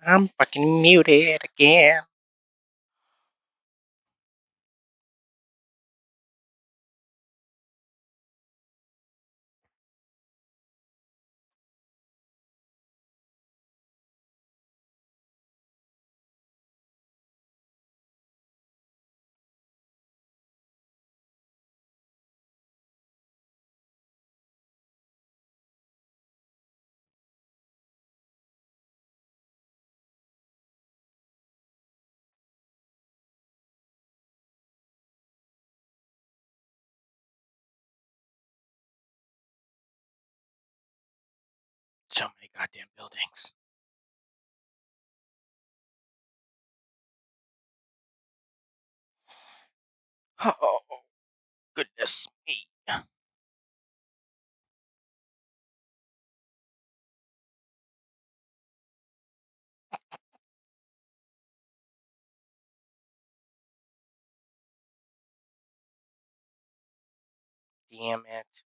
I'm fucking muted again. So many goddamn buildings. Oh, goodness me. Damn it.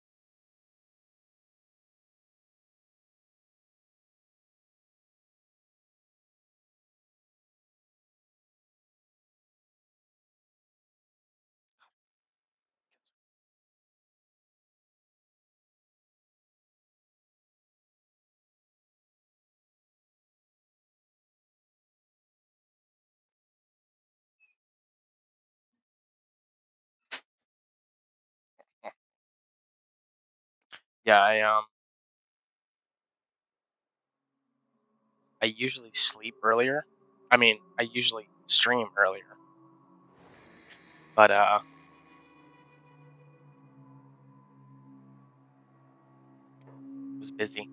Yeah, I usually sleep earlier. I usually stream earlier. But it was busy.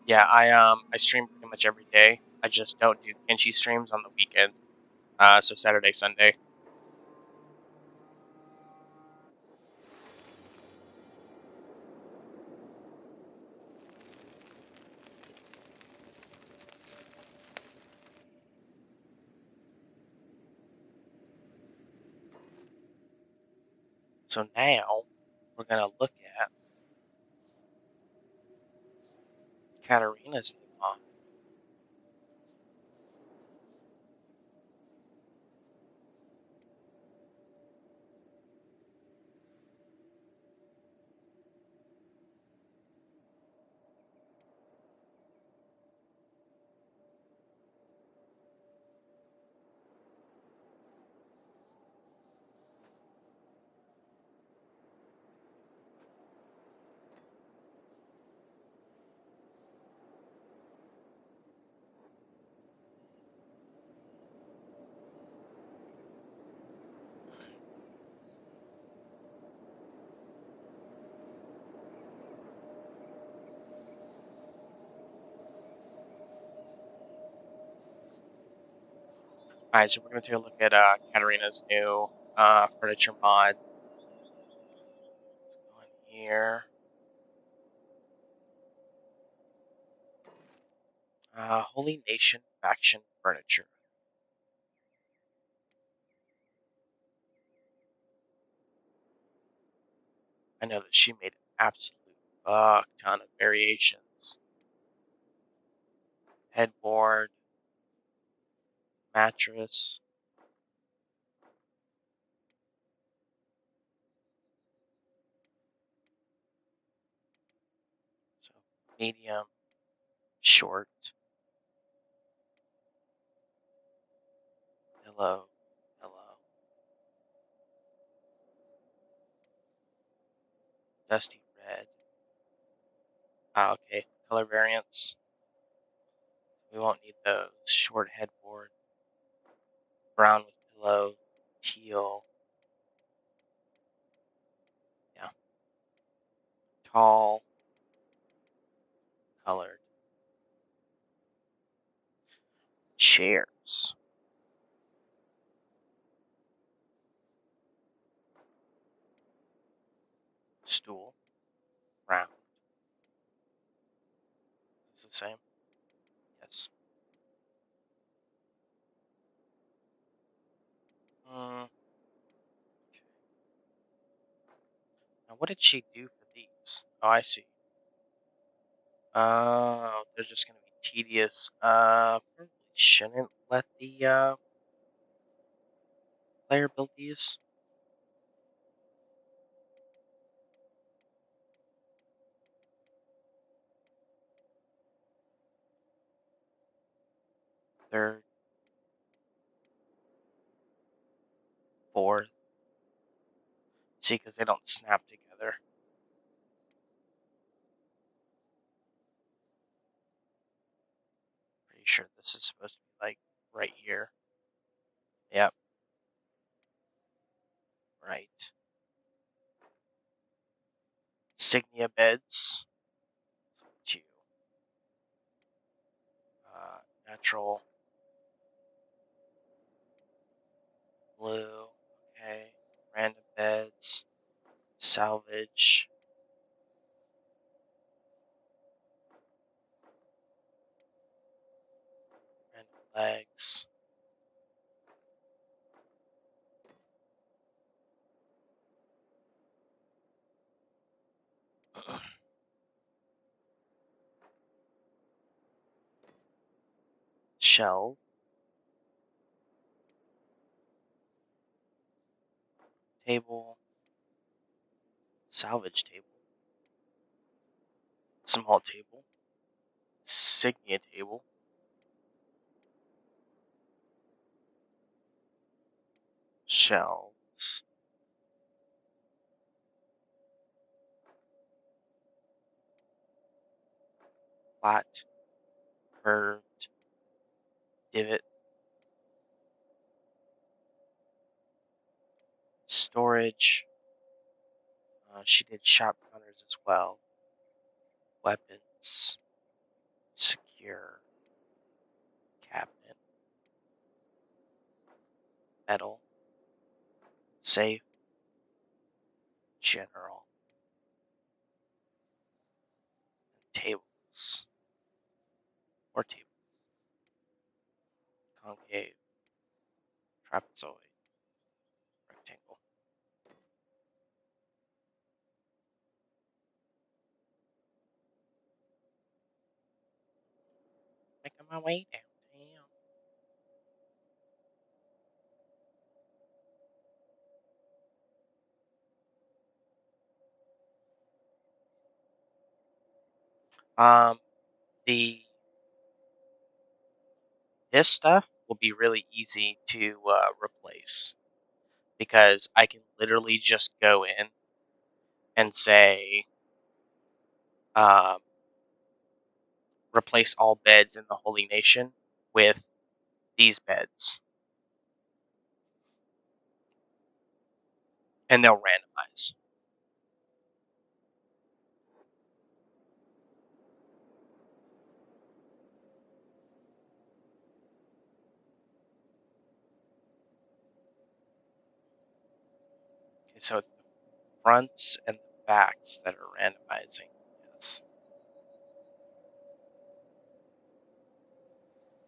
Yeah, I stream pretty much every day. I just don't do Kenshi streams on the weekend. So Saturday, Sunday. So now we're gonna look at Katarina's new mod. Alright, so we're gonna take a look at Katarina's new furniture mod. Go in here. Holy Nation faction furniture. I know that she made an absolute fuck ton of variations. Headboard, mattress. So medium, short, pillow, pillow, dusty red. Okay, color variants. We won't need those. Short headboard, brown with pillow, teal. Yeah, tall, colored. Chairs. Stool, round. Is this the same? Yes. Mm, now What did she do for these? Oh, I see. Oh, they're just gonna be tedious. Probably shouldn't let the player build these. Third, fourth. See, because they don't snap together. Pretty sure this is supposed to be like right here. Yep, right. Signia beds. Two. Natural blue. Okay. Random beds. Salvage. Random legs. Shell. Table. Salvage table. Small table. Signia table. Shelves. Flat. Curved. Divot. Storage. She did shop counters as well. Weapons. Secure. Cabinet. Metal. Safe. General. Tables. Or tables. Concave. Trapezoid. Rectangle. Making my way downtown. The This stuff will be really easy to replace because I can literally just go in and say um, replace all beds in the Holy Nation with these beds, and they'll randomize. Okay, so it's the fronts and the backs that are randomizing. Yes.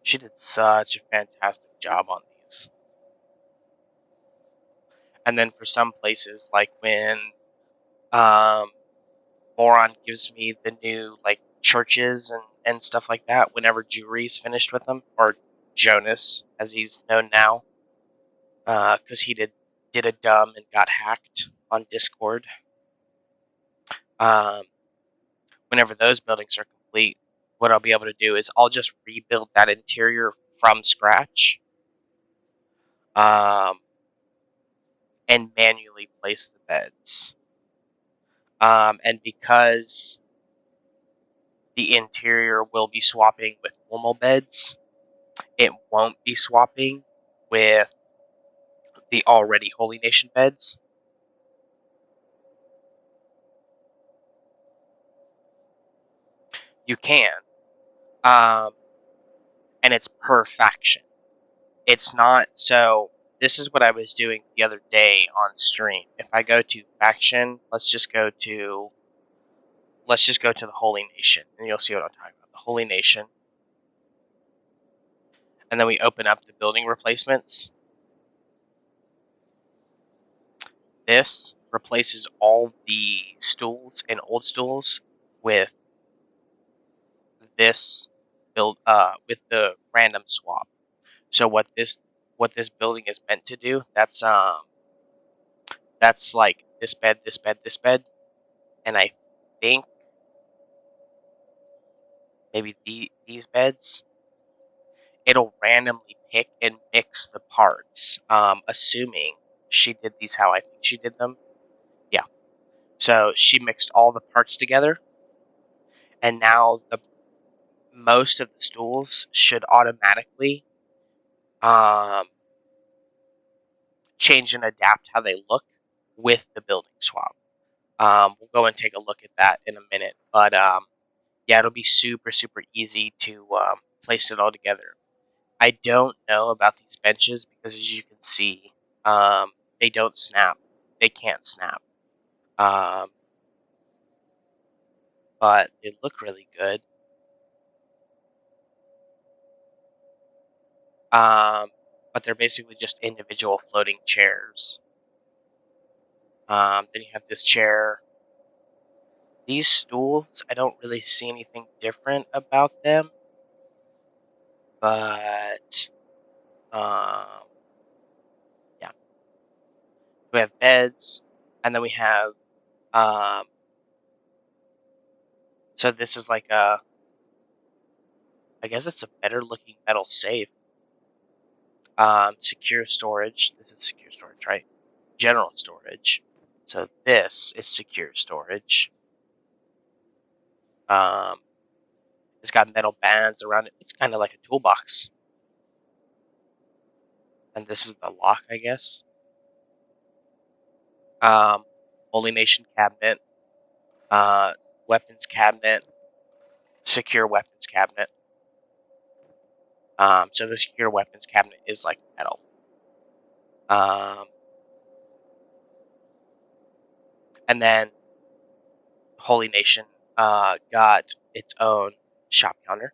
She did such a fantastic job on these. And then for some places, like when um, Moron gives me the new like churches and stuff like that, whenever Jury's finished with them, or Jonas, as he's known now, because he did a dumb and got hacked on Discord. Um, Whenever those buildings are complete, what I'll be able to do is I'll just rebuild that interior from scratch, um, and manually place the beds. And because the interior will be swapping with normal beds, it won't be swapping with the already Holy Nation beds. You can. Um, and it's per faction. It's not so. This is what I was doing the other day on stream. If I go to faction, let's just go to the Holy Nation, and you'll see what I'm talking about. The Holy Nation, and then we open up the building replacements. This replaces all the stools and old stools with this with the random swap. So what this building is meant to do, that's like this bed, this bed, this bed, and I think maybe these beds, it'll randomly pick and mix the parts, assuming she did these how I think she did them. Yeah. So she mixed all the parts together, and now the most of the stools should automatically um, change and adapt how they look with the building swap. We'll go and take a look at that in a minute, but yeah, it'll be super super easy to place it all together. I don't know about these benches because, as you can see, they don't snap. They can't snap. Um, but they look really good. But they're basically just individual floating chairs. Then you have this chair. These stools, I don't really see anything different about them, but yeah, we have beds, and then we have um, so this is like I guess it's a better looking metal safe. Secure storage. This is secure storage, right? General storage. So this is secure storage. Um, it's got metal bands around it. It's kind of like a toolbox. And this is the lock, I guess. Um, Holy Nation cabinet. Weapons cabinet. Secure weapons cabinet. So the secure weapons cabinet is like metal. And then Holy Nation got its own shop counter.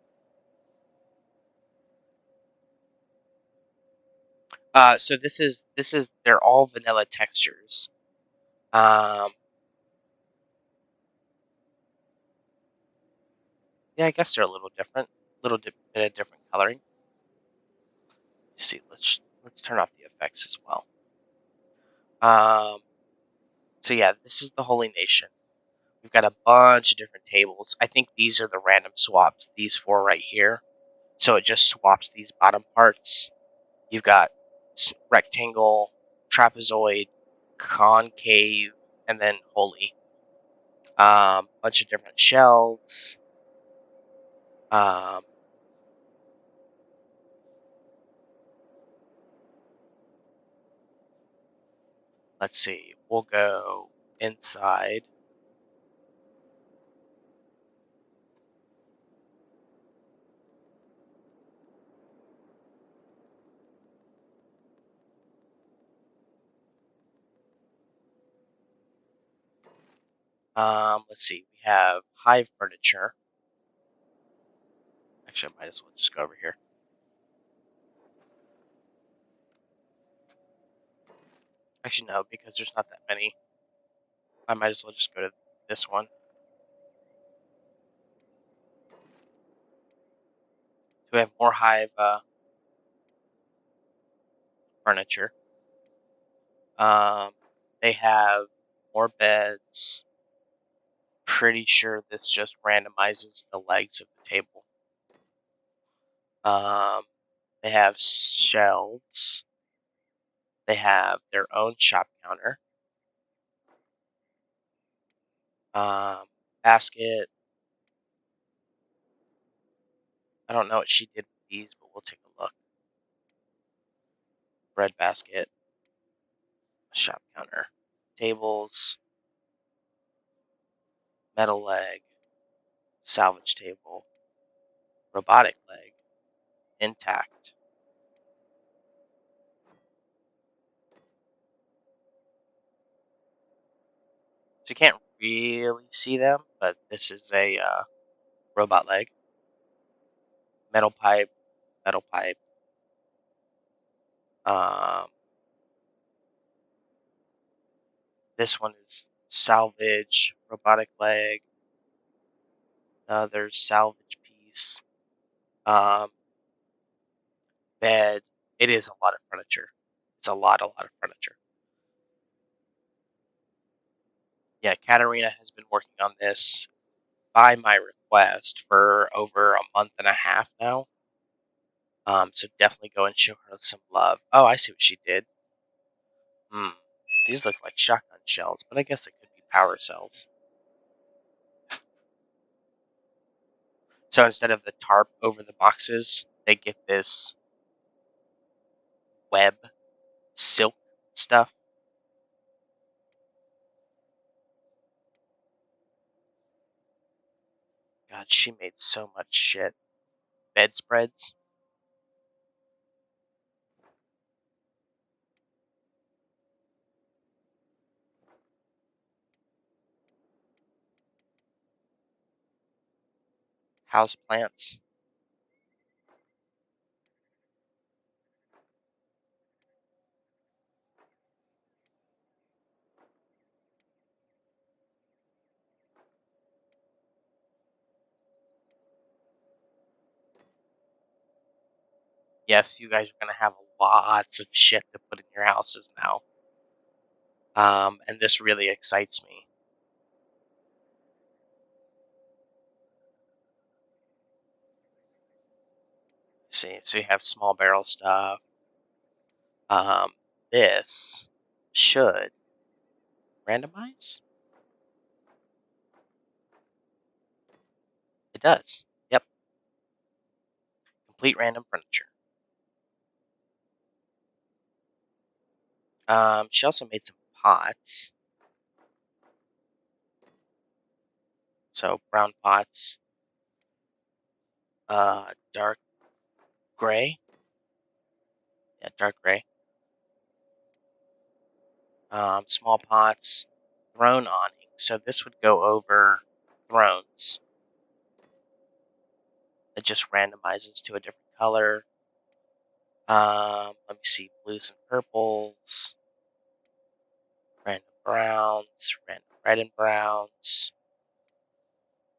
So this is they're all vanilla textures. Um, yeah, I guess they're a little different, bit of different coloring. Let's see, let's turn off the effects as well. So yeah, this is the Holy Nation. We've got a bunch of different tables. I think these are the random swaps. These four right here. So it just swaps these bottom parts. You've got rectangle, trapezoid, concave, and then holy. Bunch of different shelves. Um, let's see. We'll go inside. Let's see. We have Hive furniture. Actually, I might as well just go over here. Actually, no, because there's not that many. I might as well just go to this one. So we have more Hive furniture. They have more beds. Pretty sure this just randomizes the legs of the table. Um, they have shelves. They have their own shop counter. Basket. I don't know what she did with these, but we'll take a look. Bread basket. Shop counter. Tables. Metal leg. Salvage table. Robotic leg. Intact. So you can't really see them, but this is a robot leg. Metal pipe. Metal pipe. Um, This one is salvage, robotic leg, another salvage piece, um, bed. It is a lot of furniture. It's a lot of furniture. Yeah, Katarina has been working on this by my request for over a month and a half now. So definitely go and show her some love. Oh, I see what she did. These look like shotgun shells, but I guess it could be power cells. So instead of the tarp over the boxes, they get this web silk stuff. God, she made so much shit. Bedspreads, house plants. Yes, you guys are gonna have lots of shit to put in your houses now. And this really excites me. See, so you have small barrel stuff. Um, this should randomize. It does. Yep, complete random furniture. She also made some pots. So brown pots, dark gray. Yeah, dark gray. Small pots, throne awning. So this would go over thrones. It just randomizes to a different color. Let me see, blues and purples, random browns, random red and browns,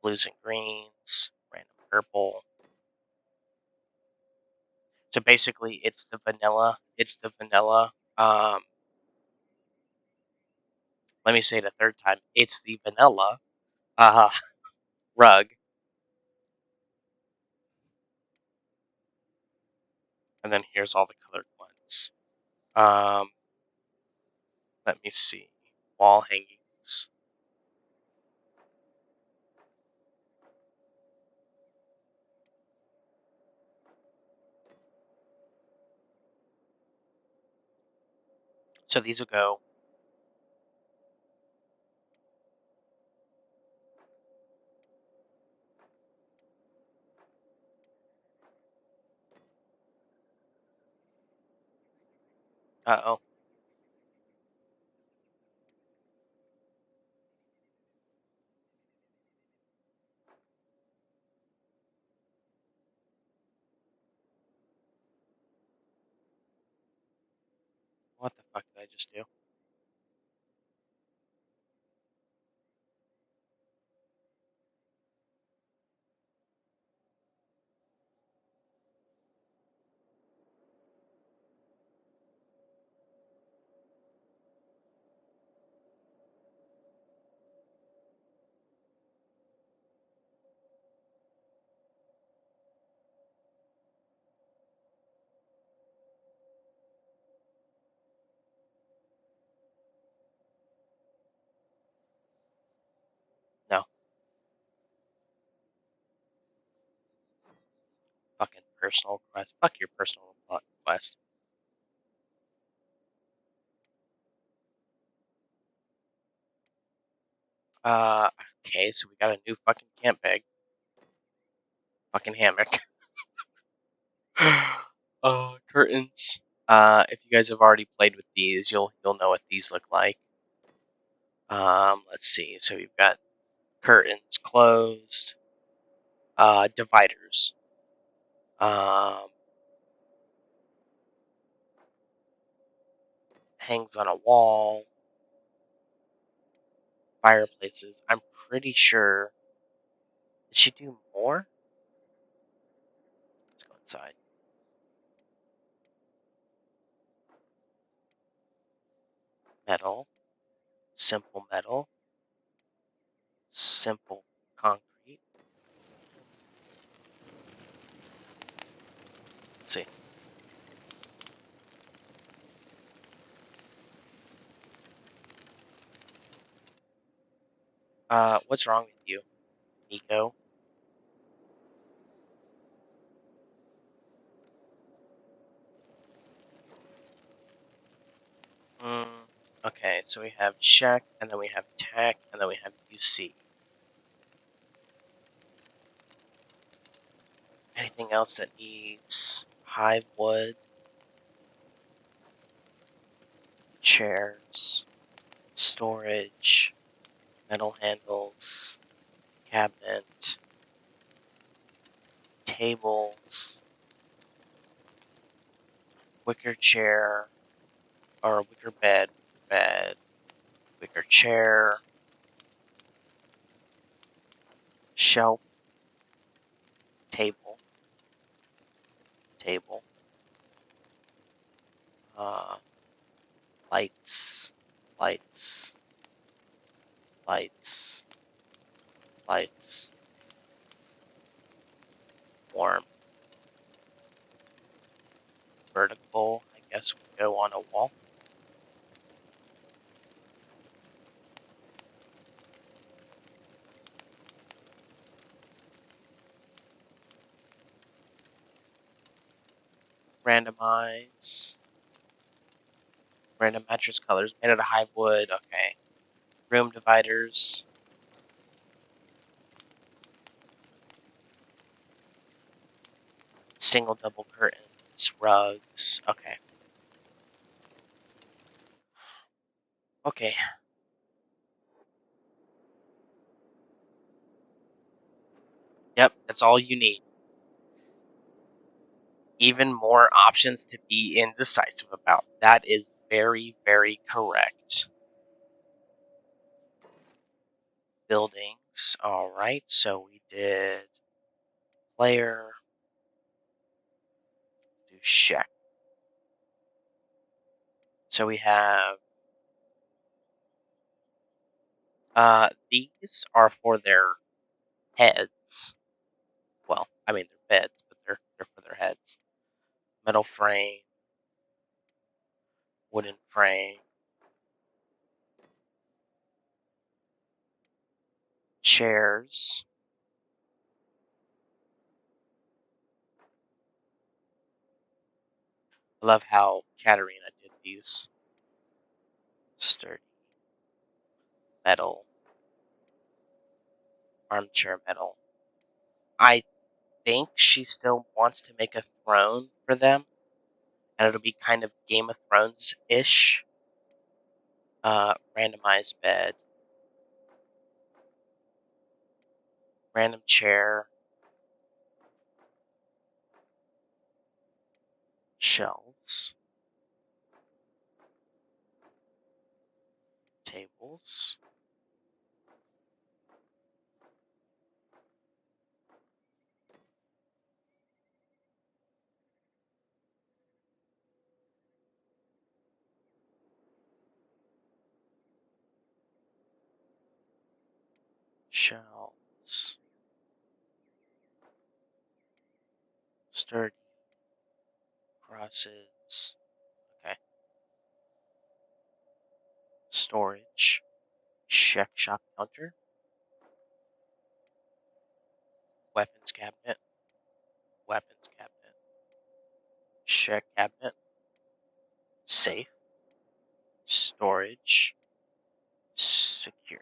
blues and greens, random purple. So basically, it's the vanilla. It's the vanilla. Let me say it a third time. It's the vanilla uh, rug, and then here's all the colored ones. Um, Let me see. Wall hangings. So these will go. Uh-oh. What the fuck did I just do? No. Fucking personal request. Fuck your personal request. Uh, okay, so we got a new fucking camp bag. Fucking hammock. Curtains. If you guys have already played with these, you'll know what these look like. Let's see. So we've got curtains closed. Dividers. Um, Hangs on a wall. fireplaces. I'm pretty sure. Did she do more? Let's go inside. Metal. Simple metal. Simple concrete. Let's see. What's wrong with you, Nico? Okay, so we have check, and then we have tech, and then we have UC. Anything else that needs hive wood, chairs, storage, metal handles, cabinet, tables, wicker chair, or wicker bed, wicker chair, shelf, table, uh, lights, lights, lights, lights, warm, vertical, I guess would go on a wall. Randomize. Random mattress colors made out of hive wood. Okay. Room dividers. Single double curtains. Rugs. Okay. Okay. Yep, that's all you need. Even more options to be indecisive about. That is very, very correct. Buildings. Alright, so we did player. Do check. So we have these are for their heads. Well, I mean they're beds, but they're for their heads. Metal frame, wooden frame, chairs. I love how Katarina did these. Sturdy metal, armchair metal. I think she still wants to make a throne for them, and it'll be kind of Game of Thrones-ish. Randomized bed, random chair, shelves, tables, shelves, sturdy, crosses, okay, storage, check shop counter, weapons cabinet, check cabinet, safe, storage, secure.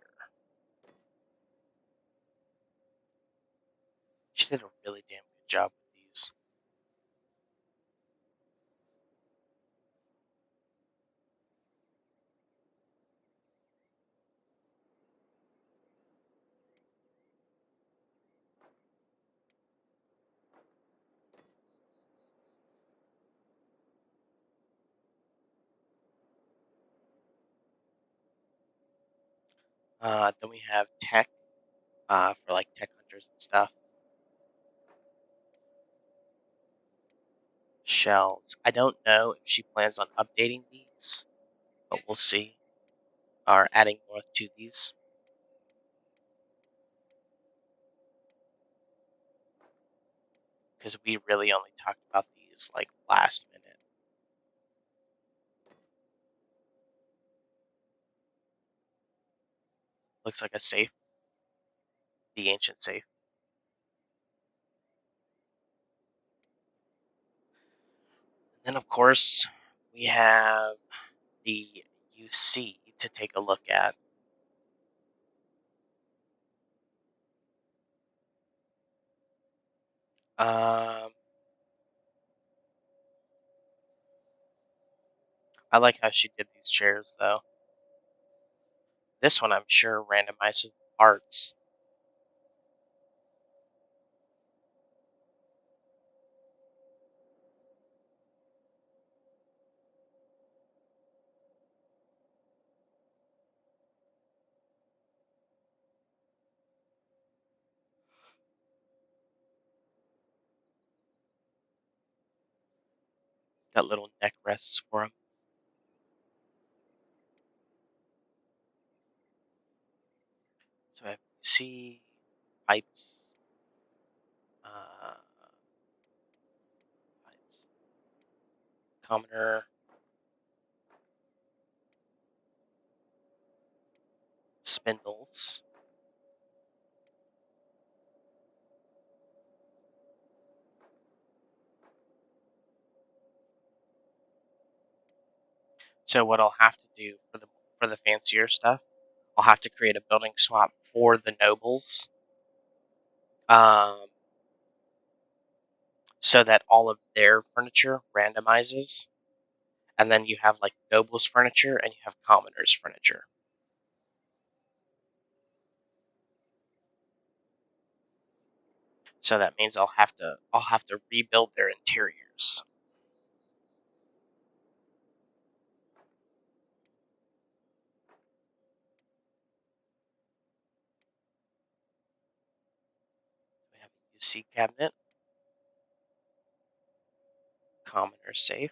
She did a really damn good job with these. Then we have tech, for like tech hunters and stuff. Shells. I don't know if she plans on updating these, but we'll see. Or adding more to these. Because we really only talked about these like last minute. Looks like a safe. The ancient safe. And then of course we have the UC to take a look at. I like how she did these chairs though. This one I'm sure randomizes parts. Got little neck rests for them. So I have UC, pipes, pipes, commoner, spindles. So what I'll have to do for the fancier stuff, I'll have to create a building swap for the nobles, um, so that all of their furniture randomizes, and then you have like nobles furniture and you have commoners furniture. So that means I'll have to rebuild their interiors. We have a UC cabinet, commoner safe,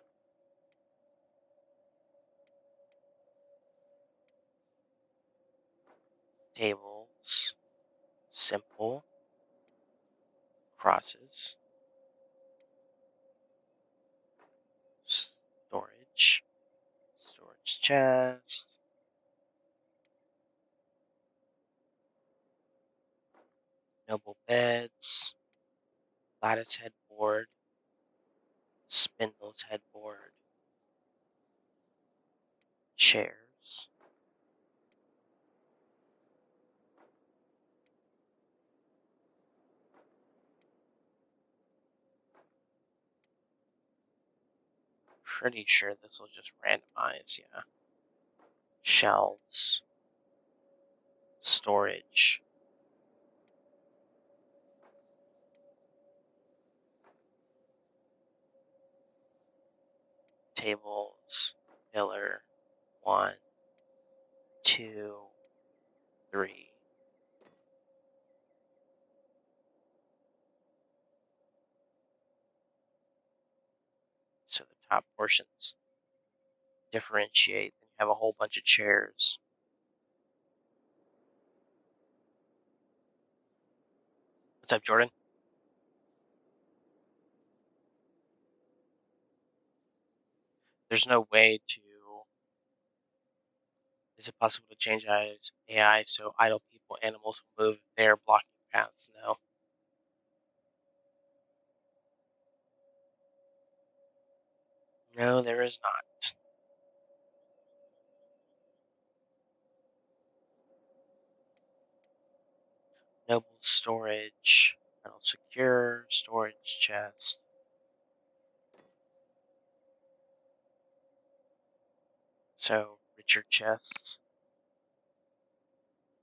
tables, simple, crosses, storage, storage chest, noble beds, lattice headboard, spindles headboard, chairs, pretty sure this will just randomize, yeah. Shelves, storage, tables, pillar, 1, 2, 3. So the top portions differentiate. Then you have a whole bunch of chairs. What's up, Jordan? There's no way to. Is it possible to change AI so idle people, animals will move their blocking paths? No. No, there is not. Noble storage, metal secure, storage chest. So richer chests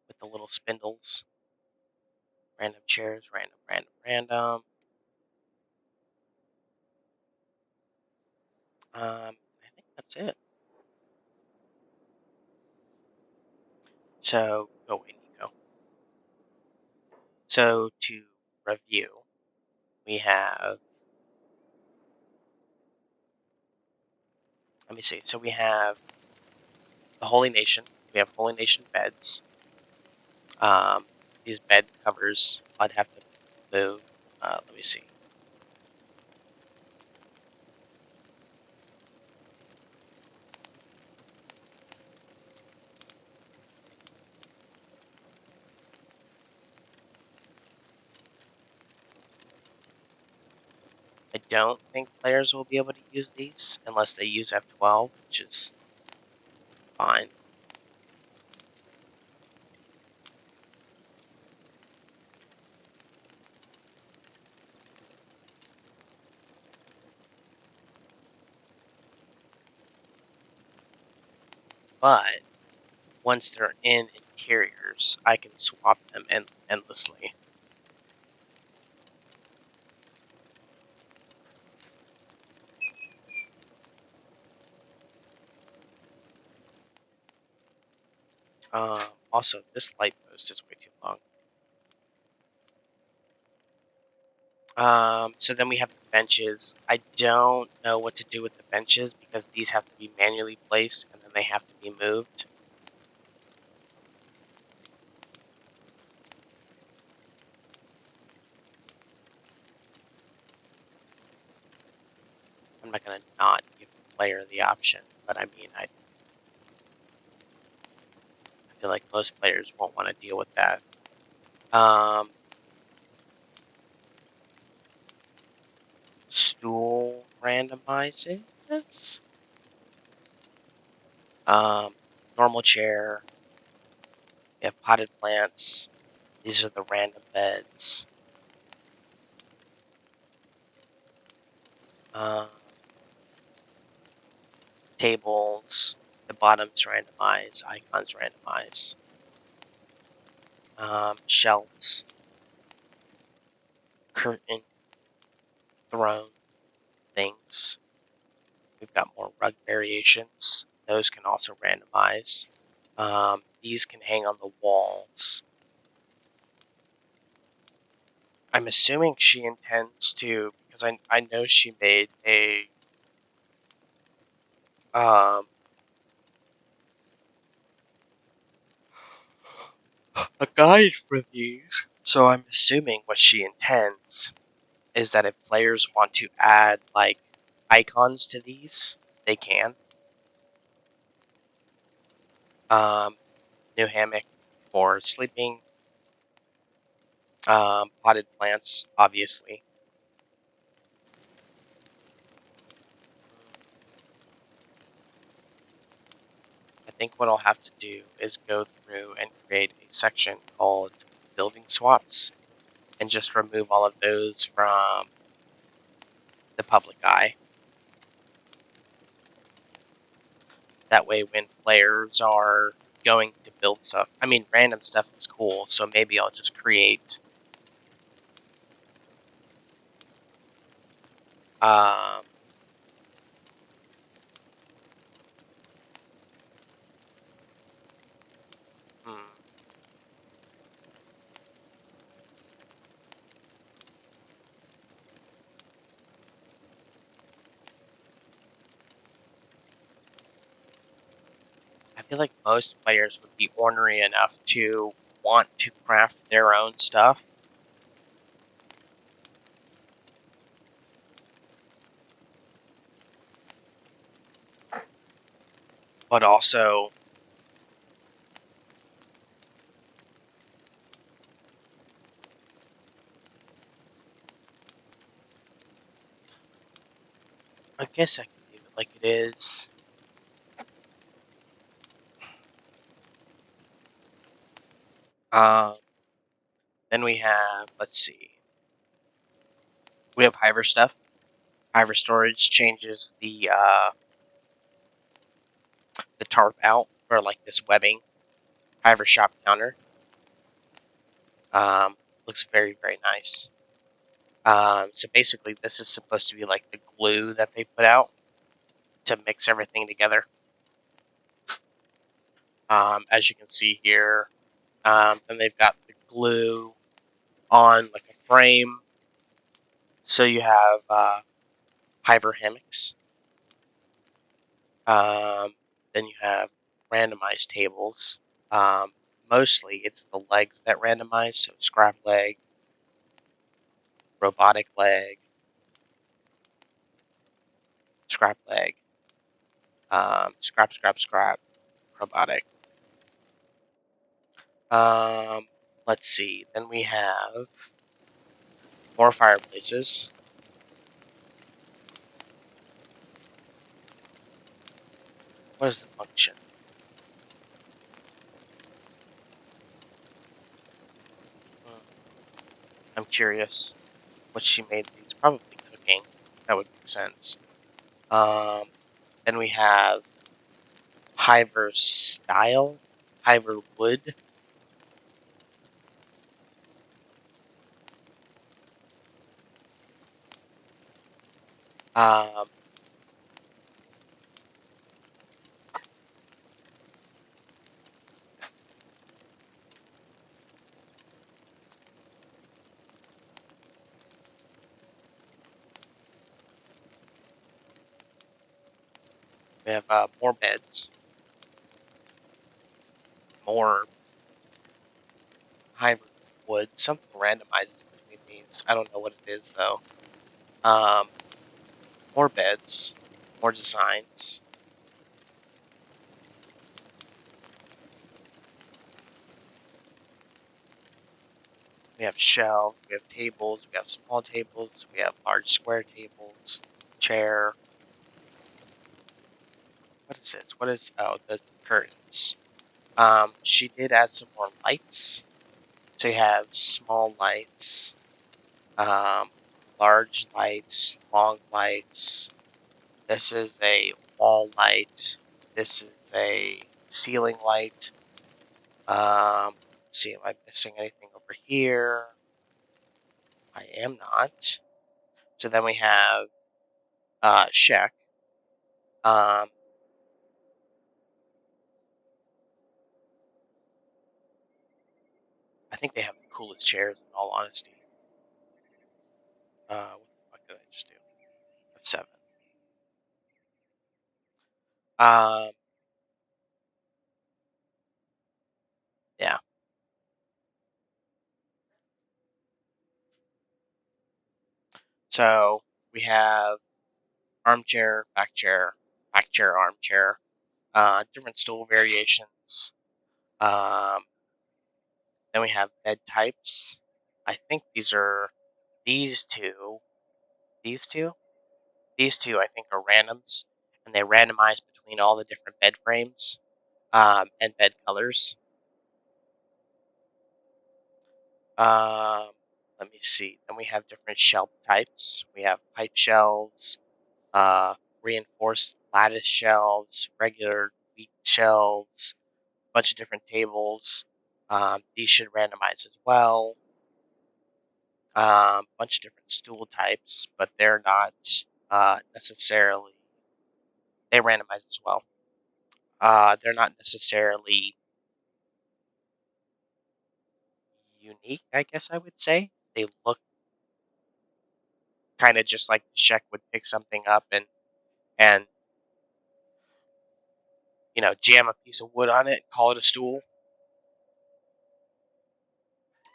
with the little spindles. Random chairs, random, random, random. I think that's it. So go away, Nico. So to review, we have, let me see. So we have the Holy Nation. We have Holy Nation beds. These bed covers I'd have to move. Let me see. I don't think players will be able to use these unless they use F12, which is fine. But once they're in interiors, I can swap them endlessly. Also, this light post is way too long. So then we have the benches. I don't know what to do with the benches because these have to be manually placed and then they have to be moved. I'm not going to not give the player the option, but I mean, I feel like most players won't want to deal with that. Stool randomizes. Normal chair. We have potted plants. These are the random beds. Tables. The bottoms randomize. Icons randomize. Shelves. Curtain. Throne. Things. We've got more rug variations. Those can also randomize. These can hang on the walls. I'm assuming she intends to, because I know she made a guide for these. So I'm assuming what she intends is that if players want to add like icons to these, they can. New hammock for sleeping. Potted plants, obviously. I think what I'll have to do is go through and create a section called building swaps and just remove all of those from the public eye. That way when players are going to build stuff, I mean random stuff is cool, so maybe I'll just create um, hmm, I feel like most players would be ornery enough to want to craft their own stuff, but also I guess I can leave it like it is. Um, then we have, let's see, we have Hiver stuff. Hiver storage changes the tarp out for like this webbing. Hiver shop counter. Looks very, very nice. So basically this is supposed to be like the glue that they put out to mix everything together. As you can see here, Then they've got the glue on like a frame. So you have Hyper hammocks. Then you have randomized tables. Um, Mostly it's the legs that randomize. So scrap leg, robotic leg, scrap leg, scrap, robotic. Let's see. Then we have more fireplaces. What is the function? Hmm, I'm curious what she made these. Probably cooking. That would make sense. Um, then we have Hyver style, Hyver wood. Um, we have more beds, more Hyver wood. Something randomizes between these. I don't know what it is though. Um, More beds, more designs. We have shelves, we have tables, we have small tables, we have large square tables, chair. What is this? What is, oh, the curtains. She did add some more lights. So you have small lights, um, large lights, long lights. This is a wall light. This is a ceiling light. Let's see, am I missing anything over here? I am not. So then we have Shaq. Um, I think they have the coolest chairs in all honesty. What the fuck did I just do? F7. Um, yeah. So we have armchair, back chair, armchair, different stool variations. Um, then we have bed types. I think these are these two. These two? These two, I think, are randoms, and they randomize between all the different bed frames and bed colors. Um, Let me see. Then we have different shelf types. We have pipe shelves, uh, reinforced lattice shelves, regular wheat shelves, a bunch of different tables. These should randomize as well. Bunch of different stool types, but they're not necessarily. They randomize as well. They're not necessarily unique, I guess I would say. They look kind of just like the Sheck would pick something up and jam a piece of wood on it and call it a stool.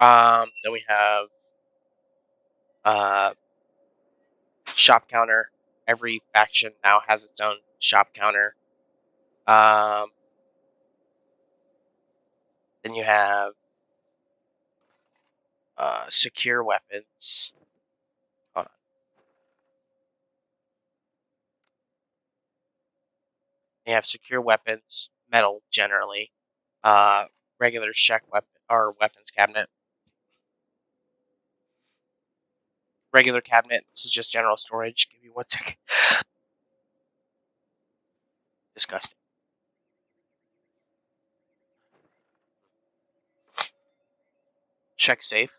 Then we have uh, shop counter. Every faction now has its own shop counter. Um, then you have secure weapons. Hold on. You have secure weapons, metal generally. Uh, Regular Sheck weapon or weapons cabinet. Regular cabinet. This is just general storage. Give me 1 second. Disgusting. Check safe.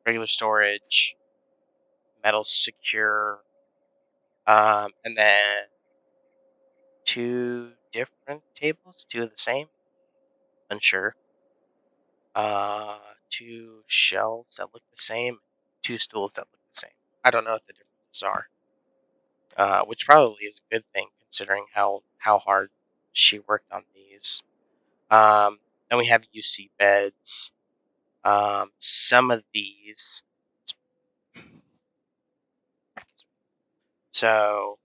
Regular storage. Metal secure. And then 2 different tables, 2 of the same, unsure. 2 shelves that look the same, 2 stools that look the same. I don't know what the differences are, which probably is a good thing considering how hard she worked on these. And we have UC beds. Some of these, so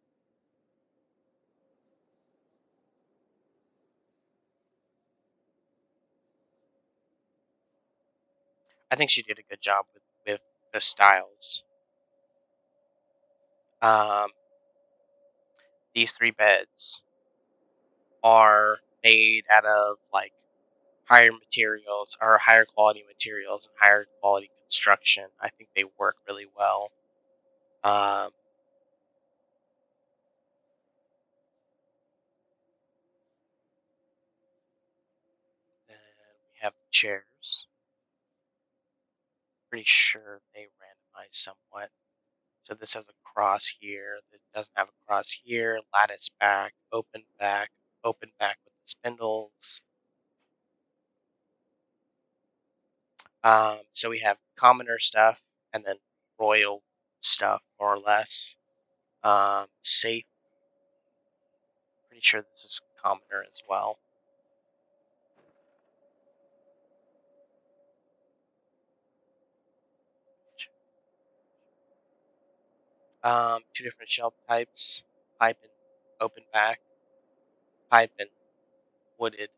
I think she did a good job with the styles. Um, these 3 beds are made out of like higher materials or higher quality materials and higher quality construction. I think they work really well. Um, and we have the chairs. Pretty sure they randomize somewhat. So this has a cross here. This doesn't have a cross here. Lattice back, open back with the spindles. So we have commoner stuff and then royal stuff, more or less. Safe. Pretty sure this is commoner as well. Two different shelf types: pipe and open back, pipe and wooded.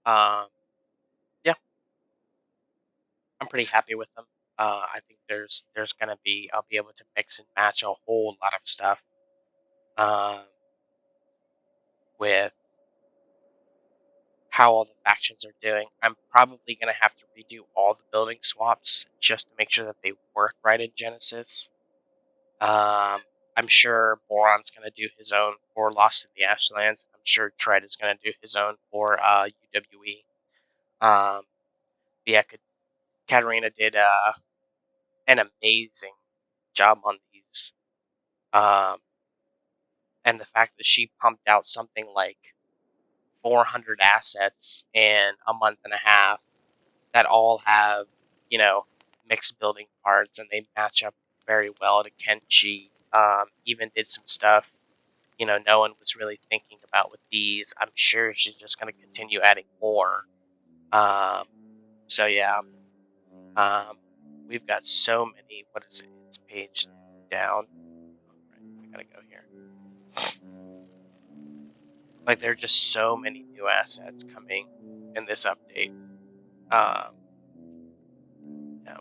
Um, yeah, I'm pretty happy with them. I think there's gonna be I'll be able to mix and match a whole lot of stuff um, with how all the factions are doing. I'm probably gonna have to redo all the building swaps just to make sure that they work right in Genesis. I'm sure Boron's gonna do his own for Lost in the Ashlands. I'm sure Tread is gonna do his own for UWE. Yeah, Katarina did an amazing job on these. Um, and the fact that she pumped out something like 400 assets in a month and a half that all have, you know, mixed building parts and they match up very well to Kenshi. Even did some stuff, no one was really thinking about with these. I'm sure she's just going to continue adding more. Um, so yeah, um, we've got so many. What is it? It's page down. I gotta go here. Like there are just so many new assets coming in this update. Um, yeah.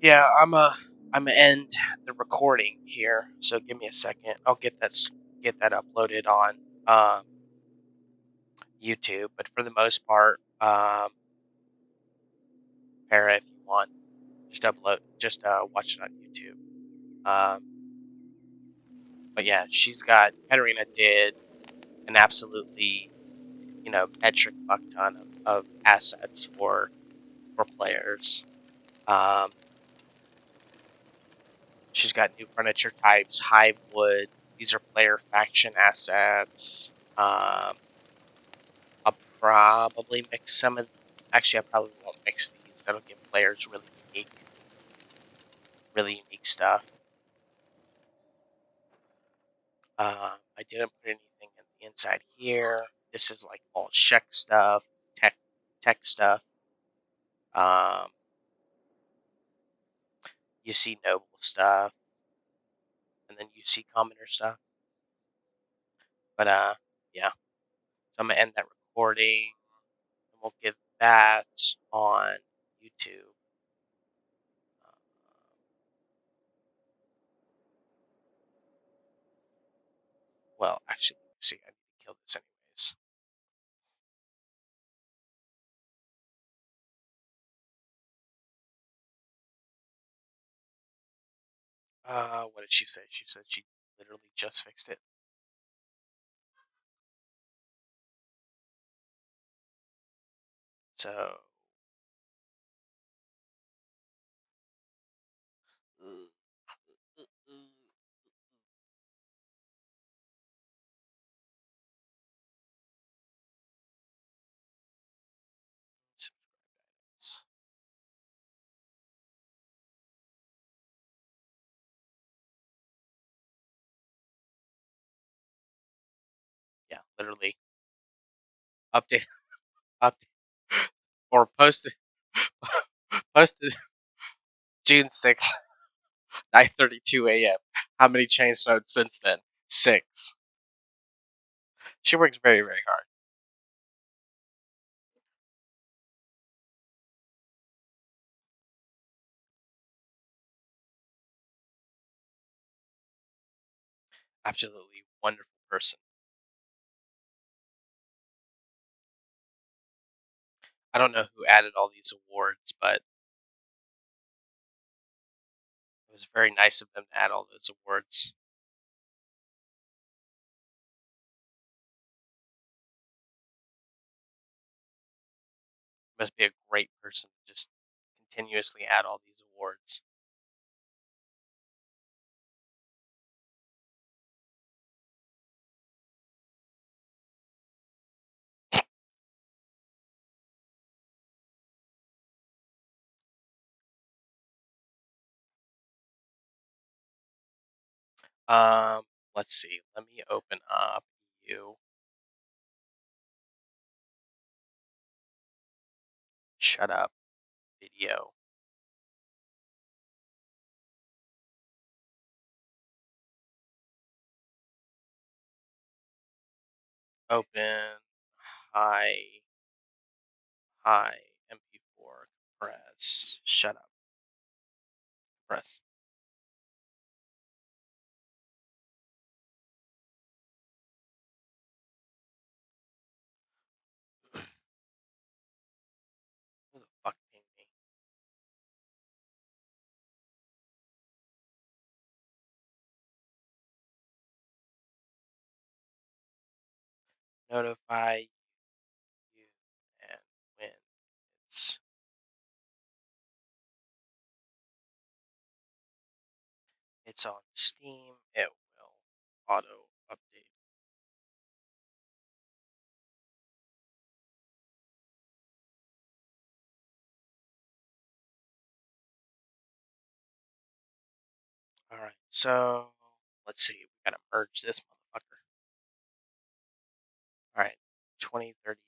Yeah, I'm gonna end the recording here. So give me a second. I'll get that uploaded on um, YouTube. But for the most part, Para, if you want, just watch it on YouTube. Um, but yeah, Katarina did an absolutely metric fuck ton of assets for players. Um, she's got new furniture types, hive wood. These are player faction assets. I'll probably mix some of. Actually, I probably won't mix these. That'll give players really unique stuff. I didn't put anything in the inside here. This is like all check stuff, tech stuff. Um, you see noble stuff, and then you see commoner stuff. But yeah. So I'm gonna end that recording, and we'll give that on YouTube. Well, actually, let's see. I need to kill kill this anyways. What did she say? She said she literally just fixed it. So. Yeah, literally update, update, or posted June 6th, 9:32 a.m. How many change notes since then? 6. She works very, very hard. Absolutely wonderful person. I don't know who added all these awards, but it was very nice of them to add all those awards. Must be a great person to just continuously add all these awards. Um, let's see. Let me open up you. Shut up, video. Open. Hi. Hi. MP4. Press. Shut up. Press. Who the fuck pinged me? Notify you, and when it's on Steam, it will auto update. Alright, so let's see. We gotta merge this motherfucker. Alright, 2030.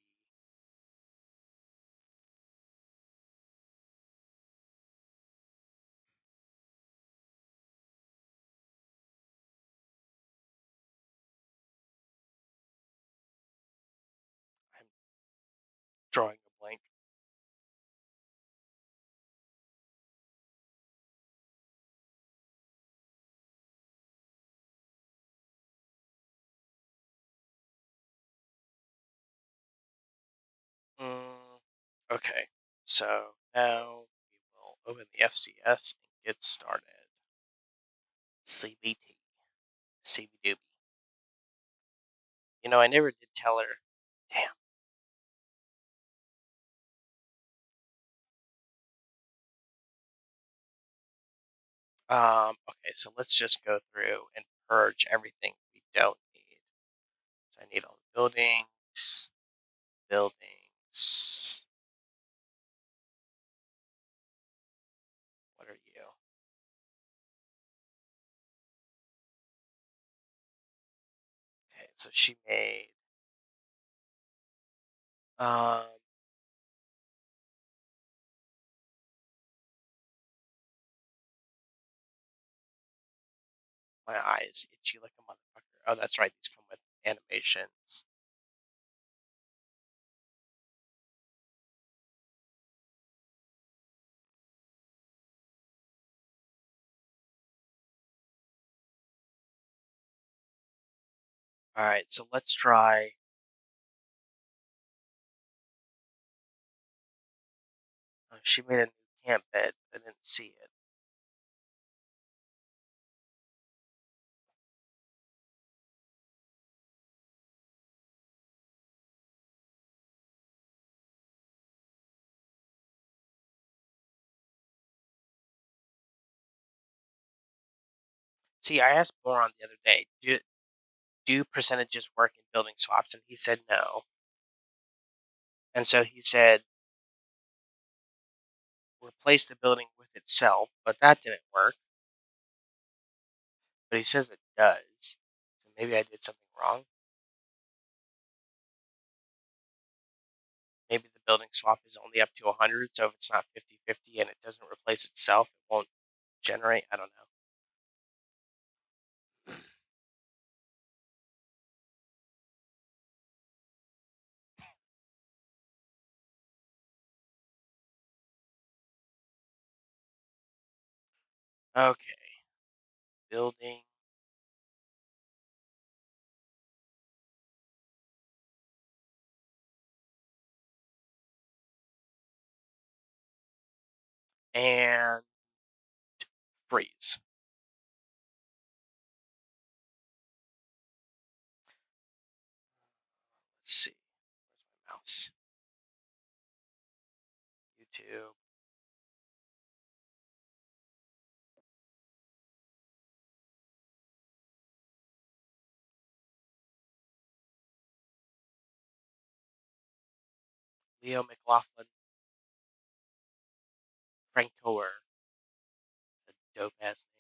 I'm drawing a blank. Okay, so now we will open the FCS and get started. CBT. CBT. You know, I never did tell her. Damn. Okay, so let's just go through and purge everything we don't need. So I need all the buildings. Buildings. What are you? Okay, so she made um my eyes itchy like a motherfucker. Oh, that's right, these come with animations. Alright, so let's try. Oh, she made a new camp bed. I didn't see it. See, I asked Moron the other day, do percentages work in building swaps? And he said no. And so he said, replace the building with itself, but that didn't work. But he says it does. So maybe I did something wrong. Maybe the building swap is only up to 100, so if it's not 50-50 and it doesn't replace itself, it won't generate. I don't know. Okay. Building. And freeze. Let's see. Where's my mouse? YouTube. Leo McLaughlin. Frank Tower. A dope ass name.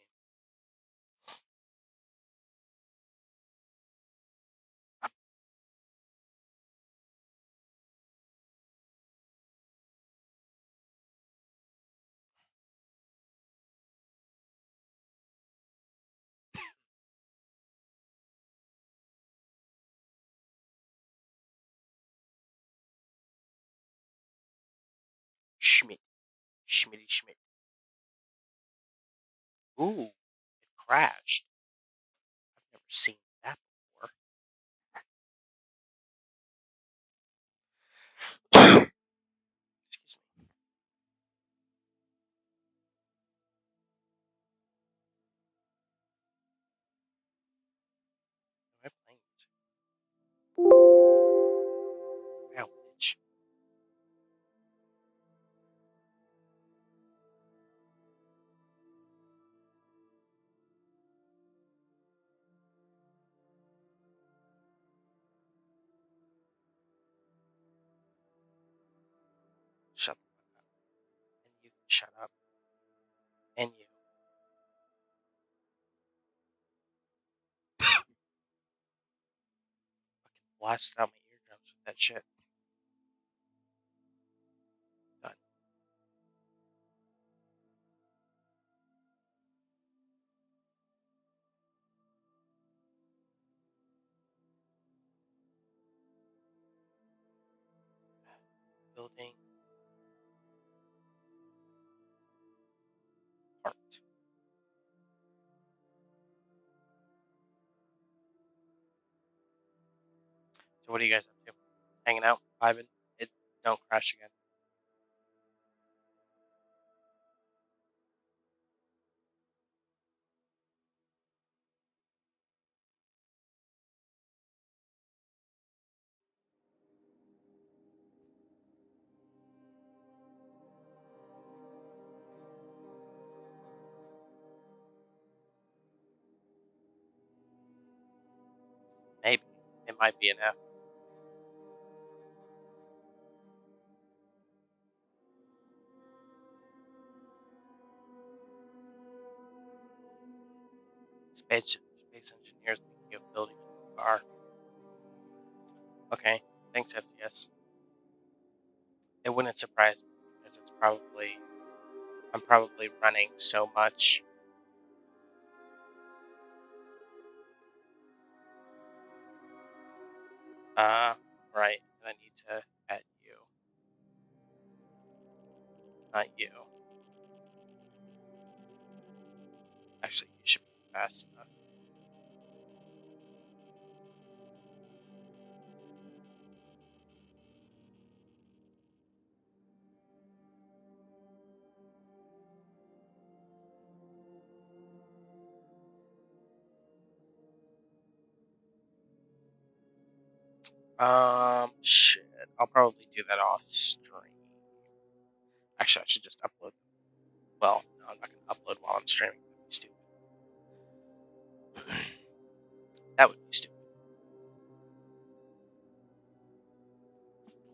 Schmidt. Schmitty Schmidt. Ooh, it crashed. I've never seen that before. Excuse me. Am I playing music? Wow, bitch. Shut the fuck up. And you can shut up. And you. Fucking blasted out my eardrums with that shit. Done. Building. Art. So what are you guys up to? Hanging out? Vibing? It don't crash again. Maybe. It might be an F. Space engineers thinking of building a new car. Okay. Thanks, FTS. It wouldn't surprise me because I'm probably running so much. Right. And I need to add you. Not you. Actually, you should be fast enough. Shit. I'll probably do that off stream. Actually, I should just upload. Well, no, I'm not going to upload while I'm streaming. That'd be stupid. That would be stupid.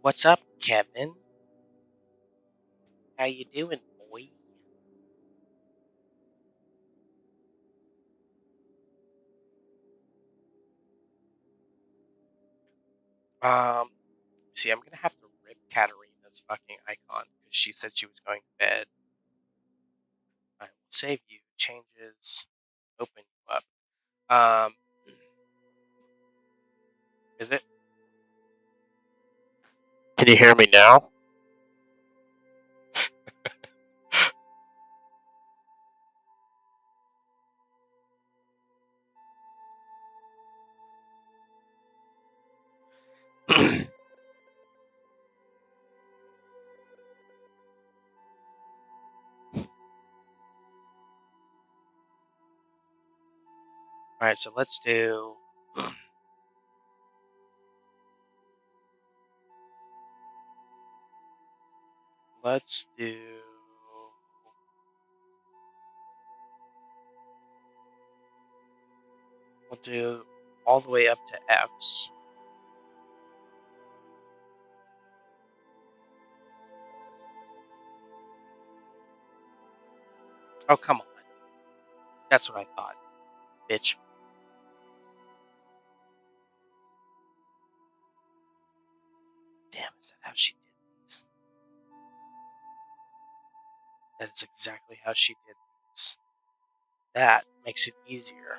What's up, Kevin? How you doing, boy? See, I'm gonna have to rip Katarina's fucking icon because she said she was going to bed. I will save you. Changes. Open you up. Is it? Can you hear me now? Alright, so let's do. Let's do. We'll do all the way up to F's. Oh, come on. That's what I thought. Bitch. Damn, is that how she did these? That is exactly how she did these. That makes it easier.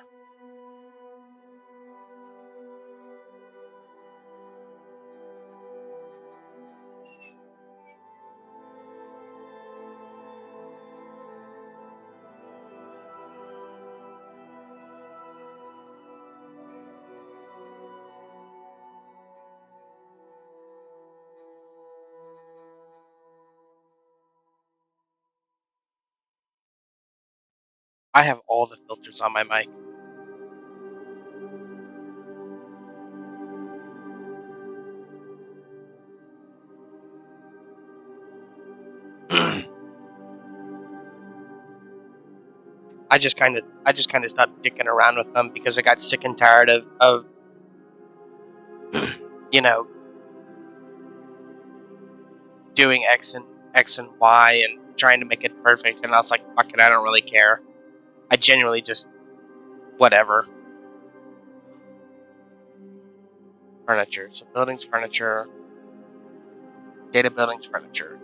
I have all the filters on my mic. I just kind of stopped dicking around with them because I got sick and tired of you know, doing X and Y and trying to make it perfect, and I was like, fuck it, I don't really care. I genuinely just whatever. Furniture. So buildings, furniture, data buildings, furniture.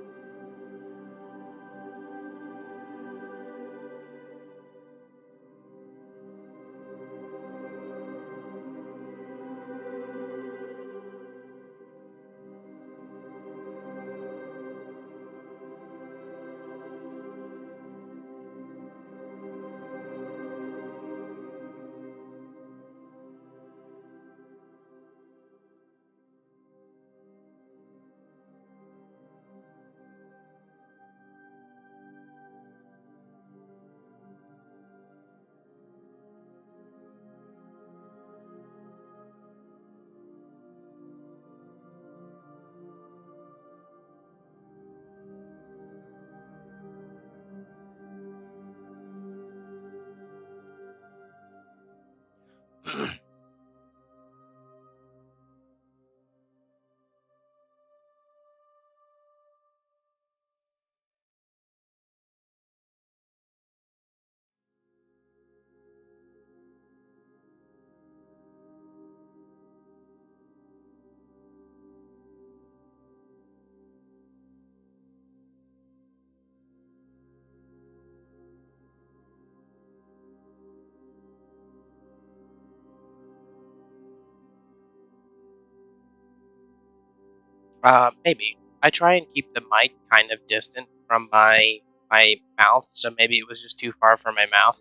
Maybe. I try and keep the mic kind of distant from my mouth, so maybe it was just too far from my mouth.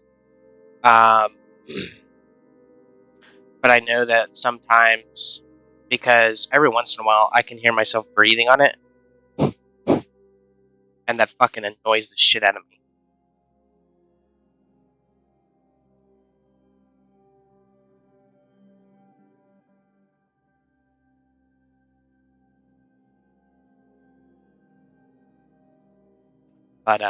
But I know that sometimes, because every once in a while I can hear myself breathing on it, and that fucking annoys the shit out of me. But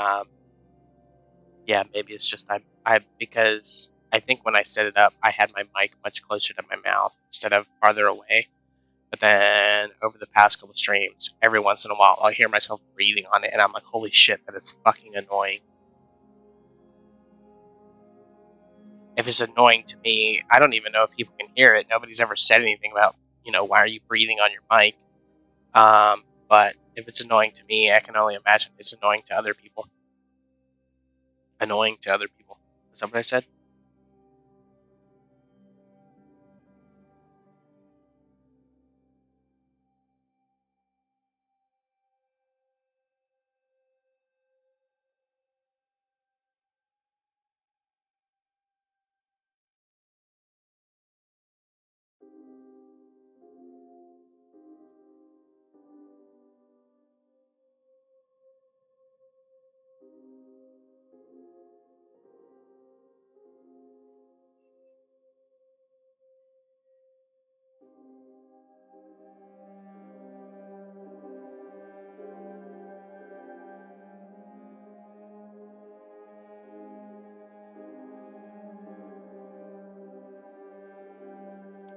yeah, maybe it's just I because I think when I set it up, I had my mic much closer to my mouth instead of farther away. But then over the past couple streams, every once in a while, I'll hear myself breathing on it, and I'm like, "Holy shit, that is fucking annoying." If it's annoying to me, I don't even know if people can hear it. Nobody's ever said anything about, why are you breathing on your mic? But if it's annoying to me, I can only imagine it's annoying to other people. Annoying to other people. Is that what I said?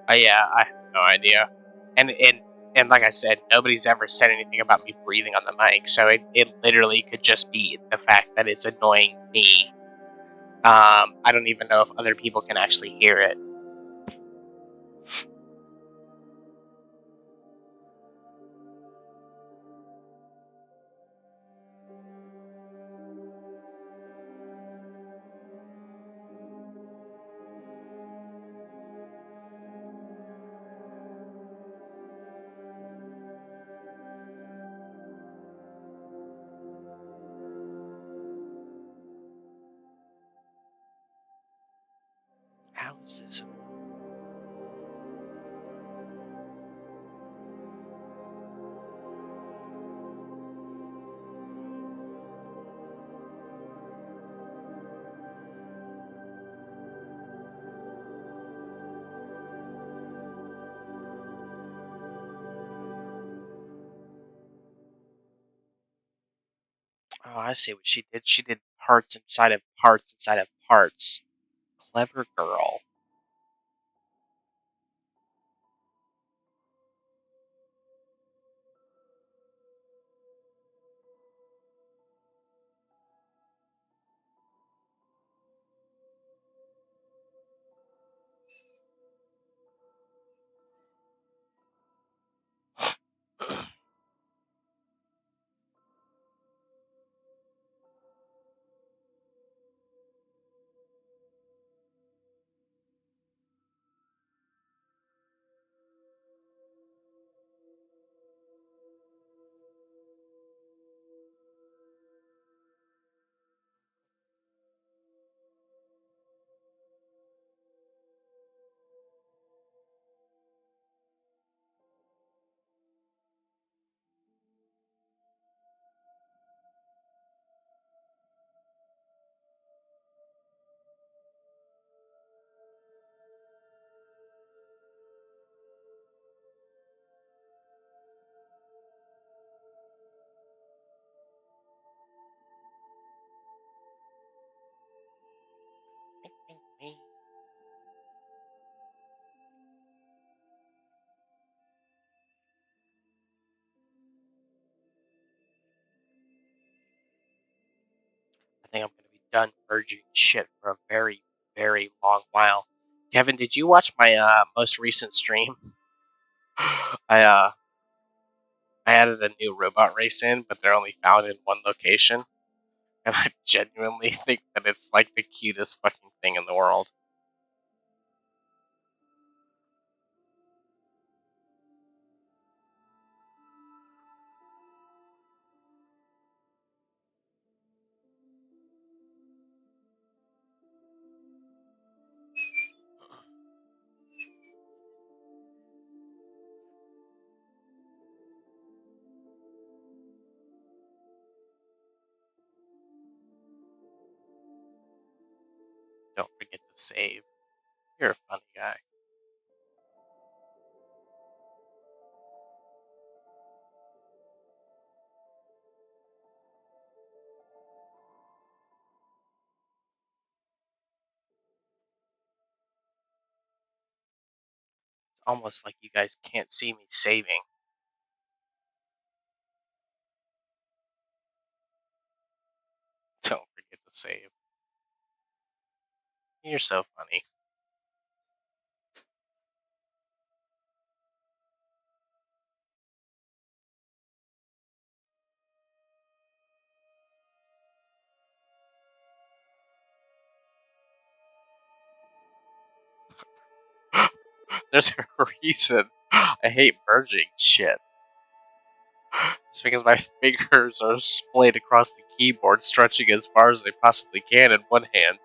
Yeah, I have no idea. And like I said, nobody's ever said anything about me breathing on the mic, so it literally could just be the fact that it's annoying me. I don't even know if other people can actually hear it. How is this? Oh, I see what she did. She did parts inside of parts inside of parts. Clever girl. I think I'm going to be done purging shit for a very, very long while. Kevin, did you watch my most recent stream? I I added a new robot race in, but they're only found in one location, and I genuinely think that it's like the cutest fucking thing in the world. Don't forget to save. You're a funny guy. Almost like you guys can't see me saving. Don't forget to save. You're so funny. There's a reason I hate merging shit. It's because my fingers are splayed across the keyboard, stretching as far as they possibly can in one hand.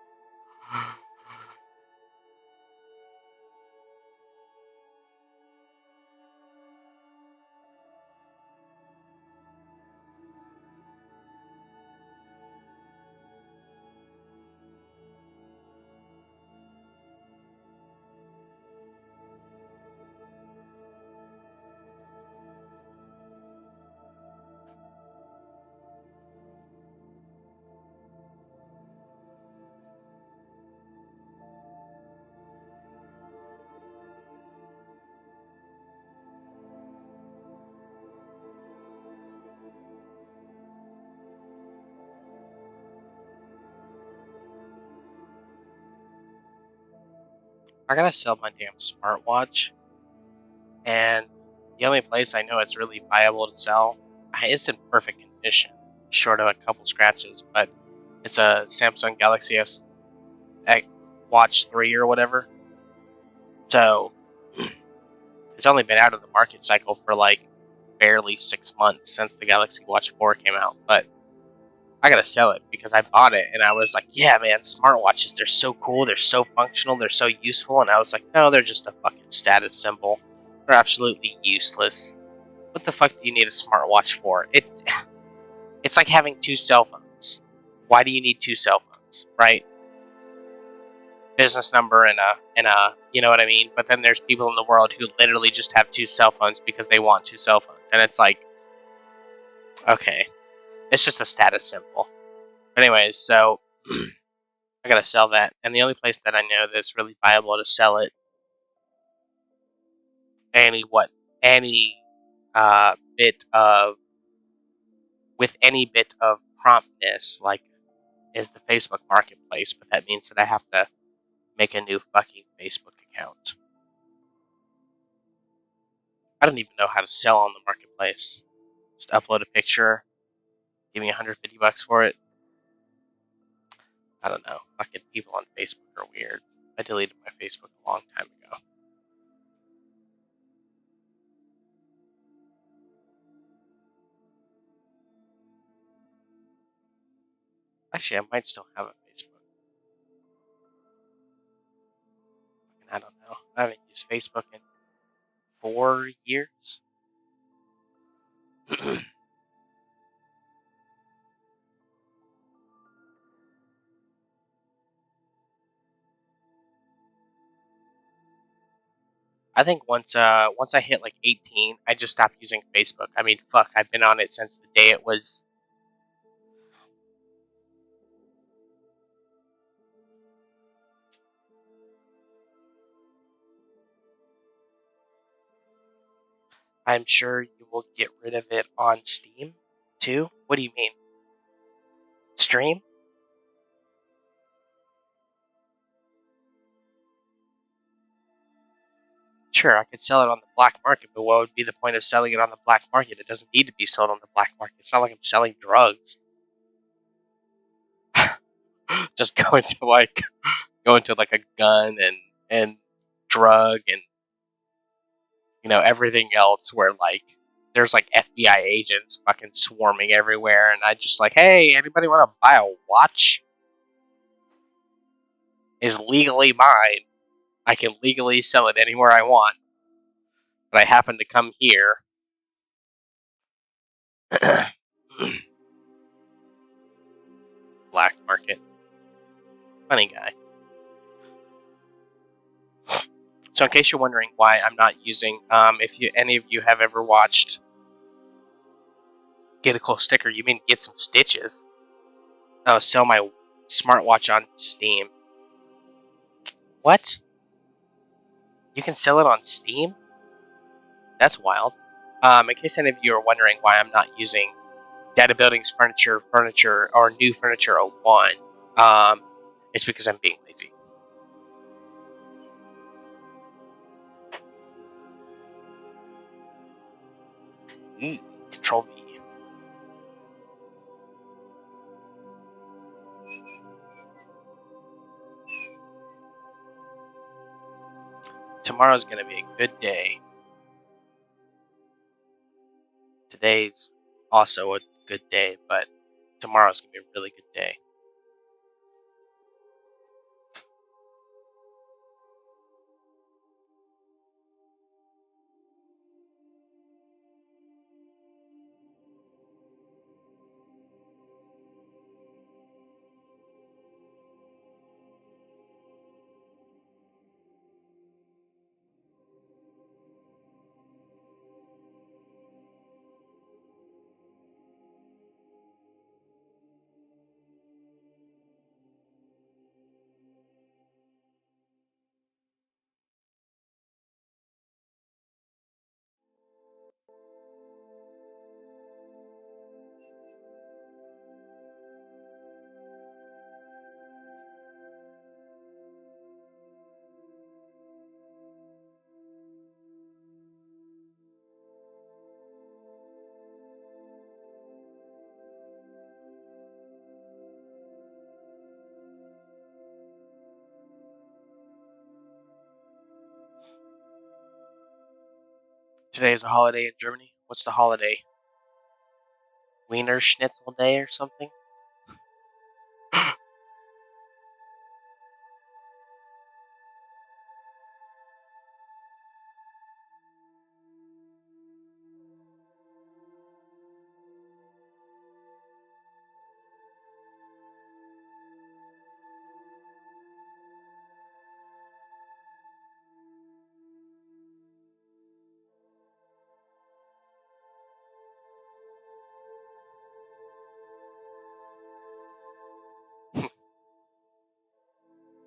I gotta sell my damn smartwatch, and the only place I know it's really viable to sell, it's in perfect condition, short of a couple scratches, but it's a Samsung Galaxy S Watch 3 or whatever. So it's only been out of the market cycle for like barely 6 months since the Galaxy Watch 4 came out, but I gotta sell it because I bought it and I was like, yeah, man, smartwatches, they're so cool, they're so functional, they're so useful. And I was like, no, they're just a fucking status symbol. They're absolutely useless. What the fuck do you need a smartwatch for? It's like having two cell phones. Why do you need two cell phones, right? Business number and a you know what I mean? But then there's people in the world who literally just have two cell phones because they want two cell phones. And it's like, okay, it's just a status symbol. Anyways, so I gotta sell that, and the only place that I know that's really viable to sell it, any bit of with any bit of promptness, like, is the Facebook Marketplace. But that means that I have to make a new fucking Facebook account. I don't even know how to sell on the marketplace. Just upload a picture, give me $150 for it. I don't know. Fucking people on Facebook are weird. I deleted my Facebook a long time ago. Actually, I might still have a Facebook. I don't know. I haven't used Facebook in 4 years. I think once I hit like 18, I just stopped using Facebook. I mean, fuck, I've been on it since the day it was. I'm sure you will get rid of it on Steam too. What do you mean? Stream? Sure, I could sell it on the black market, but what would be the point of selling it on the black market? It doesn't need to be sold on the black market. It's not like I'm selling drugs. Just go into like a gun and drug and everything else where like there's like FBI agents fucking swarming everywhere, and I just like, hey, anybody want to buy a watch? Is legally mine. I can legally sell it anywhere I want. But I happen to come here. Black market. Funny guy. So in case you're wondering why I'm not using, if any of you have ever watched Get a Close Sticker, you mean Get Some Stitches? Oh, sell my smartwatch on Steam. What? You can sell it on Steam? That's wild. In case any of you are wondering why I'm not using Data Building's furniture, or new furniture 01, it's because I'm being lazy. Control V. Tomorrow's gonna be a good day. Today's also a good day, but tomorrow's gonna be a really good day. Today is a holiday in Germany. What's the holiday? Wiener Schnitzel Day or something?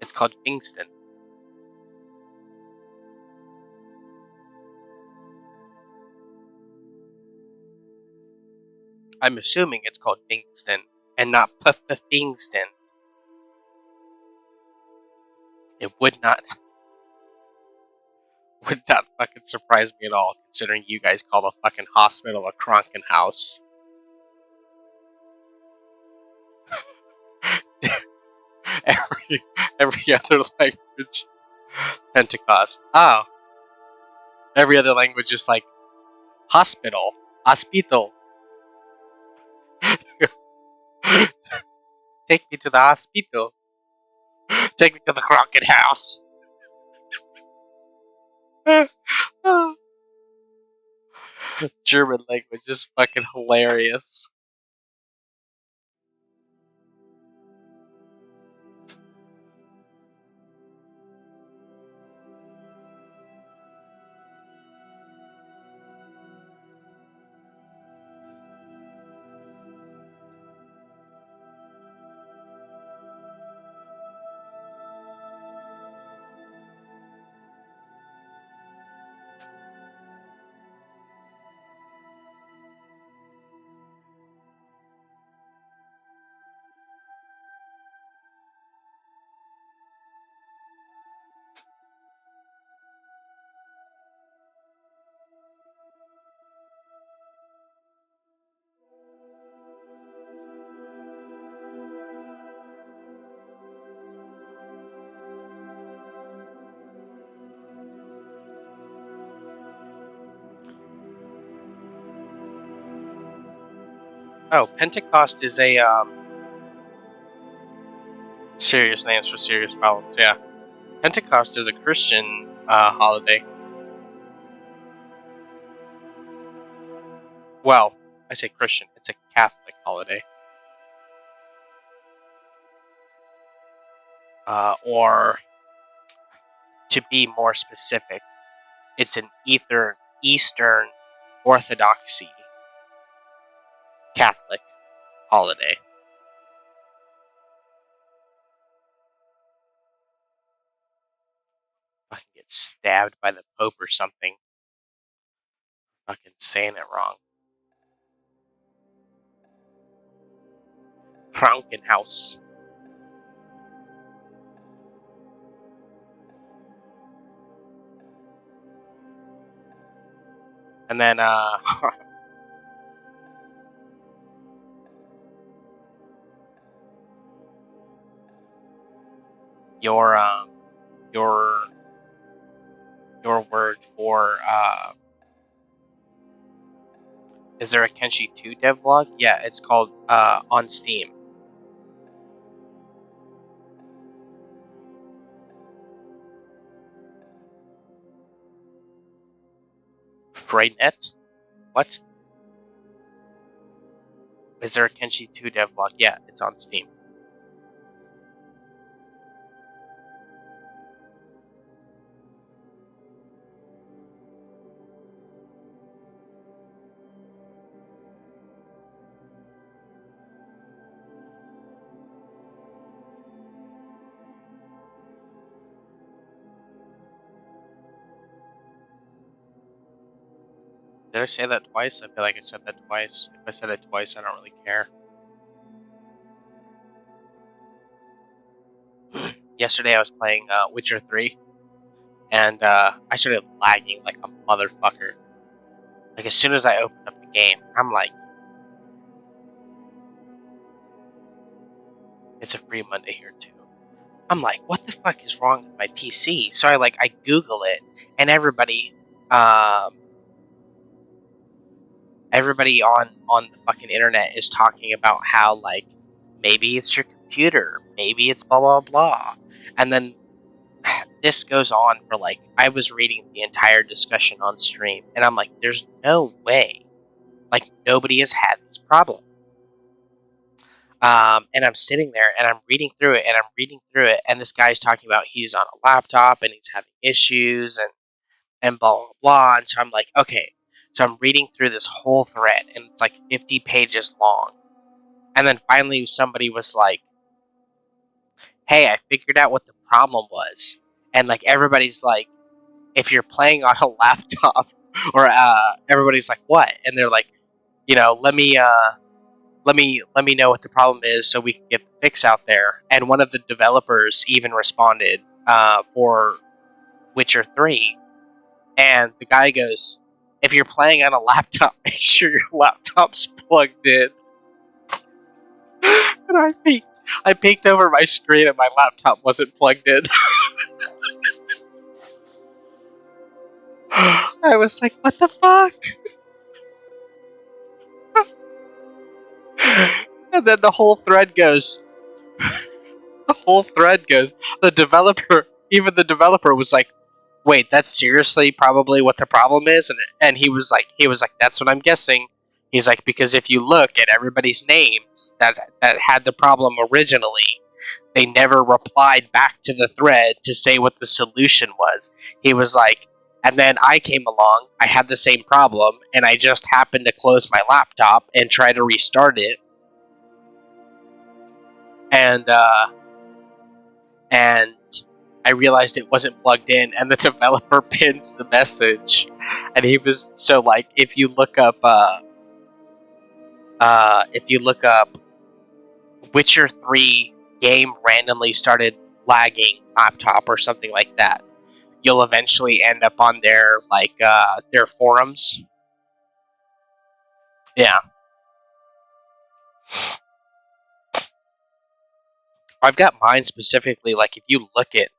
It's called Pfingsten. I'm assuming it's called Pfingsten and not Pfingsten. It would not fucking surprise me at all, considering you guys call the fucking hospital a Krankenhaus. every other language, Pentecost. Oh, every other language is like hospital, hospital. Take me to the hospital. Take me to the Krankenhaus. German language is fucking hilarious. Oh, Pentecost is a serious names for serious problems. Yeah, Pentecost is a Christian holiday. Well, I say Christian. It's a Catholic holiday. Or to be more specific, it's an Eastern Orthodoxy Catholic holiday. Fucking get get stabbed by the Pope or something. Fucking saying it wrong. Krankenhaus. And then, your word for, is there a Kenshi 2 devlog? Yeah, it's called, on Steam. Freynet? What? Is there a Kenshi 2 devlog? Yeah, it's on Steam. Did I say that twice? I feel like I said that twice. If I said it twice, I don't really care. Yesterday I was playing Witcher 3, and I started lagging like a motherfucker. Like, as soon as I opened up the game, I'm like, it's a free Monday here too. I'm like, what the fuck is wrong with my PC? So I Google it, and everybody on the fucking internet is talking about how, like, maybe it's your computer, maybe it's blah blah blah, and then this goes on for, like, I was reading the entire discussion on stream, and I'm like, there's no way, like, nobody has had this problem. And I'm sitting there and I'm reading through it, and this guy's talking about he's on a laptop and he's having issues and blah blah blah. And so I'm like, okay. So I'm reading through this whole thread, and it's like 50 pages long. And then finally somebody was like, hey, I figured out what the problem was. And, like, everybody's like, if you're playing on a laptop, or everybody's like, what? And they're like, let me know what the problem is so we can get the fix out there. And one of the developers even responded for Witcher 3, and the guy goes, if you're playing on a laptop, make sure your laptop's plugged in. And I peeked over my screen, and my laptop wasn't plugged in. I was like, what the fuck? And then the whole thread goes, the developer was like, wait, that's seriously probably what the problem is? And he was like, that's what I'm guessing. He's like, because if you look at everybody's names that had the problem originally, they never replied back to the thread to say what the solution was. He was like, and then I came along, I had the same problem, and I just happened to close my laptop and try to restart it. And I realized it wasn't plugged in, and the developer pins the message. And he was so, like, if you look up Witcher 3 game randomly started lagging laptop or something like that, you'll eventually end up on their, like, their forums. Yeah. I've got mine specifically, like, if you look at,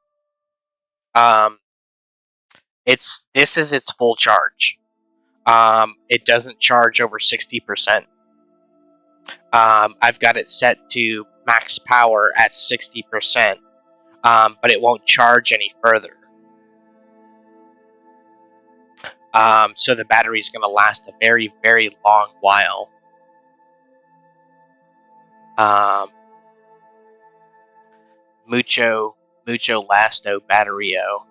this is its full charge. It doesn't charge over 60%. I've got it set to max power at 60%, but it won't charge any further. So the battery's going to last a very, very long while. Mucho lasto batterio.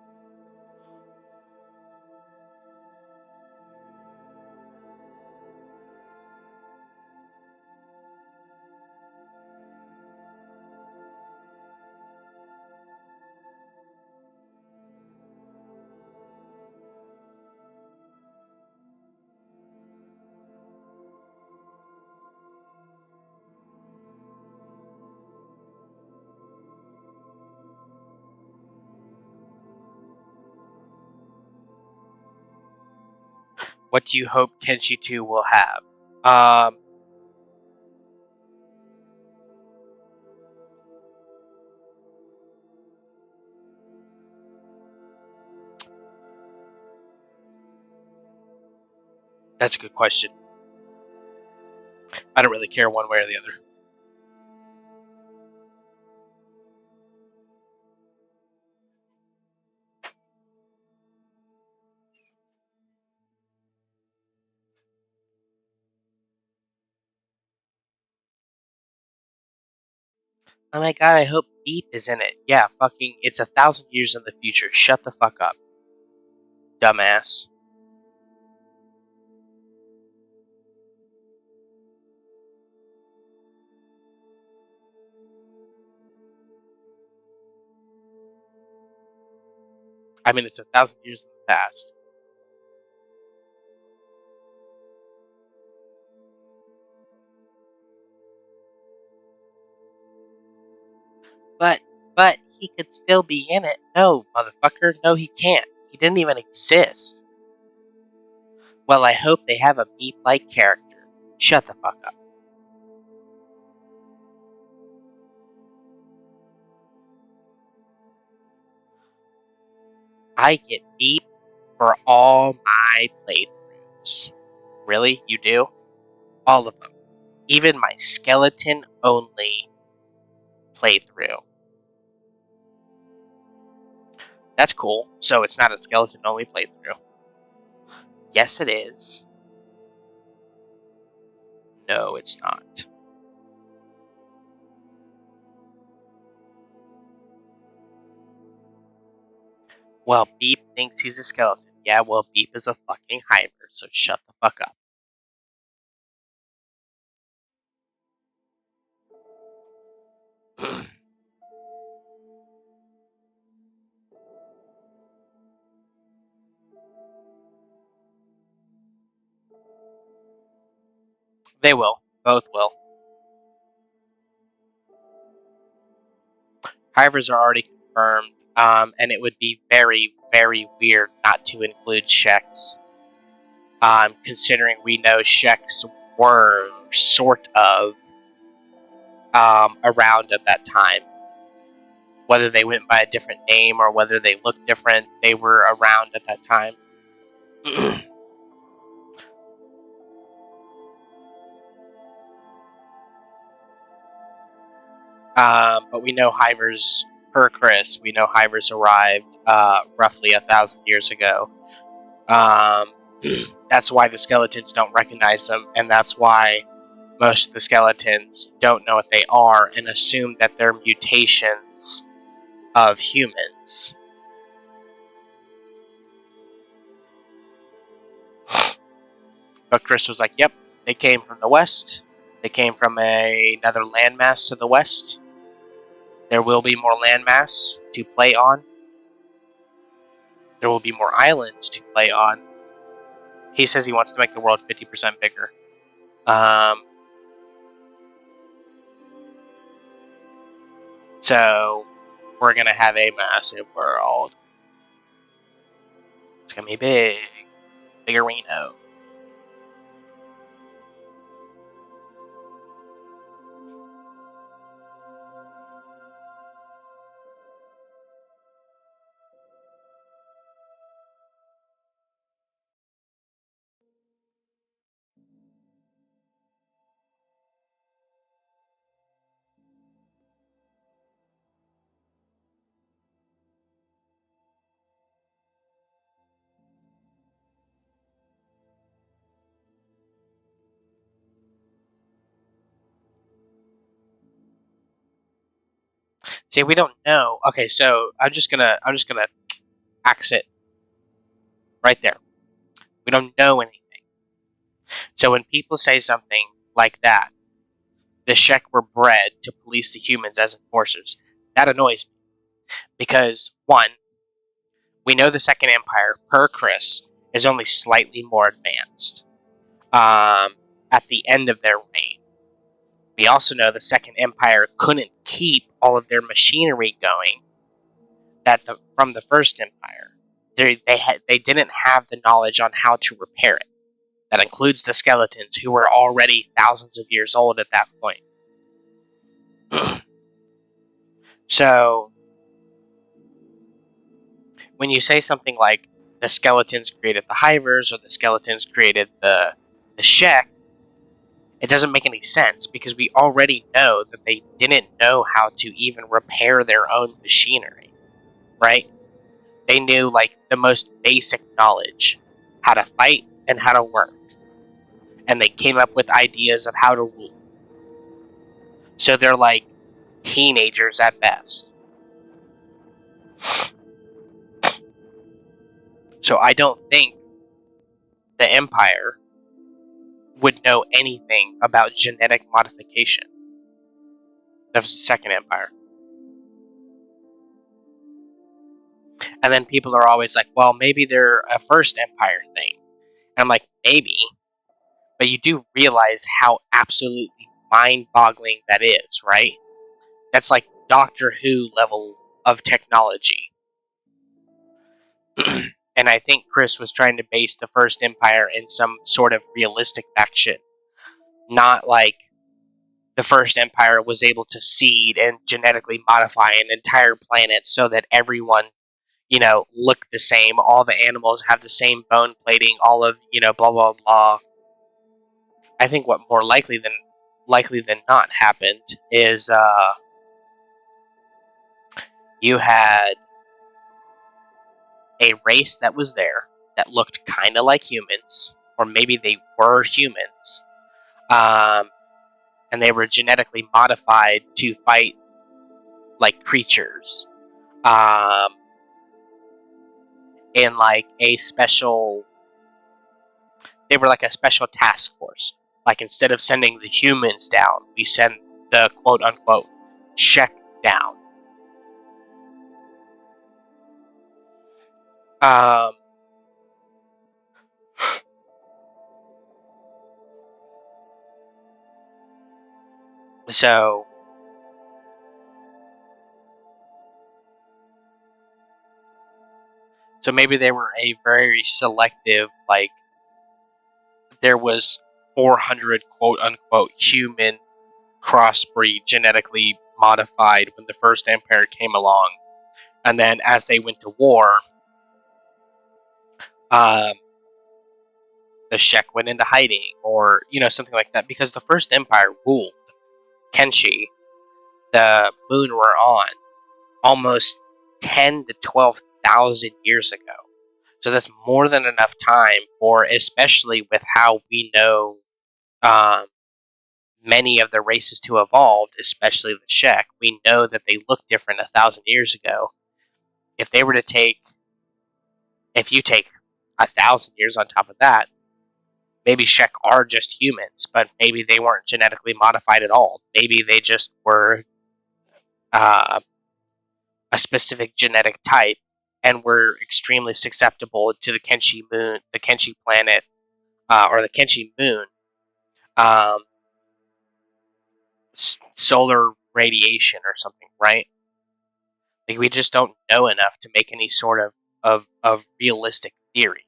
What do you hope Kenshi 2 will have? That's a good question. I don't really care one way or the other. Oh my god, I hope Beep is in it. Yeah, fucking, it's 1,000 years in the future. Shut the fuck up, dumbass. I mean, it's 1,000 years in the past. But he could still be in it. No, motherfucker. No, he can't. He didn't even exist. Well, I hope they have a Beep-like character. Shut the fuck up. I get Beep for all my playthroughs. Really? You do? All of them. Even my skeleton-only playthrough. That's cool. So it's not a skeleton-only playthrough. Yes, it is. No, it's not. Well, Beep thinks he's a skeleton. Yeah, well, Beep is a fucking hybrid, so shut the fuck up. They will. Both will. Hybrids are already confirmed, and it would be very, very weird not to include Shex. Considering we know Shex were sort of around at that time. Whether they went by a different name or whether they looked different, they were around at that time. But we know Hivers, per Chris, we know Hivers arrived roughly 1,000 years ago. That's why the skeletons don't recognize them, and that's why most of the skeletons don't know what they are and assume that they're mutations of humans. But Chris was like, yep, they came from the west. They came from another landmass to the west. There will be more landmass to play on. There will be more islands to play on. He says he wants to make the world 50% bigger. So we're going to have a massive world. It's going to be big. Biggerino. See, we don't know. Okay, so I'm just gonna axe it right there. We don't know anything. So when people say something like that, the Shek were bred to police the humans as enforcers, that annoys me. Because, one, we know the Second Empire, per Chris, is only slightly more advanced at the end of their reign. We also know the Second Empire couldn't keep all of their machinery going from the First Empire. They didn't have the knowledge on how to repair it. That includes the skeletons, who were already thousands of years old at that point. So, when you say something like, the skeletons created the hivers, or the skeletons created the Shek, it doesn't make any sense, because we already know that they didn't know how to even repair their own machinery, right? They knew, like, the most basic knowledge, how to fight and how to work. And they came up with ideas of how to rule. So they're like teenagers at best. So I don't think the Empire would know anything about genetic modification. That was the Second Empire. And then people are always like, well, maybe they're a First Empire thing. And I'm like, maybe. But you do realize how absolutely mind-boggling that is, right? That's like Doctor Who level of technology. And I think Chris was trying to base the First Empire in some sort of realistic action. Not like the First Empire was able to seed and genetically modify an entire planet so that everyone, look the same. All the animals have the same bone plating, all of, blah, blah, blah. I think what more likely than not happened is you had a race that was there that looked kind of like humans, or maybe they were humans, and they were genetically modified to fight like creatures, in like a special. They were like a special task force. Like, instead of sending the humans down, we send the quote unquote Shek down. So maybe they were a very selective, like, there was 400 quote unquote human crossbreed genetically modified when the First Empire came along. And then as they went to war, the Shek went into hiding, or, something like that, because the First Empire ruled Kenshi, the moon we're on, almost 10 to 12,000 years ago. So that's more than enough time for, especially with how we know many of the races to evolved, especially the Shek. We know that they look different 1,000 years ago. If you take 1,000 years on top of that, maybe Shek are just humans, but maybe they weren't genetically modified at all. Maybe they just were a specific genetic type, and were extremely susceptible to the Kenshi moon, the Kenshi planet, or the Kenshi moon, um, solar radiation or something, right? Like, we just don't know enough to make any sort of realistic theory.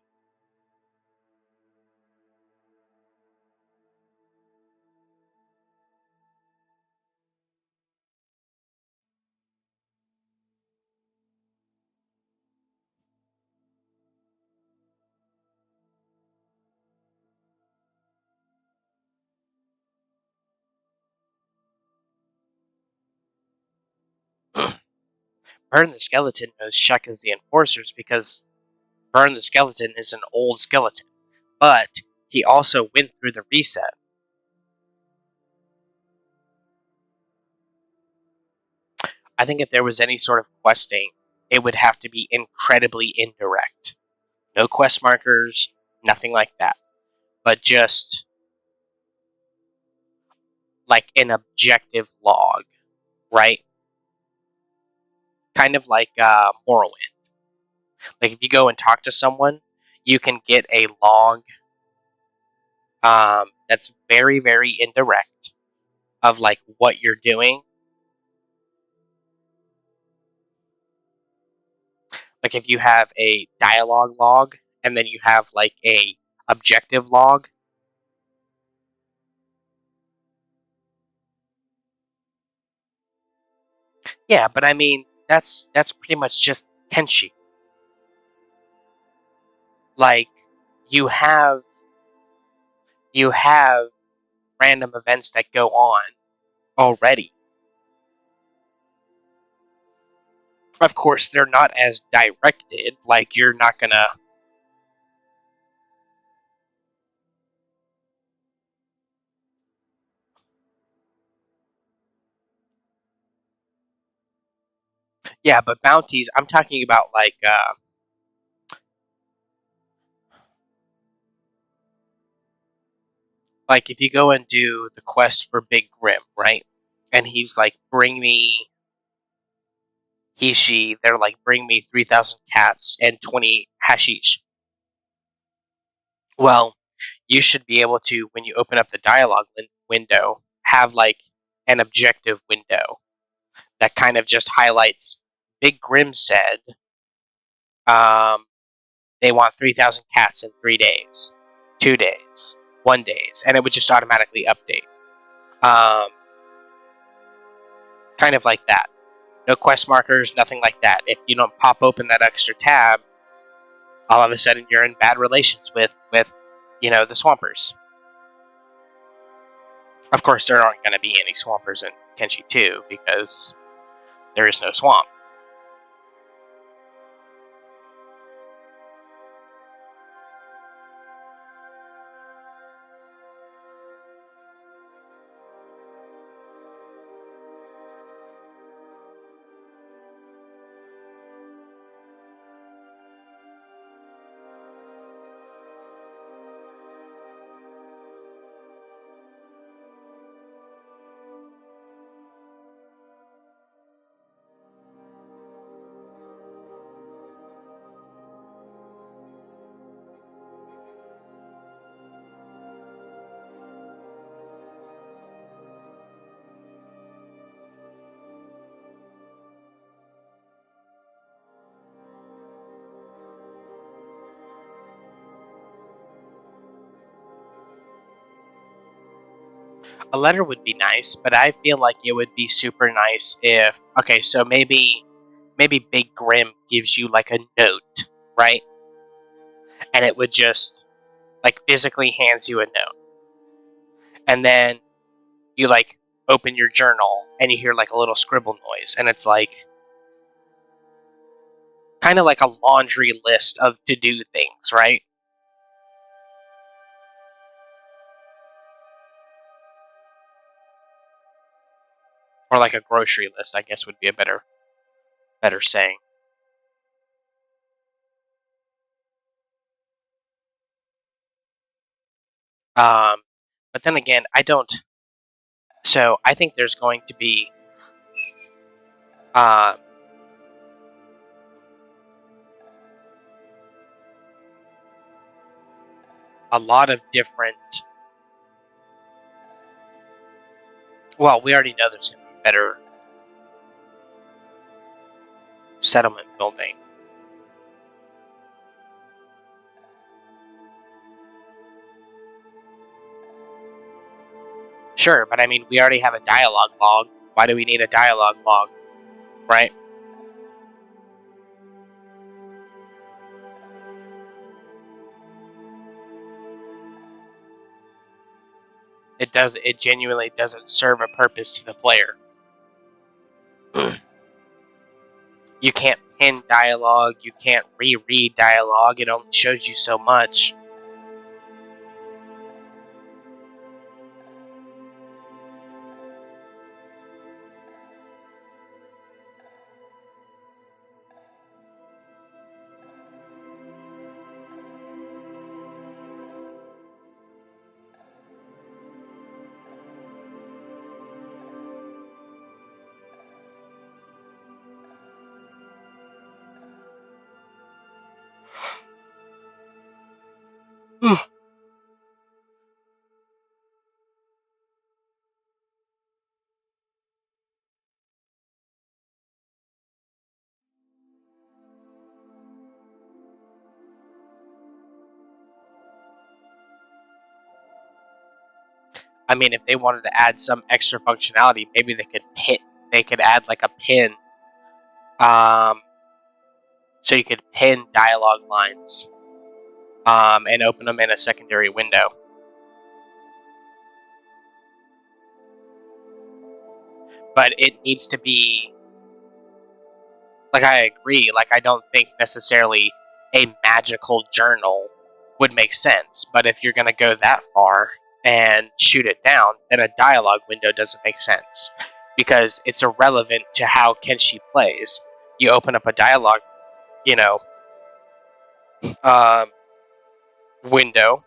Burn the Skeleton knows Shek is the Enforcers because Burn the Skeleton is an old skeleton, but he also went through the reset. I think if there was any sort of questing, it would have to be incredibly indirect. No quest markers, nothing like that. But just like an objective log, right? Kind of like Morrowind. Like, if you go and talk to someone, you can get a log that's very, very indirect of like what you're doing. Like, if you have a dialogue log, and then you have like a objective log. Yeah, but I mean that's pretty much just Kenshi. Like you have random events that go on already. Of course, they're not as directed. Like you're not gonna. Yeah, but bounties. I'm talking about like if you go and do the quest for Big Grim, right? And he's like, bring me they're like, bring me 3,000 cats and 20 hashish. Well, you should be able to, when you open up the dialogue window, have like an objective window that kind of just highlights Big Grim said um, they want 3,000 cats in 3 days, 2 days, 1 days, and it would just automatically update. Kind of like that. No quest markers, nothing like that. If you don't pop open that extra tab, all of a sudden you're in bad relations with the Swampers. Of course, there aren't going to be any Swampers in Kenshi 2 because there is no swamp. A letter would be nice, but I feel like it would be super nice if so maybe Big Grim gives you like a note, right? And it would just like physically hands you a note. And then you like open your journal and you hear like a little scribble noise and it's like kind of like a laundry list of to do things, right? Or like a grocery list, I guess would be a better saying. But then again, I don't. So I think there's going to be uh, a lot of different. Well, we already know there's going to be better settlement building. Sure, but I mean, we already have a dialogue log. Why do we need a dialogue log, right? It genuinely doesn't serve a purpose to the player. You can't pin dialogue, you can't reread dialogue, it only shows you so much. I mean, if they wanted to add some extra functionality, maybe they could add like a pin, so you could pin dialogue lines, and open them in a secondary window. But it needs to be, like, I agree, like, I don't think necessarily a magical journal would make sense, but if you're going to go that far and shoot it down, then a dialogue window doesn't make sense, because it's irrelevant to how Kenshi plays. You open up a dialogue, you know, window,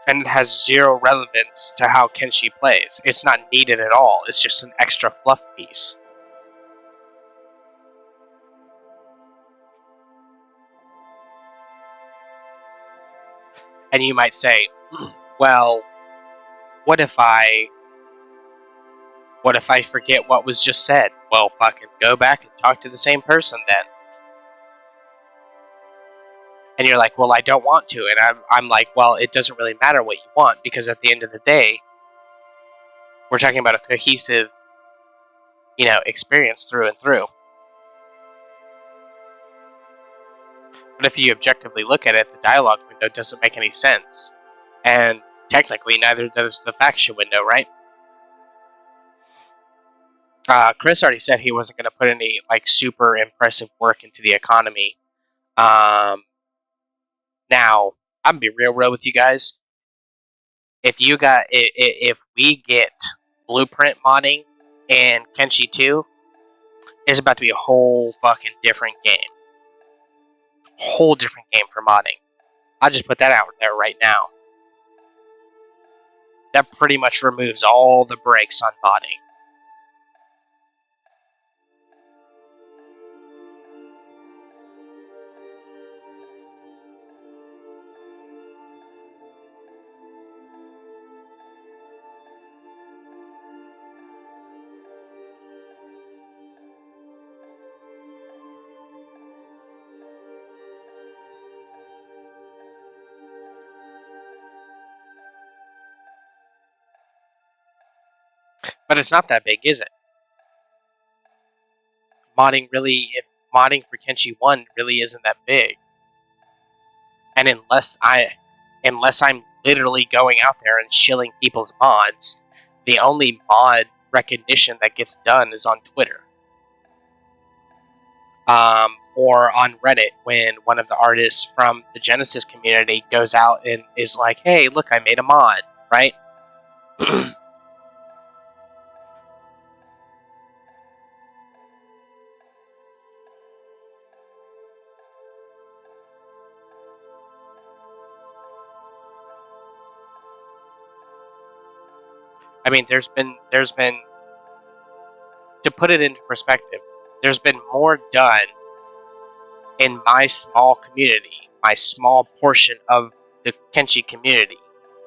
and it has zero relevance to how Kenshi plays. It's not needed at all. It's just an extra fluff piece. And you might say, well, what if I forget what was just said? Well, fucking go back and talk to the same person then. And you're like, well, I don't want to. And I'm like, well, it doesn't really matter what you want, because at the end of the day, we're talking about a cohesive, experience through and through. But if you objectively look at it, the dialogue window doesn't make any sense. And technically, neither does the faction window, right? Chris already said he wasn't going to put any like super impressive work into the economy. Now, I'm gonna be real with you guys. If we get blueprint modding in Kenshi 2, it's about to be a whole fucking different game. Whole different game for modding. I'll just put that out there right now. That pretty much removes all the brakes on modding. But it's not that big, is it? If modding for Kenshi 1 really isn't that big. And unless I'm literally going out there and shilling people's mods, the only mod recognition that gets done is on Twitter. Or on Reddit, when one of the artists from the Genesis community goes out and is like, hey, look, I made a mod, right? I mean, there's been, to put it into perspective, there's been more done in my small community, my small portion of the Kenshi community,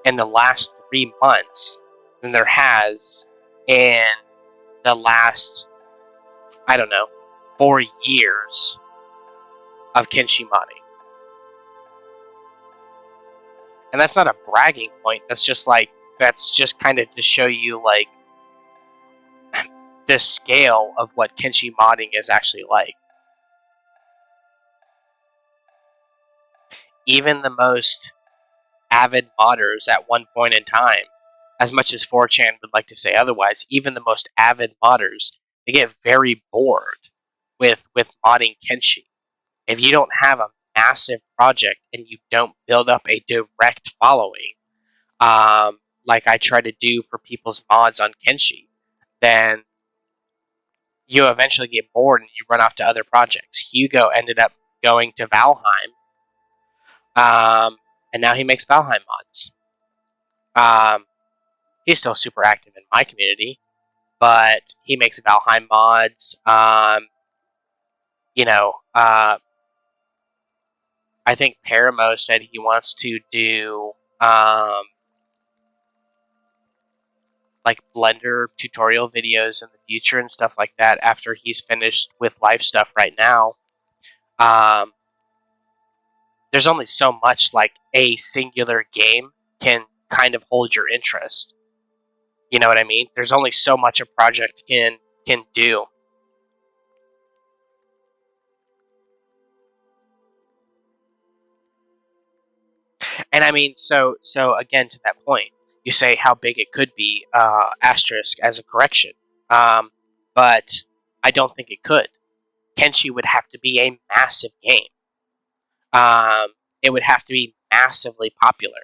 in the last 3 months than there has in the last, 4 years of Kenshi modding. And that's not a bragging point. That's just kind of to show you like the scale of what Kenshi modding is actually like. Even the most avid modders at one point in time, as much as 4chan would like to say otherwise, even the most avid modders, they get very bored with modding Kenshi. If you don't have a massive project and you don't build up a direct following, like I try to do for people's mods on Kenshi, then you eventually get bored and you run off to other projects. Hugo ended up going to Valheim, and now he makes Valheim mods. He's still super active in my community, but he makes Valheim mods. I think Paramo said he wants to do like Blender tutorial videos in the future and stuff like that after he's finished with life stuff right now. There's only so much like a singular game can kind of hold your interest. You know what I mean? There's only so much a project can do. And I mean, so again, to that point, you say how big it could be, asterisk as a correction. Um, but I don't think it could. Kenshi would have to be a massive game. It would have to be massively popular.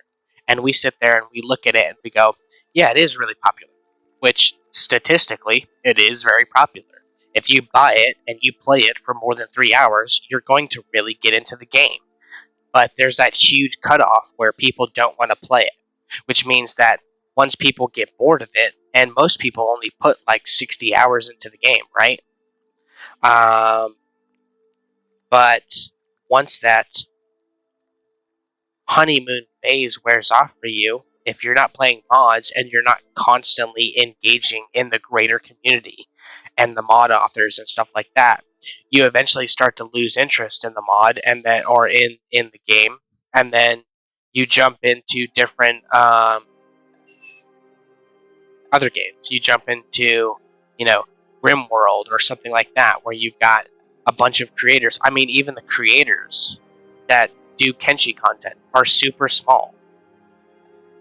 And we sit there and we look at it and we go, yeah, it is really popular. Which, statistically, it is very popular. If you buy it and you play it for more than 3 hours, you're going to really get into the game. But there's that huge cutoff where people don't want to play it, which means that once people get bored of it, and most people only put like 60 hours into the game, right? But once that honeymoon phase wears off for you, if you're not playing mods and you're not constantly engaging in the greater community and the mod authors and stuff like that, you eventually start to lose interest in the mod and then or in the game, and then you jump into different other games. You jump into, you know, RimWorld or something like that, where you've got a bunch of creators. I mean, even the creators that do Kenshi content are super small.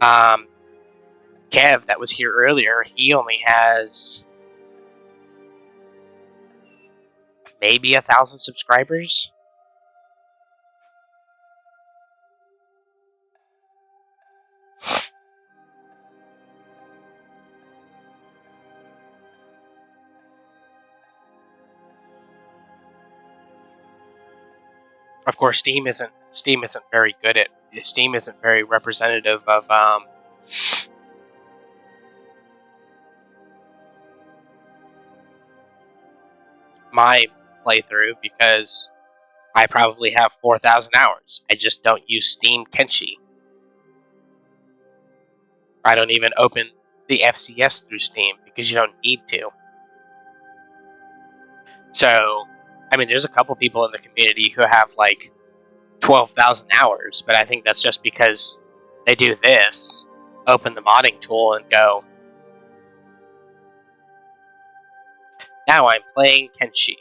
Kev, that was here earlier, he only has maybe 1,000 subscribers. Of course, Steam isn't very good at. Steam isn't very representative of my playthrough, because I probably have 4,000 hours. I just don't use Steam Kenshi. I don't even open the FCS through Steam because you don't need to. So, I mean, there's a couple people in the community who have like 12,000 hours, but I think that's just because they do this, open the modding tool, and go, now I'm playing Kenshi.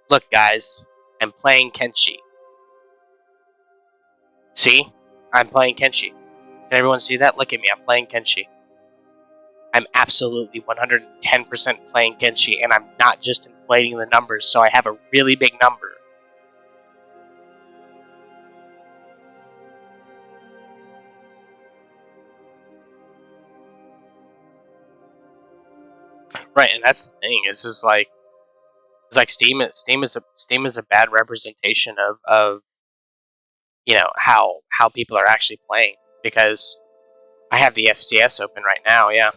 Look, guys, I'm playing Kenshi. See? I'm playing Kenshi. Can everyone see that? Look at me, I'm playing Kenshi. I'm absolutely 110% playing Kenshi, and I'm not just inflating the numbers, so I have a really big number. Right, and that's the thing. It's like Steam is a bad representation of how people are actually playing, because I have the FCS open right now. Yeah.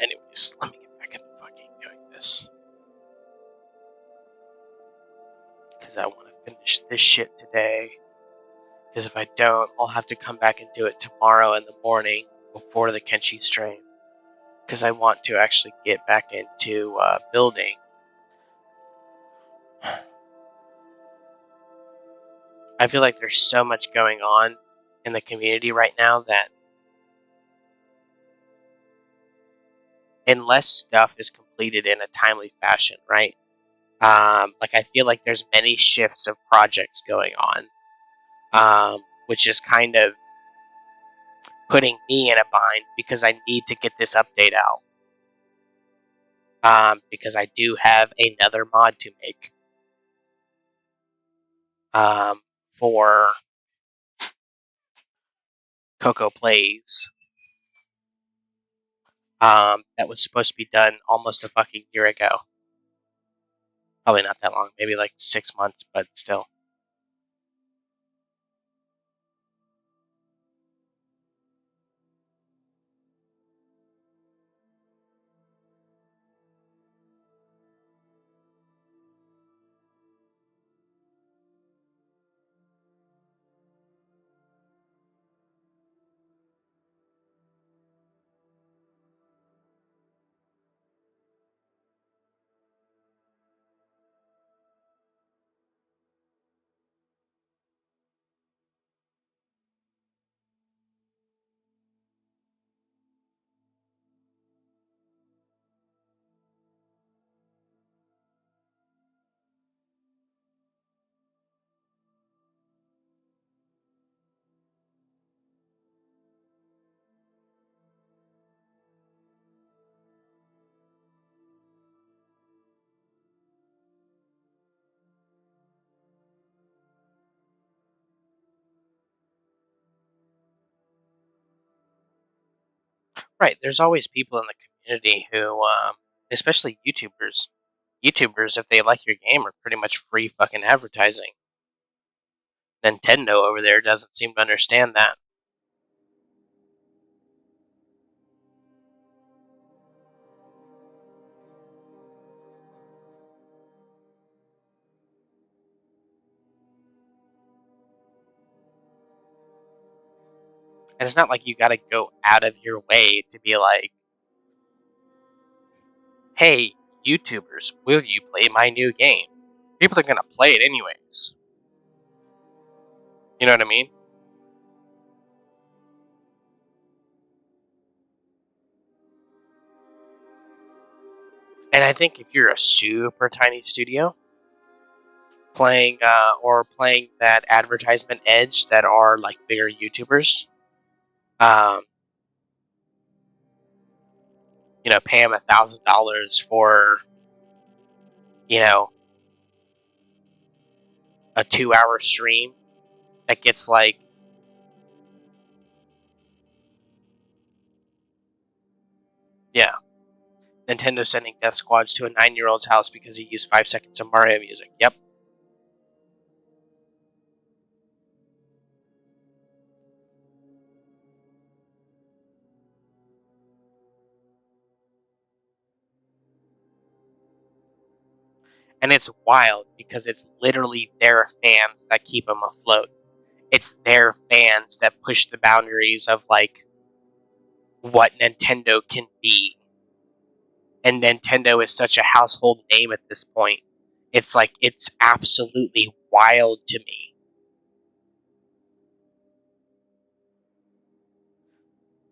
Anyways, let me get back into fucking doing this, because I want to finish this shit today. Because if I don't, I'll have to come back and do it tomorrow in the morning before the Kenshi stream. Because I want to actually get back into building. I feel like there's so much going on in the community right now that unless stuff is completed in a timely fashion, right? Like I feel like there's many shifts of projects going on, which is kind of putting me in a bind because I need to get this update out. Because I do have another mod to make for Coco Plays. That was supposed to be done almost a fucking year ago. Probably not that long, maybe like 6 months, but still. Right. There's always people in the community who, especially YouTubers, if they like your game, are pretty much free fucking advertising. Nintendo over there doesn't seem to understand that. And it's not like you gotta go out of your way to be like, hey, YouTubers, will you play my new game? People are gonna play it anyways. You know what I mean? And I think if you're a super tiny studio playing that advertisement edge that are like bigger YouTubers, um, pay them $1,000 for a 2-hour stream that gets like, yeah, Nintendo sending death squads to a 9-year-old's house because he used 5 seconds of Mario music. Yep. And it's wild because it's literally their fans that keep them afloat. It's their fans that push the boundaries of like what Nintendo can be. And Nintendo is such a household name at this point. It's like, it's absolutely wild to me.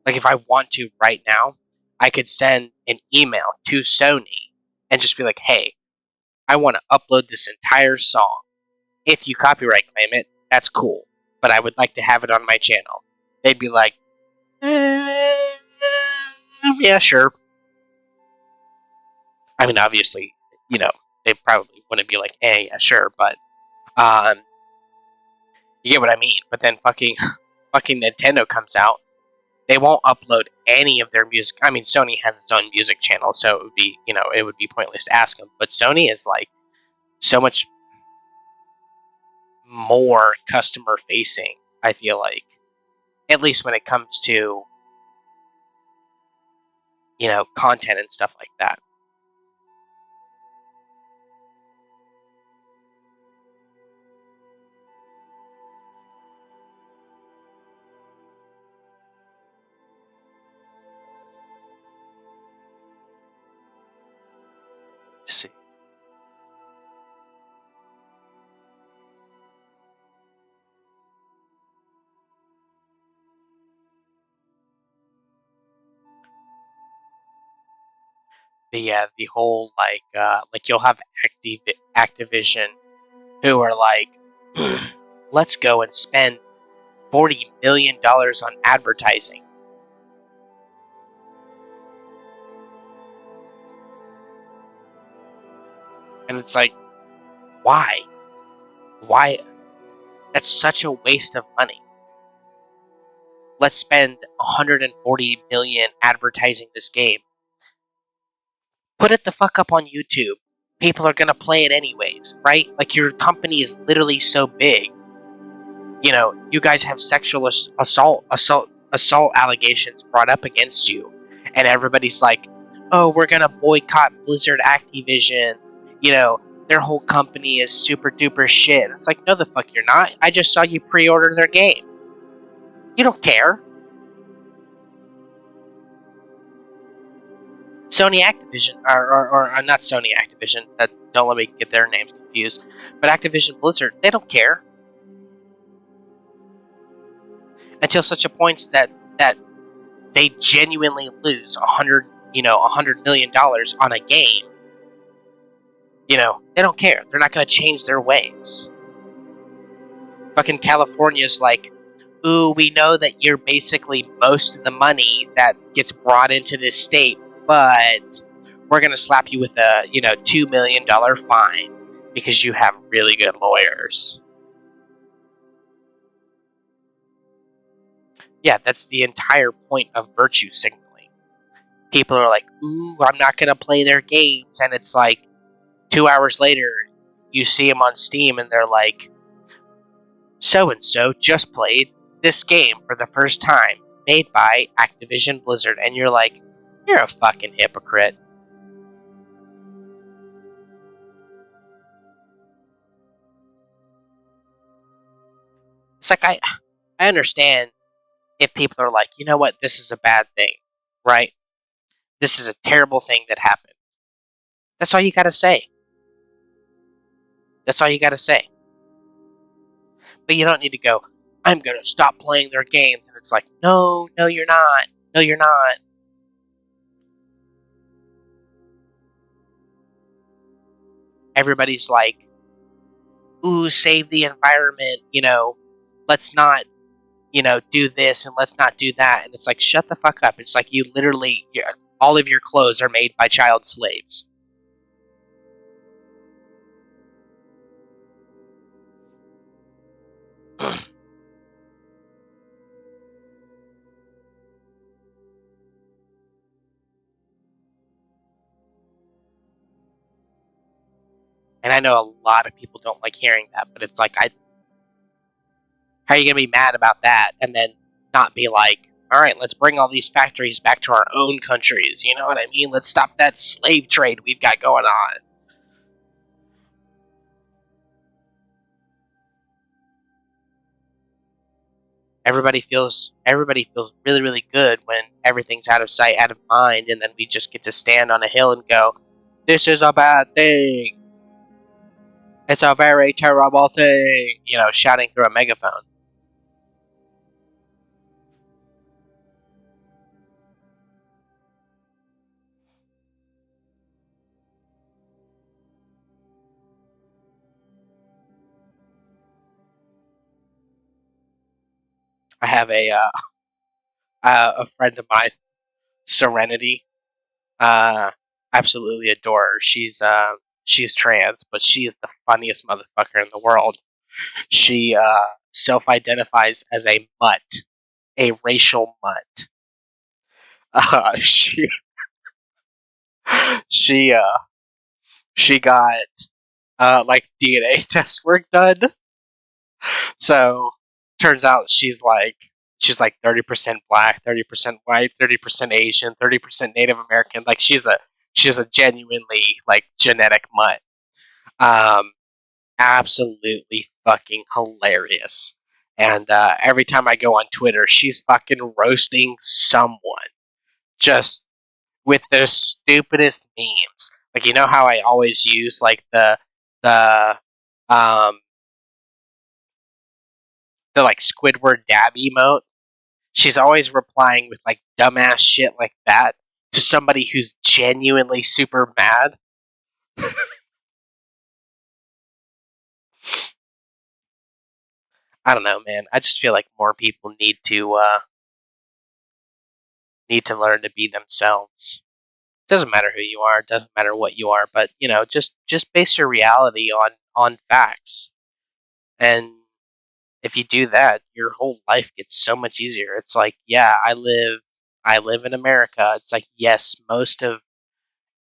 Like, if I want to right now, I could send an email to Sony and just be like, hey, I want to upload this entire song. If you copyright claim it, that's cool. But I would like to have it on my channel. They'd be like, yeah, sure. I mean, obviously, they probably wouldn't be like, yeah, sure. But you get what I mean. But then fucking Nintendo comes out. They won't upload any of their music. I mean, Sony has its own music channel, so it would be pointless to ask them. But Sony is like so much more customer facing, I feel like, at least when it comes to content and stuff like that. See. But yeah, the whole like you'll have Activision who are like, let's go and spend $40 million on advertising. And it's like, why? Why? That's such a waste of money. Let's spend 140 million advertising this game. Put it the fuck up on YouTube. People are gonna play it anyways, right? Like, your company is literally so big. You guys have sexual assault allegations brought up against you, and everybody's like, oh, we're gonna boycott Blizzard Activision. Their whole company is super duper shit. It's like, no, the fuck you're not. I just saw you pre-order their game. You don't care. Sony Activision, or not Sony Activision, don't let me get their names confused, but Activision Blizzard, they don't care. Until such a point that they genuinely lose $100 million on a game. They don't care. They're not going to change their ways. Fucking California's like, ooh, we know that you're basically most of the money that gets brought into this state, but we're going to slap you with a, $2 million fine because you have really good lawyers. Yeah, that's the entire point of virtue signaling. people are like, ooh, I'm not going to play their games. And it's like 2 hours later, you see them on Steam and they're like, so and so just played this game for the first time, made by Activision Blizzard. And you're like, you're a fucking hypocrite. It's like, I understand if people are like, you know what, this is a bad thing, right? This is a terrible thing that happened. That's all you gotta say. That's all you gotta say. But you don't need to go, I'm gonna stop playing their games. And it's like, no, you're not. No, you're not. Everybody's like, ooh, save the environment, let's not, do this and let's not do that. And it's like, shut the fuck up. It's like you literally, all of your clothes are made by child slaves. And I know a lot of people don't like hearing that, but it's like, how are you going to be mad about that and then not be like, all right, let's bring all these factories back to our own countries? You know what I mean? Let's stop that slave trade we've got going on. Everybody feels really, really good when everything's out of sight, out of mind, and then we just get to stand on a hill and go, this is a bad thing. It's a very terrible thing. Shouting through a megaphone. I have a friend of mine, Serenity. Uh, Absolutely adore her. She's trans, but she is the funniest motherfucker in the world. She self-identifies as a mutt, a racial mutt. She she she got like DNA test work done. So turns out she's like 30% black, 30% white, 30% Asian, 30% Native American. Like she's a genuinely like genetic mutt. Um, Absolutely fucking hilarious. And every time I go on Twitter, she's fucking roasting someone just with the stupidest memes. Like, you know how I always use like the um the like Squidward dab emote? She's always replying with like dumbass shit like that to somebody who's genuinely super mad. I don't know, man. I just feel like more people need to learn to be themselves. Doesn't matter who you are, doesn't matter what you are, but just base your reality on facts. And if you do that, your whole life gets so much easier. It's like, yeah, I live in America. It's like, yes,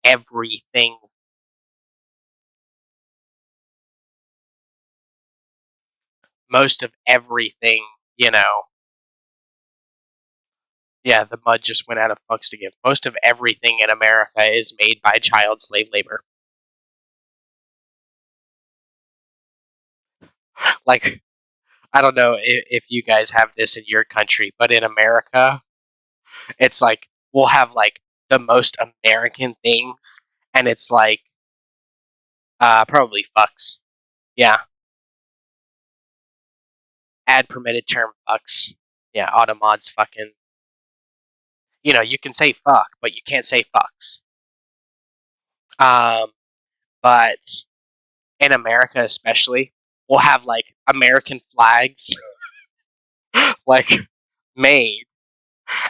everything most of everything, you know, yeah, the mud just went out of fucks to give. Most of everything in America is made by child slave labor. Like, I don't know if you guys have this in your country, but in America, it's like we'll have like the most American things, and it's like probably fucks. Yeah, ad permitted term fucks. Yeah, Automod's fucking. You can say fuck, but you can't say fucks. Um, but in America, especially, we'll have like American flags, like made,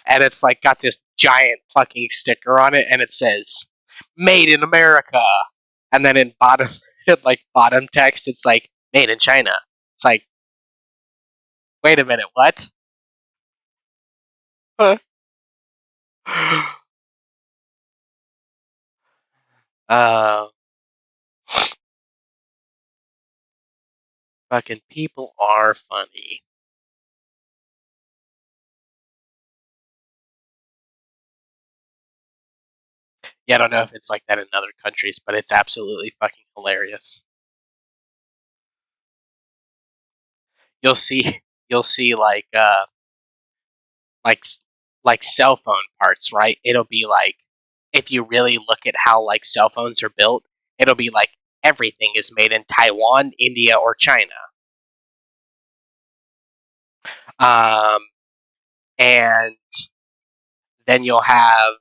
and it's like got this giant fucking sticker on it, and it says "Made in America," and then in bottom, like bottom text, it's like "Made in China." It's like, wait a minute, what? Uh, Fucking people are funny. Yeah, I don't know if it's like that in other countries, but it's absolutely fucking hilarious. You'll see, you'll see like like cell phone parts, right? It'll be like if you really look at how like cell phones are built, it'll be like everything is made in Taiwan, India, or China. Um, and then you'll have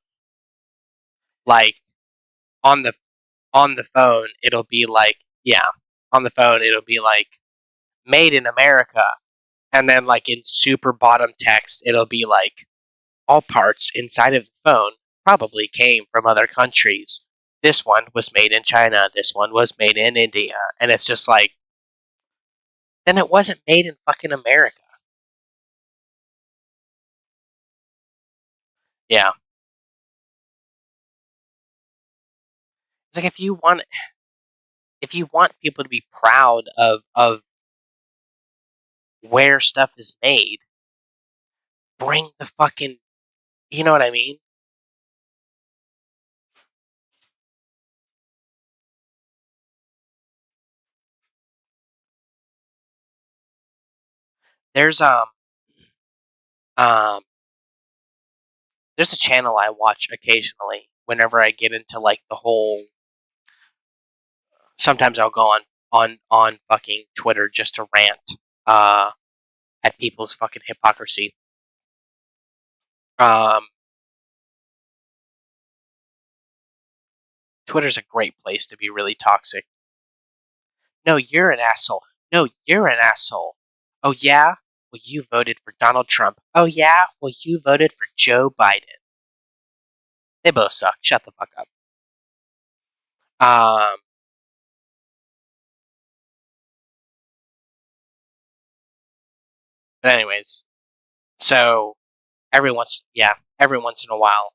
like on the on the phone, it'll be like yeah, on the phone it'll be like made in America, and then like in super bottom text, it'll be like all parts inside of the phone probably came from other countries. This one was made in China. This one was made in India. And it's just like, then it wasn't made in fucking America. Yeah. It's like if you want people to be proud of where stuff is made, bring the fucking you know what I mean? There's um there's a channel I watch occasionally whenever I get into like the whole sometimes I'll go on fucking Twitter just to rant uh at people's fucking hypocrisy. Um, Twitter's a great place to be really toxic. No, you're an asshole. No, you're an asshole. Oh yeah? Well, you voted for Donald Trump. Oh yeah? Well, you voted for Joe Biden. They both suck. Shut the fuck up. Um, but anyways, so every once in a while,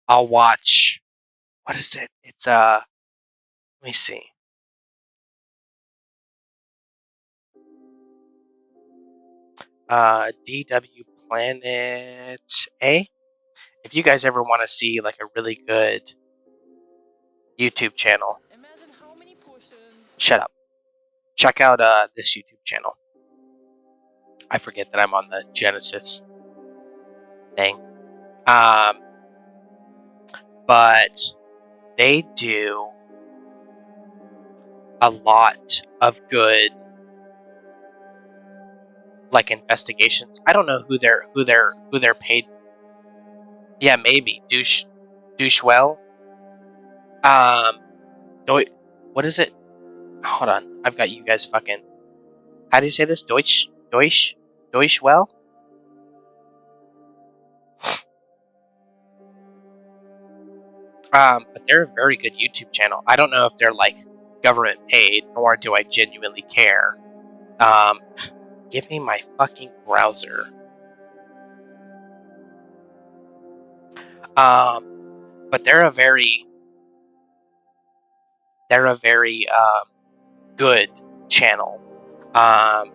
I'll watch. What is it? It's let me see. DW Planet A. If you guys ever want to see like a really good YouTube channel, shut up. Check out this YouTube channel. I forget that I'm on the Genesis thing. Um, but they do a lot of good like investigations. I don't know who they're paid. Yeah, maybe douche well. Um, what is it? Hold on, I've got you guys fucking. How do you say this? Deutsch well. But they're a very good YouTube channel. I don't know if they're like government paid, nor do I genuinely care. Um, Give me my fucking browser. But they're a very good channel. Um,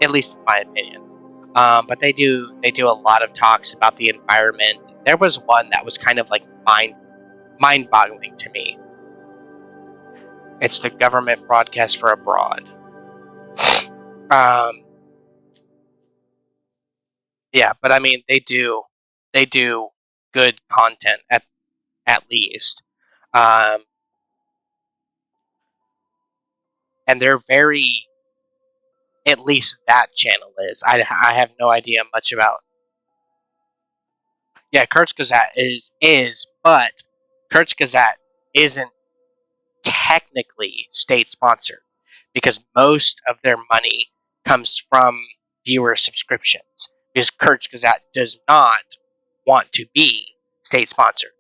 at least in my opinion. But they do a lot of talks about the environment. There was one that was kind of like mind boggling to me. It's the government broadcast for abroad. Um, yeah, but I mean they do good content at least. Um, and they're very at least that channel is. I have no idea much about. Yeah, Kurt's Gazette is, but Kurt's Gazette isn't technically state sponsored because most of their money comes from viewer subscriptions. Because Kurt's Gazette does not want to be state sponsored.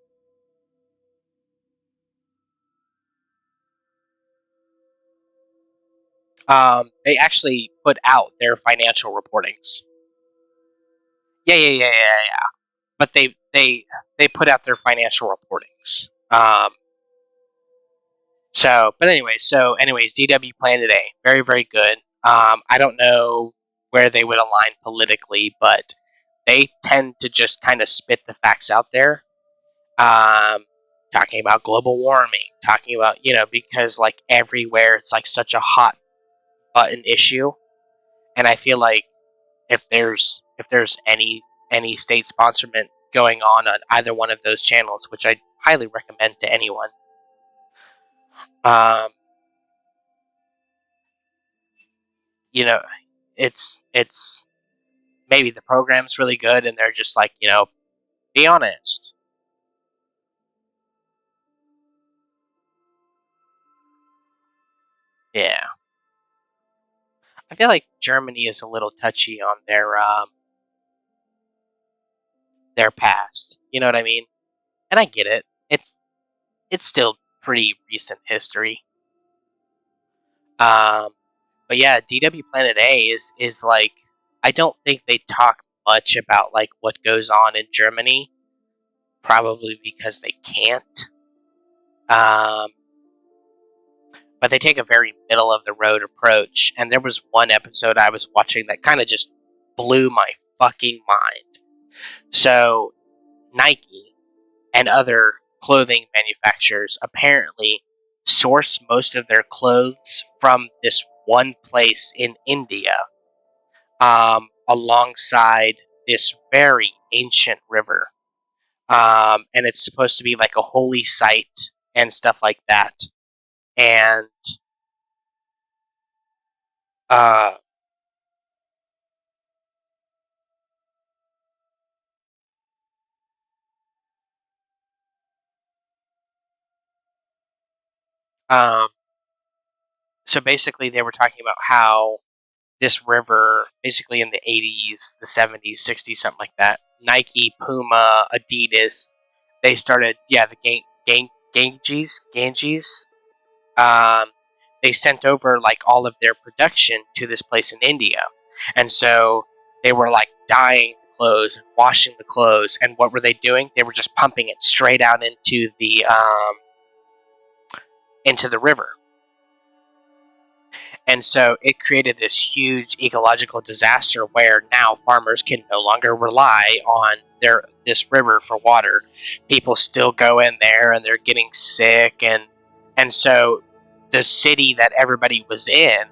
They actually put out their financial reportings. Yeah. But they put out their financial reportings. Anyways, DW Planet A, very very good. I don't know where they would align politically, but they tend to just kind of spit the facts out there. Talking about global warming, talking about because like everywhere it's like such a hot button issue, and I feel like if there's any state sponsorment going on either one of those channels, which I highly recommend to anyone. Um, you know, it's maybe the program's really good, and they're just like be honest. Yeah, I feel like Germany is a little touchy on their past. You know what I mean? And I get it. It's still pretty recent history. Um, but yeah, DW Planet A is like I don't think they talk much about like what goes on in Germany, probably because they can't. Um, but they take a very middle of the road approach. And there was one episode I was watching that kind of just blew my fucking mind. So Nike and other clothing manufacturers apparently source most of their clothes from this one place in India, alongside this very ancient river. And it's supposed to be like a holy site and stuff like that. And uh, um, so basically, they were talking about how this river, basically in the 80s, the 70s, 60s, something like that, Nike, Puma, Adidas, they started, the Ganges, um, they sent over like all of their production to this place in India, and so they were like dyeing the clothes and washing the clothes, and what were they doing? They were just pumping it straight out into the river. And so it created this huge ecological disaster where now farmers can no longer rely on this river for water. People still go in there and they're getting sick, and so the city that everybody was in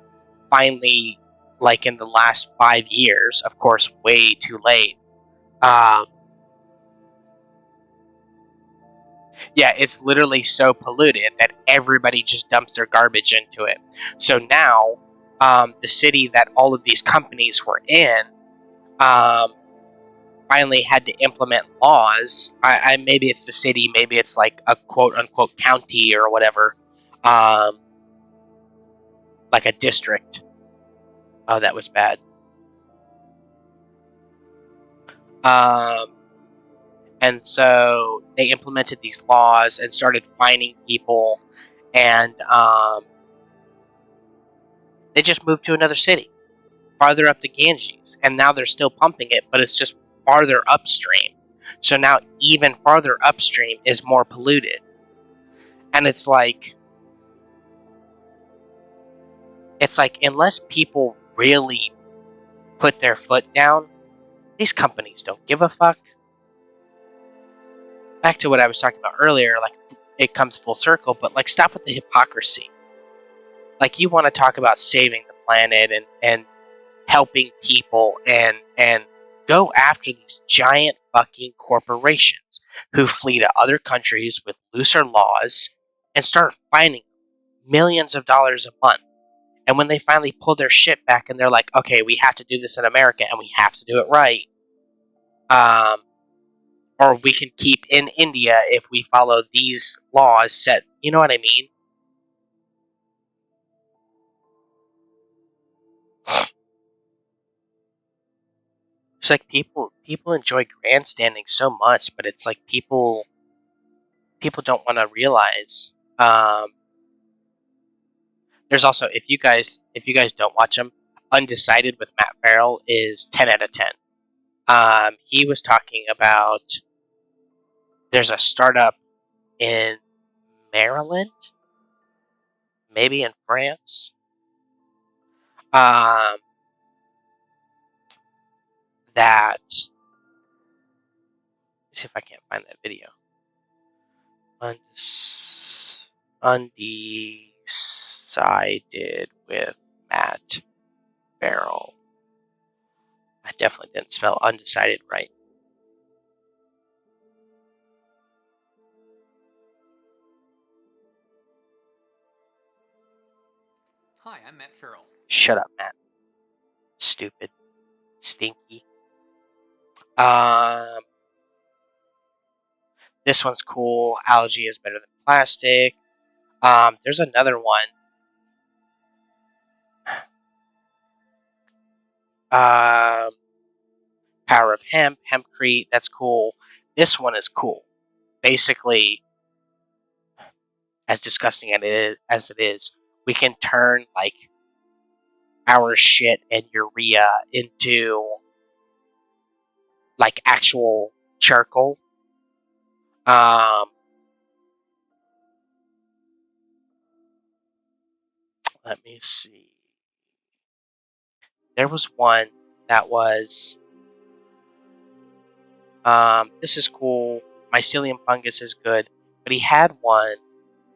finally, like in the last 5 years, of course way too late. um, Yeah, it's literally so polluted that everybody just dumps their garbage into it. So now, the city that all of these companies were in, um, finally had to implement laws. Maybe it's the city, maybe it's like a quote unquote county or whatever, um, like a district. Oh, that was bad. Um, and so they implemented these laws and started fining people, and they just moved to another city farther up the Ganges, and now they're still pumping it, but it's just farther upstream. So now even farther upstream is more polluted. And it's like unless people really put their foot down, these companies don't give a fuck. Back to what I was talking about earlier, like it comes full circle, but like stop with the hypocrisy. Like you want to talk about saving the planet and helping people and go after these giant fucking corporations who flee to other countries with looser laws and start fining millions of dollars a month. And when they finally pull their shit back and they're like, okay, we have to do this in America and we have to do it right, um, or we can keep in India if we follow these laws set. You know what I mean? It's like people enjoy grandstanding so much, but it's like people don't want to realize. There's also if you guys don't watch them, Undecided with Matt Farrell is 10 out of 10. He was talking about there's a startup in Maryland, maybe in France, that, let's see if I can't find that video. Undecided with Matt Farrell. I definitely didn't spell undecided right. Hi, I'm Matt Farrell. Shut up, Matt. Stupid. Stinky. This one's cool. Algae is better than plastic. There's another one. Power of hemp, hempcrete. That's cool. This one is cool. Basically, as disgusting as it is, we can turn like our shit and urea into like actual charcoal. Let me see. There was one that was this is cool. Mycelium fungus is good, but he had one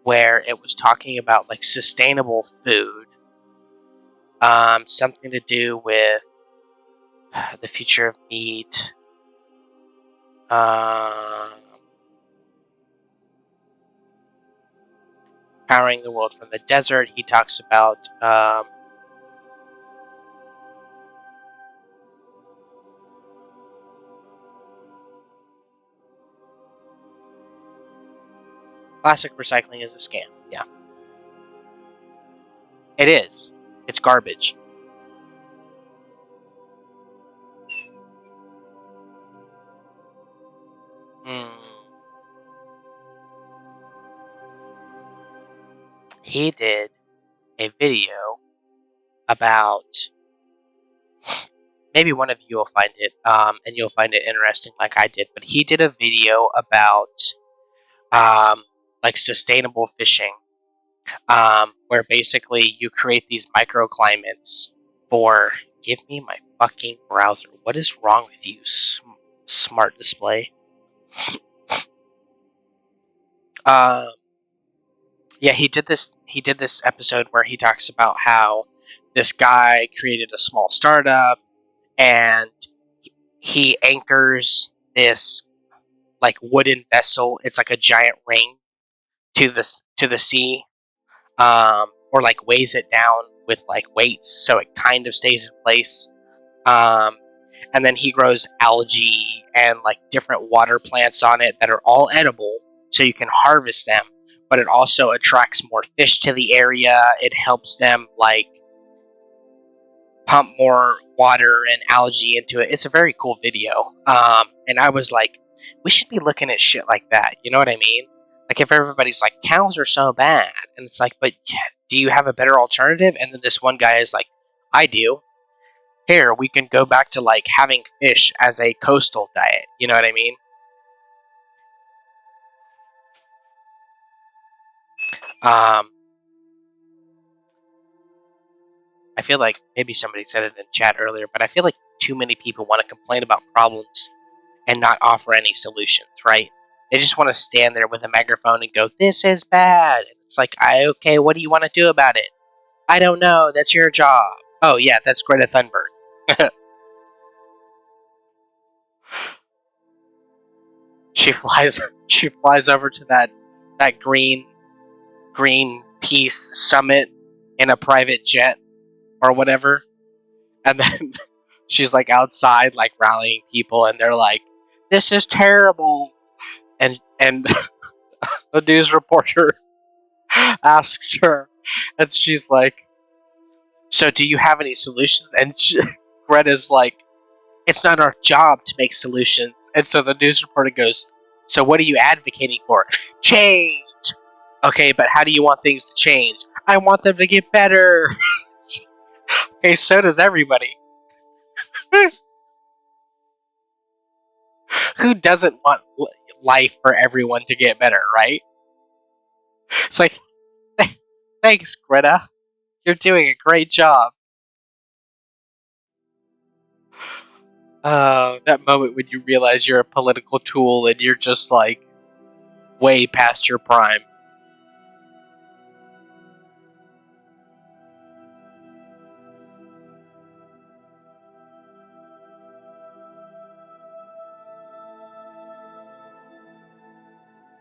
where it was talking about like sustainable food, something to do with the future of meat. Powering the world from the desert. He talks about plastic recycling is a scam. Yeah, it is. It's garbage. He did a video about, maybe one of you will find it, and you'll find it interesting like I did, but he did a video about like sustainable fishing, where basically you create these microclimates for, give me my fucking browser. What is wrong with you, smart display? Yeah, he did this episode where he talks about how this guy created a small startup and he anchors this like wooden vessel. It's like a giant ring to the sea, or like weighs it down with like weights so it kind of stays in place. And then he grows algae and like different water plants on it that are all edible, so you can harvest them. But it also attracts more fish to the area. It helps them like pump more water and algae into it. It's a very cool video. And I was like, we should be looking at shit like that. You know what I mean? Like if everybody's like, cows are so bad, and it's like, but do you have a better alternative? And then this one guy is like, I do. Here, we can go back to like having fish as a coastal diet. You know what I mean? I feel like maybe somebody said it in chat earlier, but I feel like too many people want to complain about problems and not offer any solutions, right? They just want to stand there with a microphone and go, "This is bad." And it's like, okay, what do you want to do about it? I don't know. That's your job. Oh yeah, that's Greta Thunberg. She flies over to that Greenpeace summit in a private jet or whatever, and then she's like outside like rallying people, and they're like, "This is terrible," and the news reporter asks her, and she's like, "So do you have any solutions?" And Greta's like, "It's not our job to make solutions." And so the news reporter goes, "So what are you advocating for?" Change. Okay, but how do you want things to change? I want them to get better. Okay, so does everybody. Who doesn't want life for everyone to get better, right? It's like, thanks, Greta. You're doing a great job. That moment when you realize you're a political tool and you're just like way past your prime.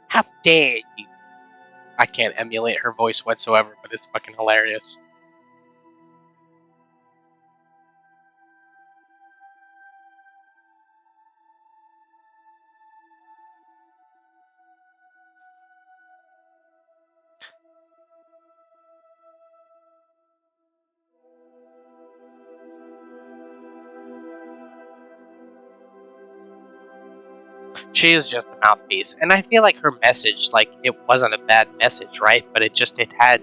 How dare you? I can't emulate her voice whatsoever, but it's fucking hilarious. She is just a mouthpiece, and I feel like her message, like, it wasn't a bad message, right? But it had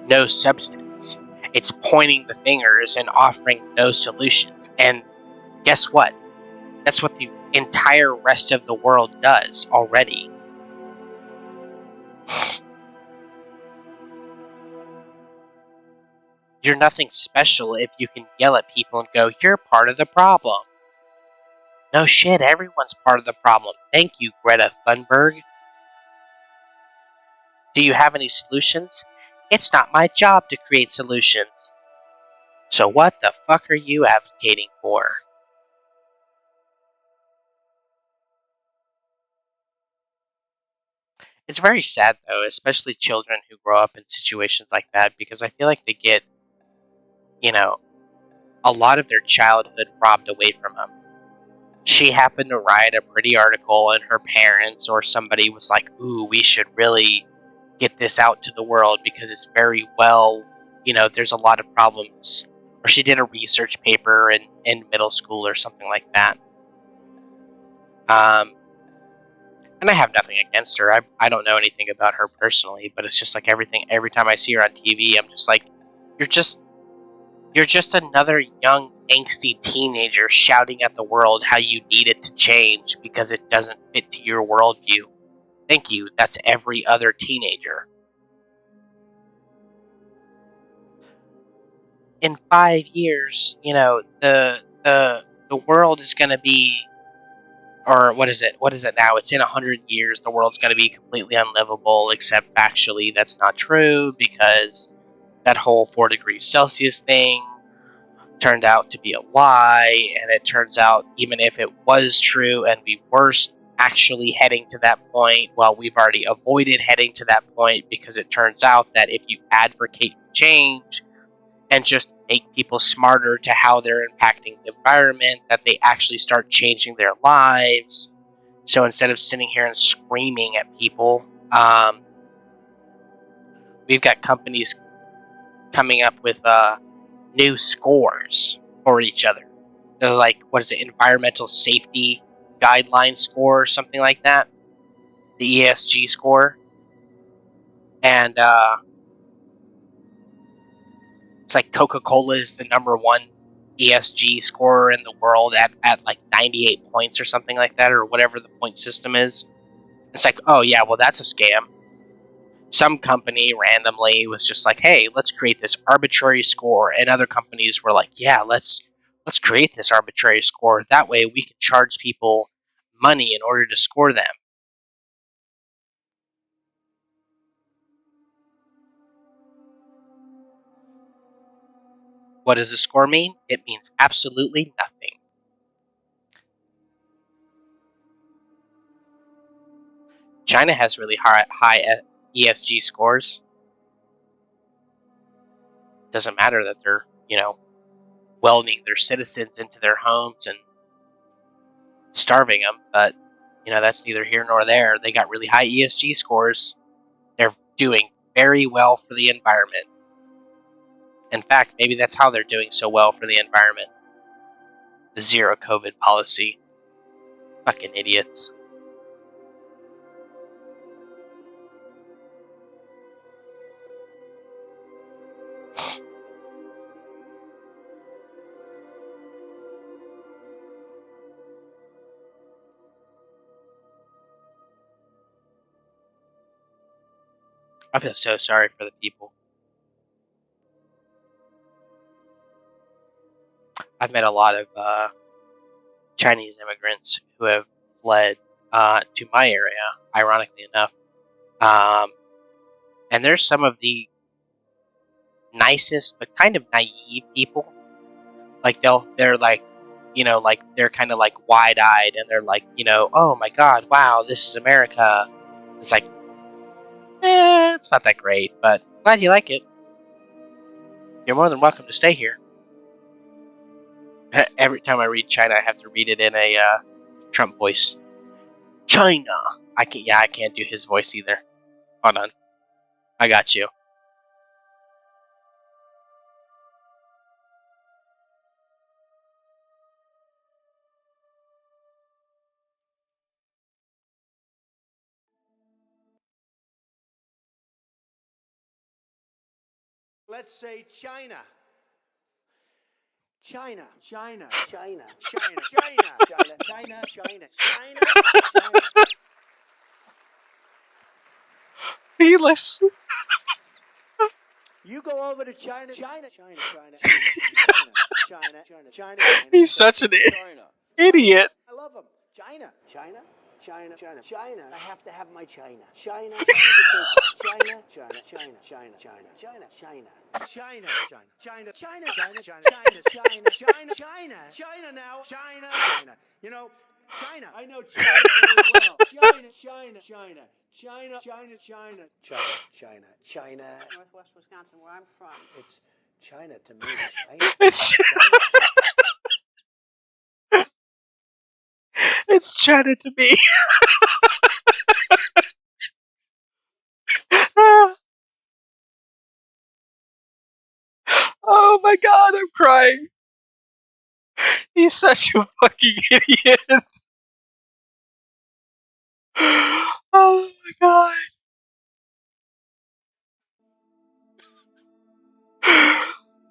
no substance. It's pointing the fingers and offering no solutions. And guess what? That's what the entire rest of the world does already. You're nothing special if you can yell at people and go, you're part of the problem. No shit, everyone's part of the problem. Thank you, Greta Thunberg. Do you have any solutions? It's not my job to create solutions. So what the fuck are you advocating for? It's very sad, though, especially children who grow up in situations like that, because I feel like they get, you know, a lot of their childhood robbed away from them. She happened to write a pretty article, and her parents or somebody was like, ooh, we should really get this out to the world because it's very well, there's a lot of problems. Or she did a research paper in middle school or something like that. And I have nothing against her. I don't know anything about her personally, but it's just like every time I see her on TV, I'm just like, you're just another young angsty teenager shouting at the world how you need it to change because it doesn't fit to your worldview. Thank you. That's every other teenager. In 5 years, the world is going to be, or what is it? What is it now? It's in 100 years. The world's going to be completely unlivable, except factually that's not true because that whole 4 degrees Celsius thing turned out to be a lie, and it turns out even if it was true and we were actually heading to that point, well, we've already avoided heading to that point because it turns out that if you advocate change and just make people smarter to how they're impacting the environment, that they actually start changing their lives. So instead of sitting here and screaming at people, we've got companies coming up with new scores for each other. There's like, what is it, environmental safety guideline score or something like that, the ESG score, and it's like Coca-Cola is the number one ESG scorer in the world at like 98 points or something like that, or whatever the point system is. It's like, oh yeah, well that's a scam. Some company randomly was just like, hey, let's create this arbitrary score, and other companies were like, yeah, let's create this arbitrary score. That way we can charge people money in order to score them. What does a score mean? It means absolutely nothing. China has really high ESG scores. Doesn't matter that they're, welding their citizens into their homes and starving them, but, that's neither here nor there. They got really high ESG scores. They're doing very well for the environment. In fact, maybe that's how they're doing so well for the environment. The zero COVID policy. Fucking idiots. I feel so sorry for the people. I've met a lot of Chinese immigrants who have fled to my area, ironically enough. And there's some of the nicest but kind of naive people. Like they're like, like they're kind of like wide-eyed, and they're like, oh my god, wow, this is America. It's like, it's not that great, but glad you like it. You're more than welcome to stay here. Every time I read China, I have to read it in a Trump voice. China. I can't do his voice either. Hold on. I got you. Let's say China. China, China, China, China, China, China, China, China, China, China. He listen. You go over to China, China, China, China, China, China, China, China. He's such an idiot. I love him. China, China, China, China, China. I have to have my China. China, because China, China, China, China, China, China, China. China, China, China, China, China, China, China, China, China, China now, China, China. China. I know China very well. China, China, China, China, China, China, China, China, China. Northwest Wisconsin, where I'm from. It's China to me. China. It's China to me. Oh my god, I'm crying. He's such a fucking idiot. Oh my god.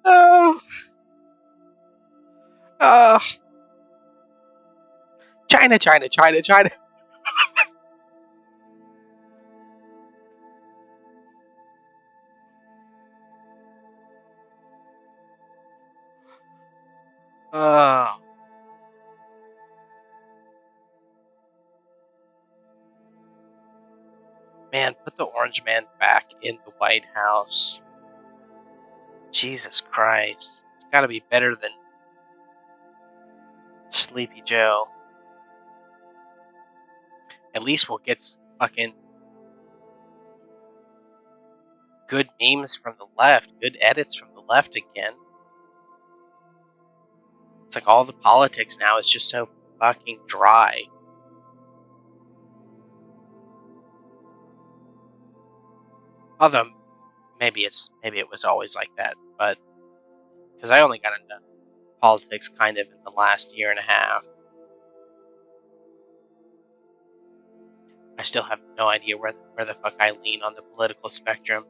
Oh. Oh. China, China, China, China. Oh. Man, put the orange man back in the White House. Jesus Christ. It's gotta be better than Sleepy Joe. At least we'll get fucking good memes from the left, good edits from the left again. It's like all the politics now is just so fucking dry. Although maybe it was always like that, but because I only got into politics kind of in the last year and a half. I still have no idea where the fuck I lean on the political spectrum.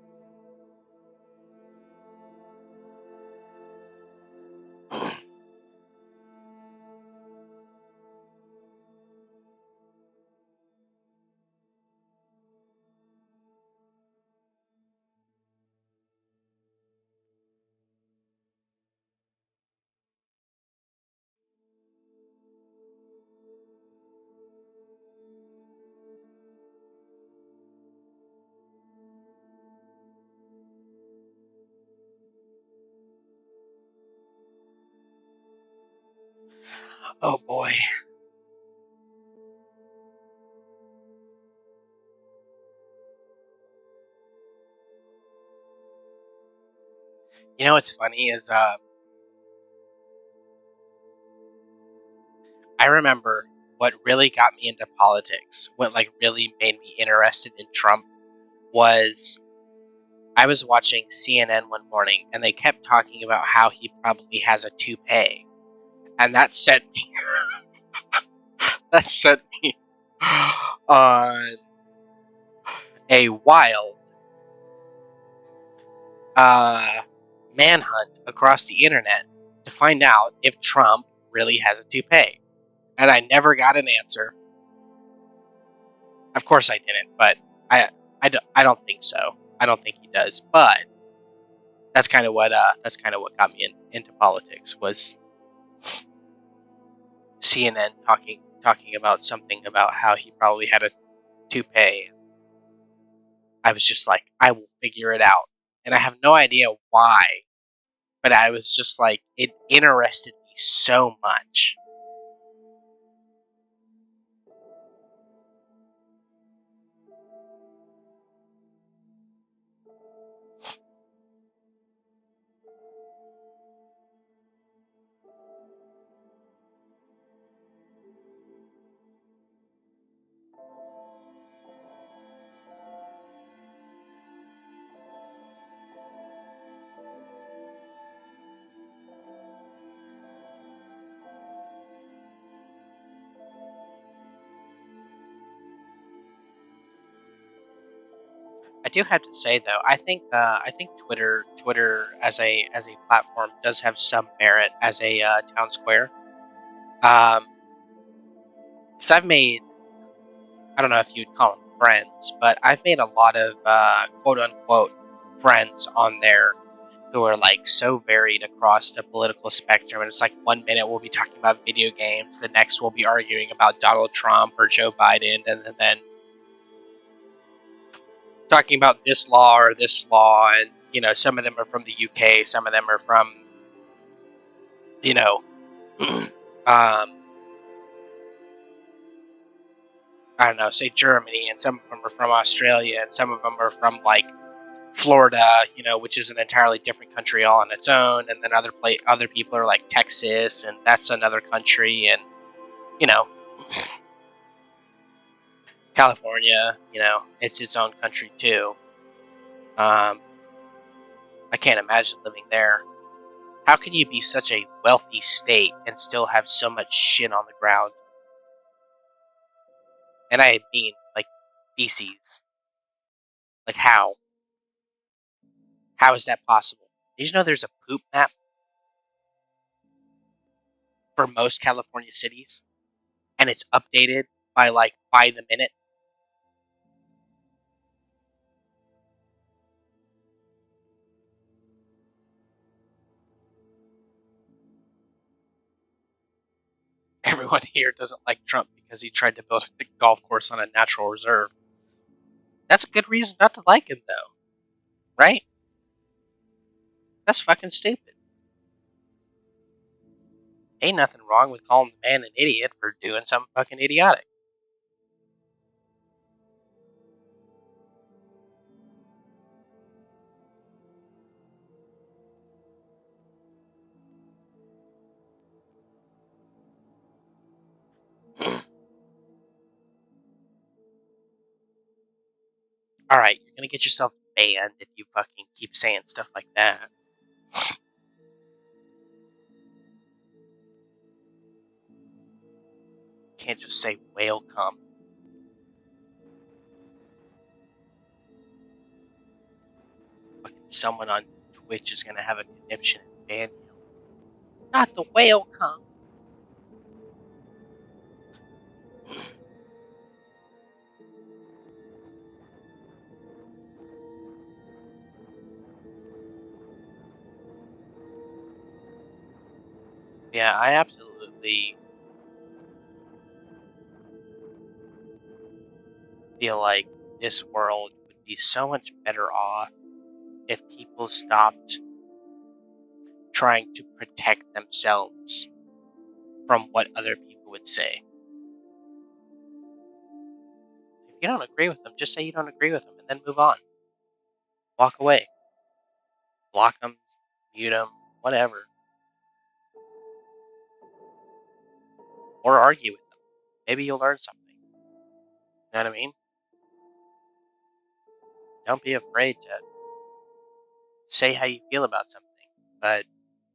Oh boy. You know what's funny is I remember what really got me into politics, what like really made me interested in Trump was I was watching CNN one morning and they kept talking about how he probably has a toupee. And that sent me on a wild manhunt across the internet to find out if Trump really has a toupee. And I never got an answer. Of course I didn't, but I don't think so. I don't think he does, but that's kind of what got me into politics was CNN talking about something about how he probably had a toupee. I was just like, I will figure it out, and I have no idea why, but I was just like, it interested me so much. I do have to say though, I think Twitter as a platform does have some merit as a town square. Because I've made, I don't know if you'd call them friends, but I've made a lot of quote unquote friends on there who are like so varied across the political spectrum. And it's like 1 minute we'll be talking about video games, the next we'll be arguing about Donald Trump or Joe Biden, and then talking about this law or this law. And some of them are from the UK, some of them are from you know I don't know, say Germany, and some of them are from Australia, and some of them are from like Florida, which is an entirely different country all on its own, and then other people are like Texas, and that's another country, and you know, California, it's its own country too. I can't imagine living there. How can you be such a wealthy state and still have so much shit on the ground? And I mean, like, feces. Like, how? How is that possible? Did you know there's a poop map for most California cities? And it's updated by the minute? Everyone here doesn't like Trump because he tried to build a golf course on a natural reserve. That's a good reason not to like him, though. Right? That's fucking stupid. Ain't nothing wrong with calling the man an idiot for doing something fucking idiotic. Alright, you're gonna get yourself banned if you fucking keep saying stuff like that. Can't just say whale cum. Fucking someone on Twitch is gonna have a conniption and ban you. Not the whale cum. Yeah, I absolutely feel like this world would be so much better off if people stopped trying to protect themselves from what other people would say. If you don't agree with them, just say you don't agree with them and then move on. Walk away. Block them, mute them, whatever. Or argue with them. Maybe you'll learn something. You know what I mean? Don't be afraid to say how you feel about something, but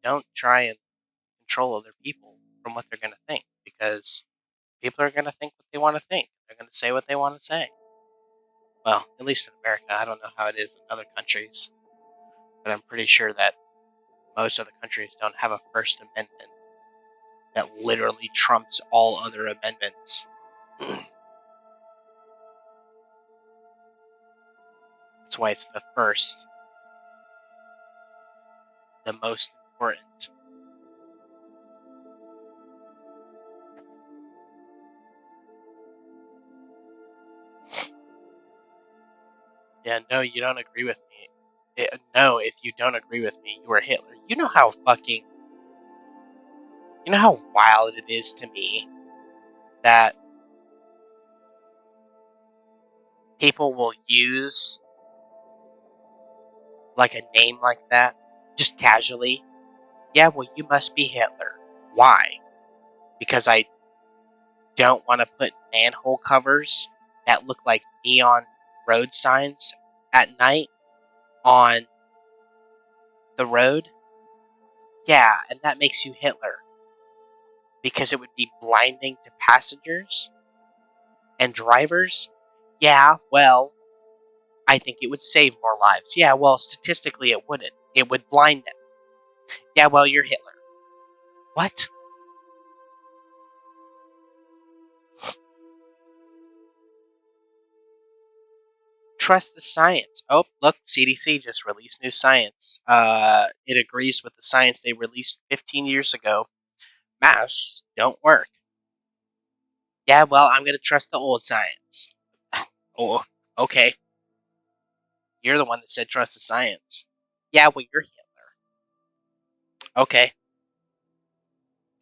don't try and control other people from what they're going to think, because people are going to think what they want to think. They're going to say what they want to say. Well, at least in America. I don't know how it is in other countries, but I'm pretty sure that most other countries don't have a First Amendment that literally trumps all other amendments. It's That's why it's the first, the most important. Yeah, no, you don't agree with me. No, if you don't agree with me, you are Hitler. You know how wild it is to me that people will use like a name like that just casually. Yeah, well, you must be Hitler. Why? Because I don't want to put manhole covers that look like neon road signs at night on the road. Yeah, and that makes you Hitler. Because it would be blinding to passengers and drivers. Yeah, well, I think it would save more lives. Yeah, well, statistically it wouldn't. It would blind them. Yeah, well, you're Hitler. What? Trust the science. Oh, look, CDC just released new science. It agrees with the science they released 15 years ago. Masks don't work. Yeah, well, I'm going to trust the old science. Oh, okay. You're the one that said trust the science. Yeah, well, you're Hitler. Okay.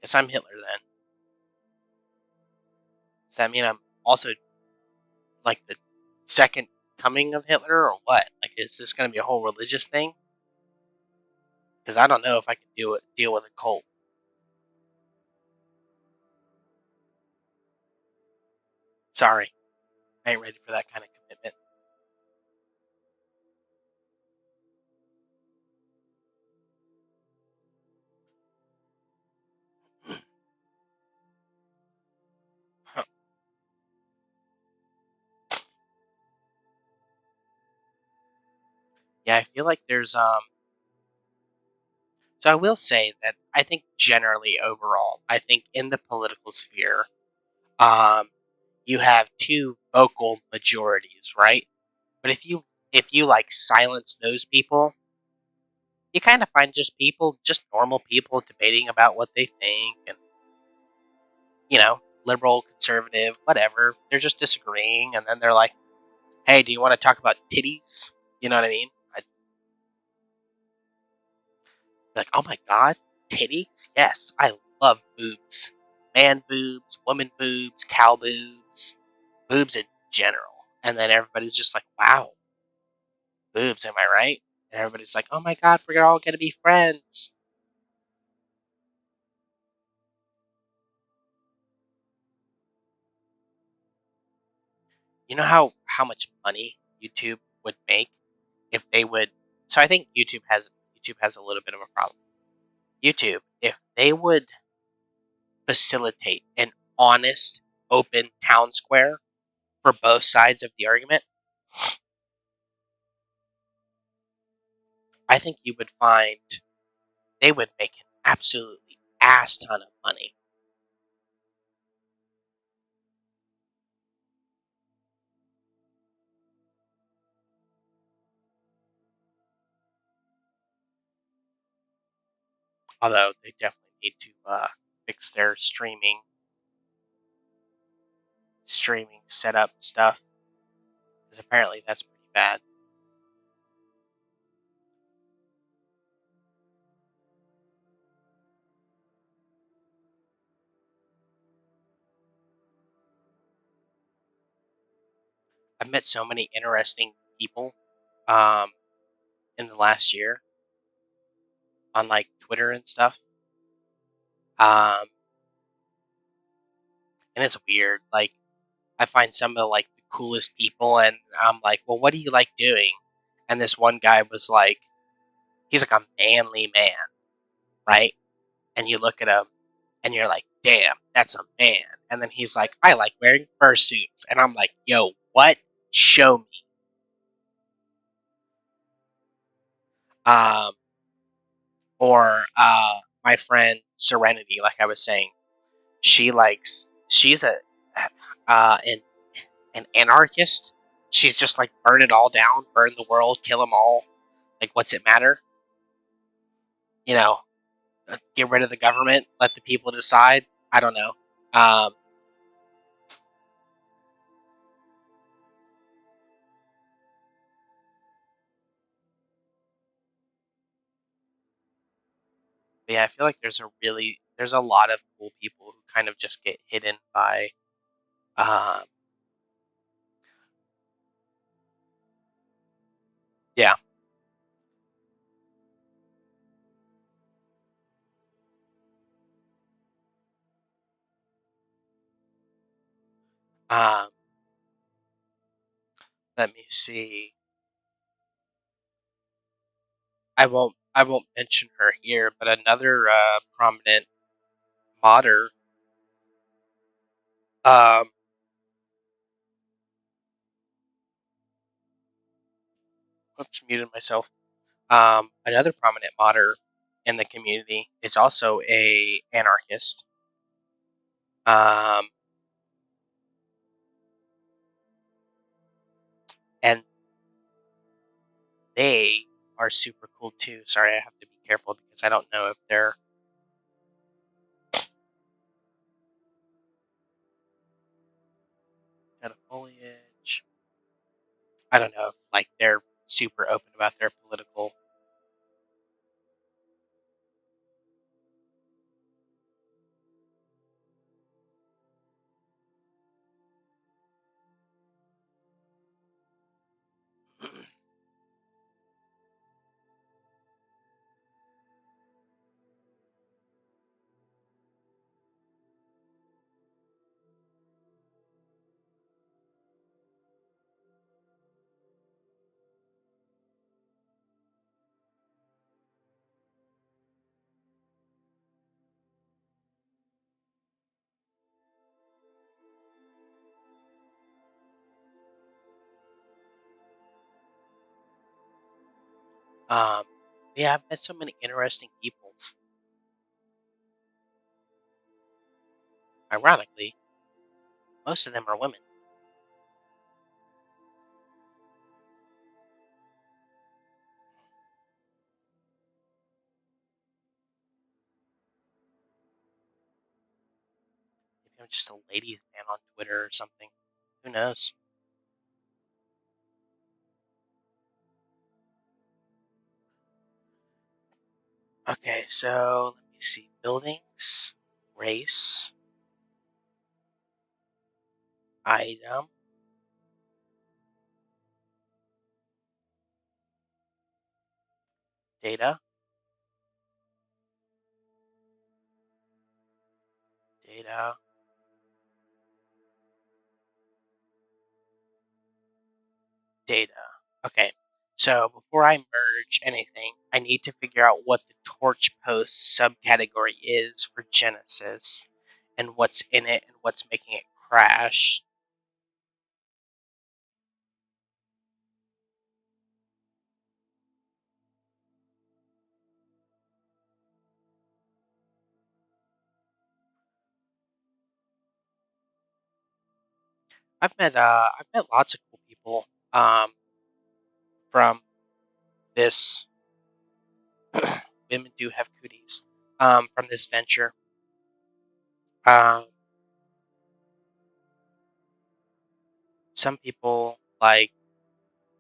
Guess I'm Hitler then. Does that mean I'm also like the second coming of Hitler or what? Like, is this going to be a whole religious thing? Because I don't know if I can deal with a cult. Sorry, I ain't ready for that kind of commitment. Huh. Yeah, I feel like there's So I will say that I think generally overall, I think in the political sphere, um, you have two vocal majorities, right? But if you like silence those people, you kind of find just normal people debating about what they think, and liberal, conservative, whatever. They're just disagreeing, and then they're like, "Hey, do you want to talk about titties?" You know what I mean? I'd be like, "Oh my god, titties? Yes, I love boobs, man boobs, woman boobs, cow boobs, boobs in general." And then everybody's just like, "Wow, boobs, am I right?" And everybody's like, "Oh my god, we're all gonna be friends." You know how much money YouTube would make if they would. So I think YouTube has a little bit of a problem. YouTube, if they would facilitate an honest, open town square for both sides of the argument, I think you would find they would make an absolutely ass ton of money. Although they definitely need to fix their streaming setup stuff, because apparently that's pretty bad. I've met so many interesting people um, in the last year on like Twitter and stuff. Um, and it's weird. Like, I find some of the coolest people, and I'm like, well, what do you like doing? And this one guy was like, he's like a manly man, right? And you look at him, and you're like, damn, that's a man. And then he's like, I like wearing fursuits, and I'm like, yo, what? Show me. Um, or my friend Serenity, like I was saying, she's an anarchist, she's just like, burn it all down, burn the world, kill them all. Like, what's it matter? You know, get rid of the government, let the people decide. I don't know. Um, but yeah, I feel like there's a lot of cool people who kind of just get hidden by, um, yeah, um, let me see. I won't mention her here, but another prominent modder. Um, Oops, muted myself. Another prominent modder in the community is also a anarchist. Um, and they are super cool too. Sorry, I have to be careful because I don't know if they're out of foliage. I don't know if like they're super open about their political. Um, yeah, I've met so many interesting people. Ironically, most of them are women. Maybe I'm just a ladies' man on Twitter or something. Who knows? Okay, so let me see. Buildings, race, item, data, data, data. Okay, so before I merge anything, I need to figure out what the torch post subcategory is for Genesis and what's in it and what's making it crash. I've met lots of cool people from this. Women do have cooties from this venture. Um, some people like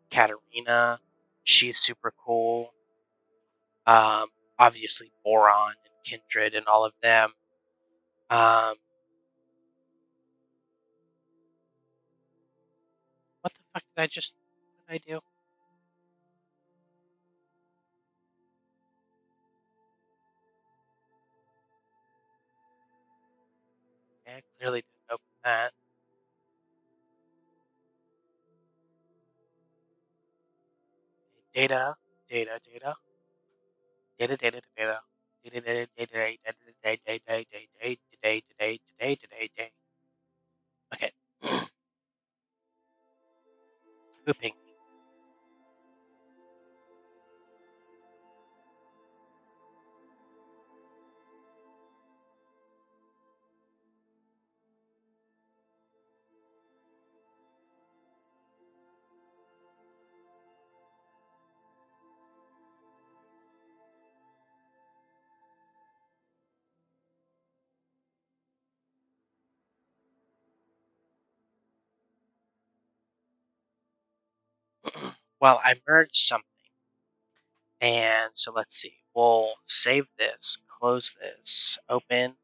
Katarina, she's super cool. Um, Obviously Boron and Kindred and all of them. Um, what the fuck did I just? What did I do? Okay, I clearly didn't open that. Data, data, data, data, data, data. Okay. Who pinged me? Well, I merged something. And so let's see. We'll save this, close this, open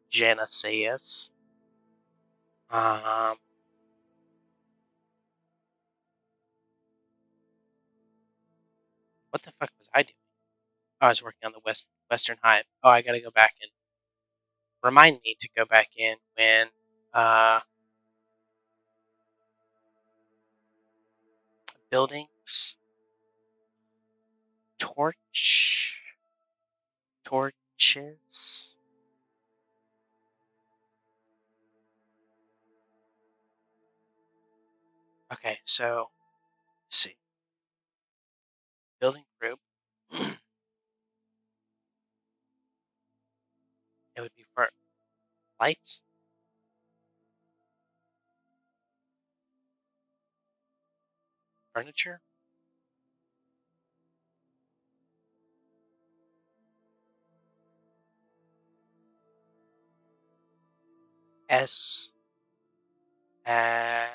Genesis. What the fuck was I doing? Oh, I was working on the Western Hive. Oh, I gotta go back and remind me to go back in when buildings, torches. Okay, so let's see. Building group. It would be for lights, furniture, S as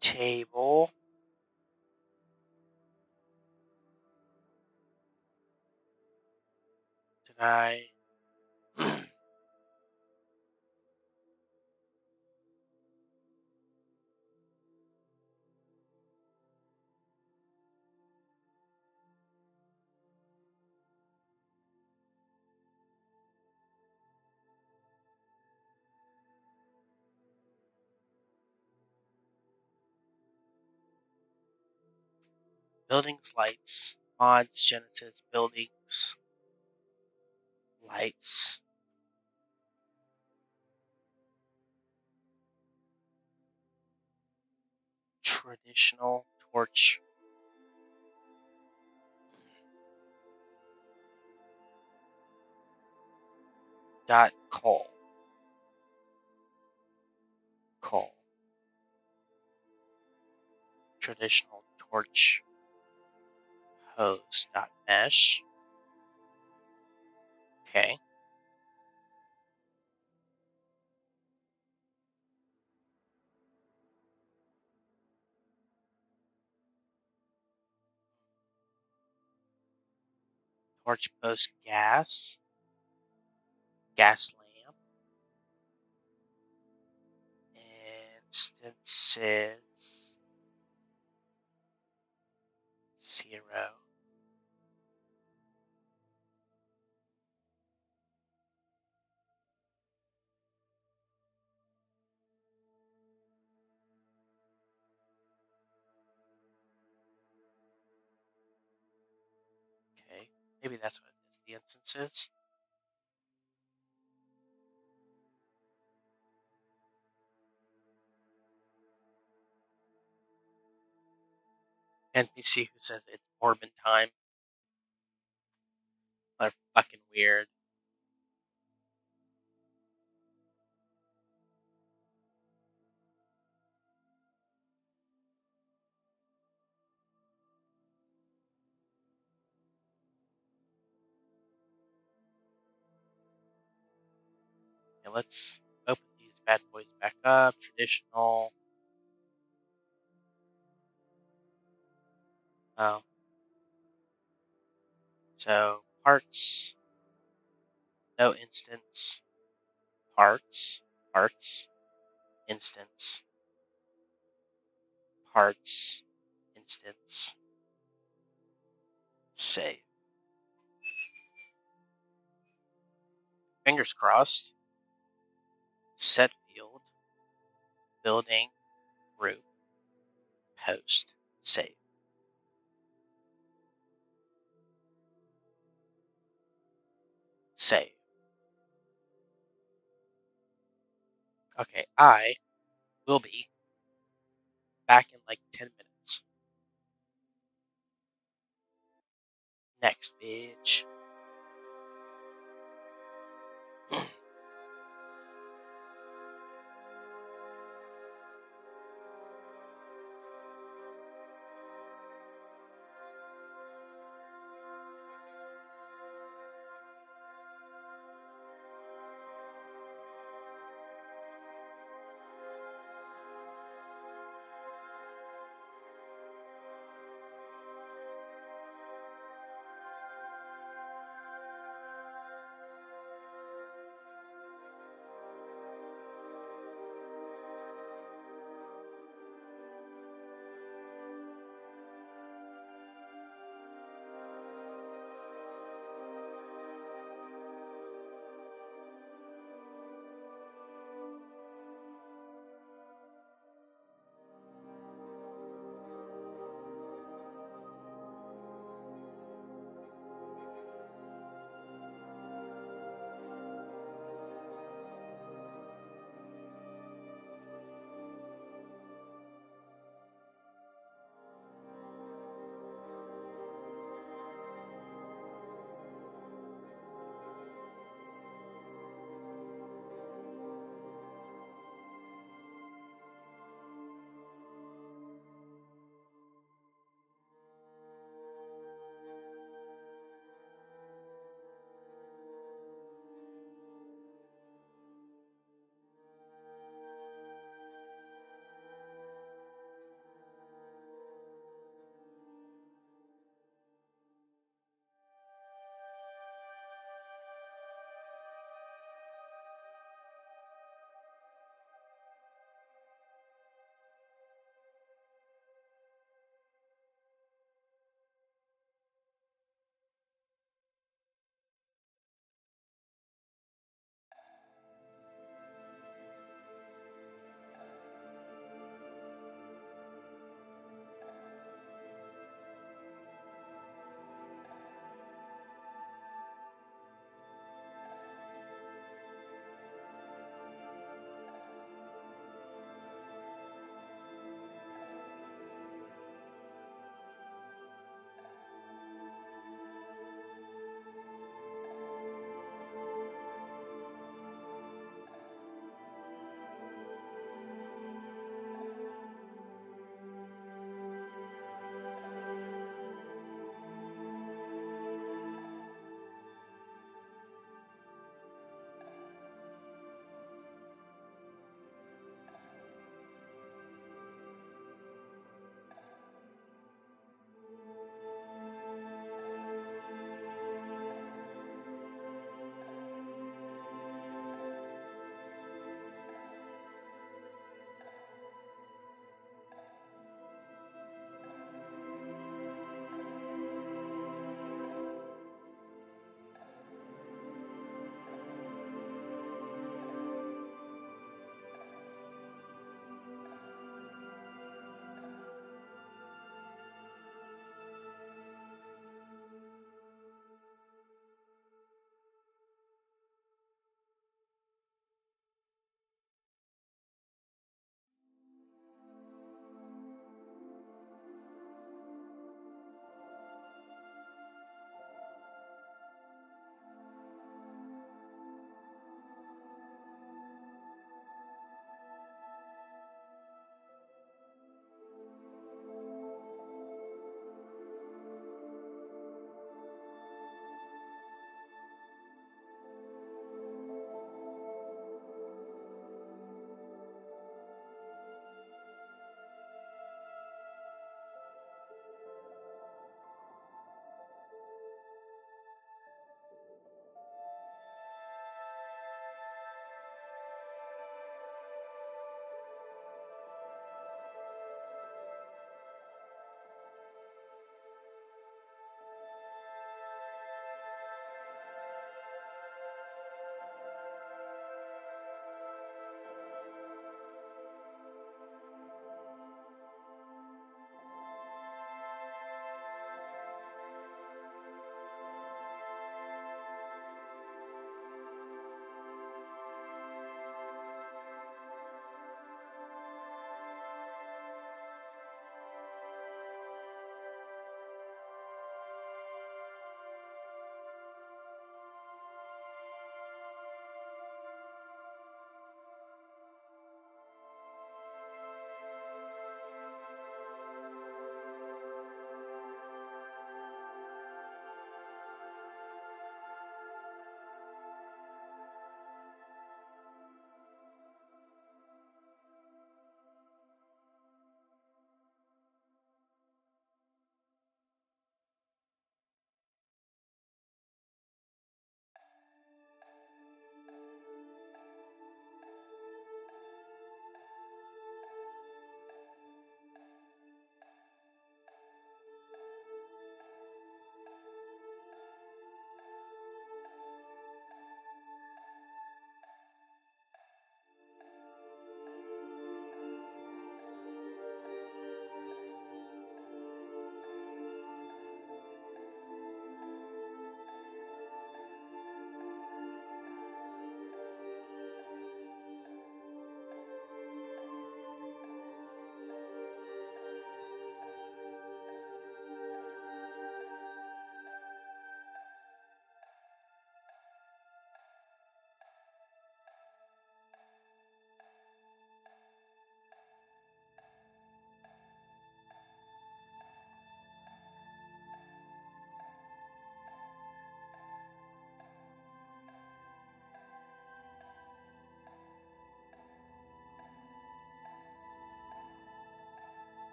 table. Did I? Buildings, lights, mods, Genesis, buildings, lights, traditional torch, dot coal, traditional torch, hose, dot mesh. Okay. Torch post gas, gas lamp, instances, 0. Okay. Maybe that's what it is, the instances. NPC who says it's Morbin time. They're fucking weird. Okay, let's open these bad boys back up. Traditional. Oh. So parts, no instance, parts, instance, parts, instance, save. Fingers crossed. Set field, building, group, post, save. Save. Okay, I will be back in like 10 minutes. Next, bitch.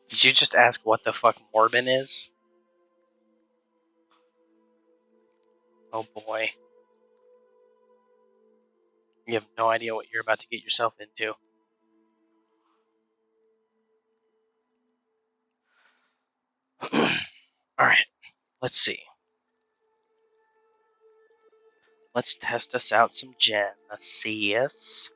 Did you just ask what the fuck Morbin is? Oh boy. You have no idea what you're about to get yourself into. Alright, let's see. Let's test us out some Genesis.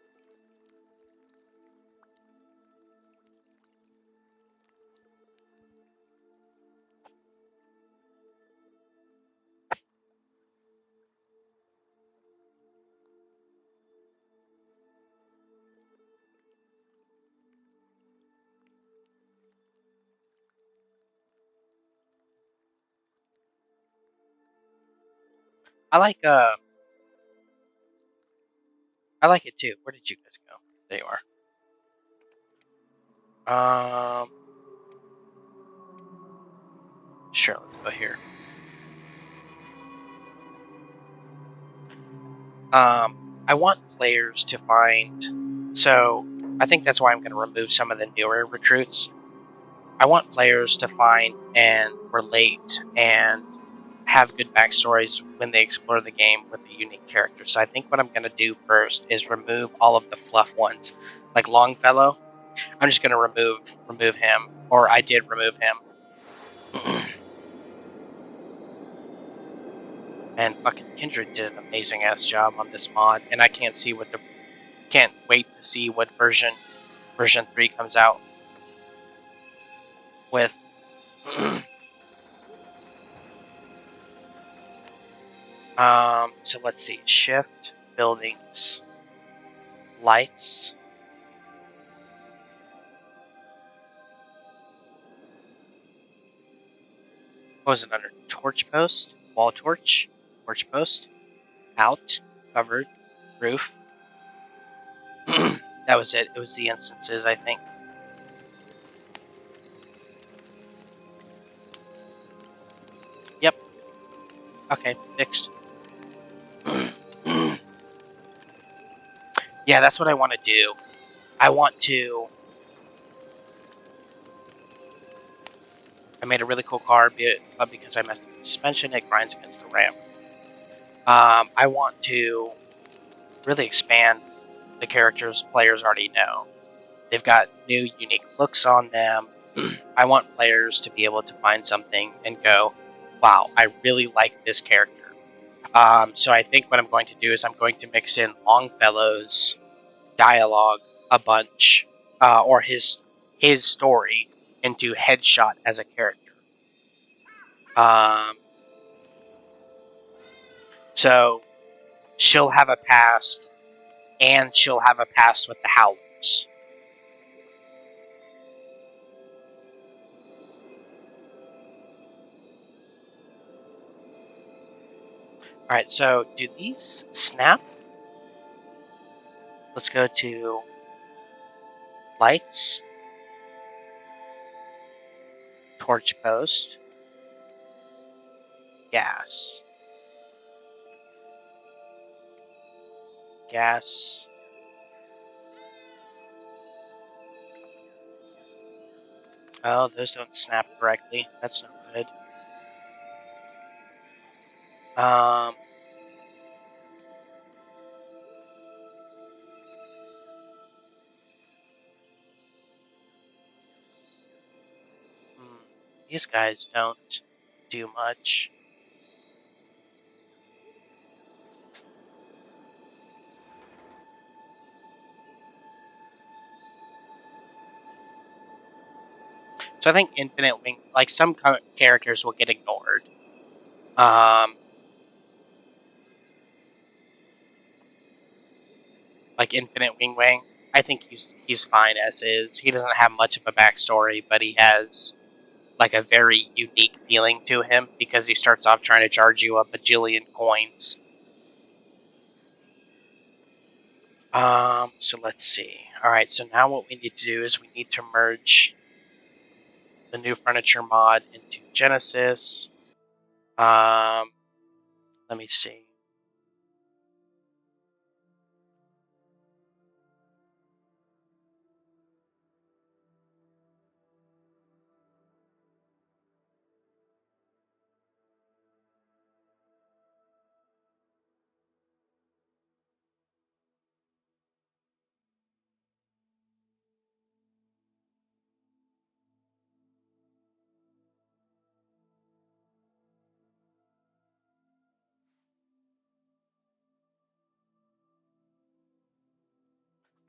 I like it too. Where did you guys go? There you are. Sure, let's go here. I want players to find. So, I think that's why I'm going to remove some of the newer recruits. I want players to find and relate and have good backstories when they explore the game with a unique character. So I think what I'm going to do first is remove all of the fluff ones. Like Longfellow, I'm just going to remove him. Or I did remove him. And fucking Kindred did an amazing ass job on this mod, and I can't wait to see what version 3 comes out with. So let's see. Shift, buildings, lights. What was it under? Torch post, wall torch post, out, covered, roof. That was it. It was the instances, I think. Yep. Okay, fixed. Yeah, that's what I want to do. I made a really cool car, but because I messed up the suspension, it grinds against the ramp. I want to really expand the characters players already know. They've got new, unique looks on them. I want players to be able to find something and go, wow, I really like this character. So I think what I'm going to do is I'm going to mix in Longfellow's dialogue a bunch, or his story into Headshot as a character. So she'll have a past, and she'll have a past with the Howlers. Alright, so do these snap? Let's go to lights, torch post, gas. Gas. Oh, those don't snap correctly. That's no good. These guys don't do much. So I think Infinite Wing, like some characters will get ignored. Like Infinite Wing Wang, I think he's fine as is. He doesn't have much of a backstory, but he has like a very unique feeling to him because he starts off trying to charge you a bajillion coins. So let's see. Alright, so now what we need to do is we need to merge the new furniture mod into Genesis. Let me see.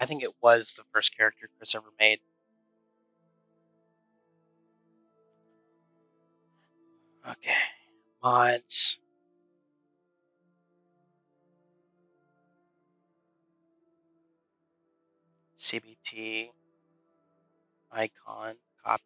I think it was the first character Chris ever made. Okay. Mods. CBT. Icon. Copy.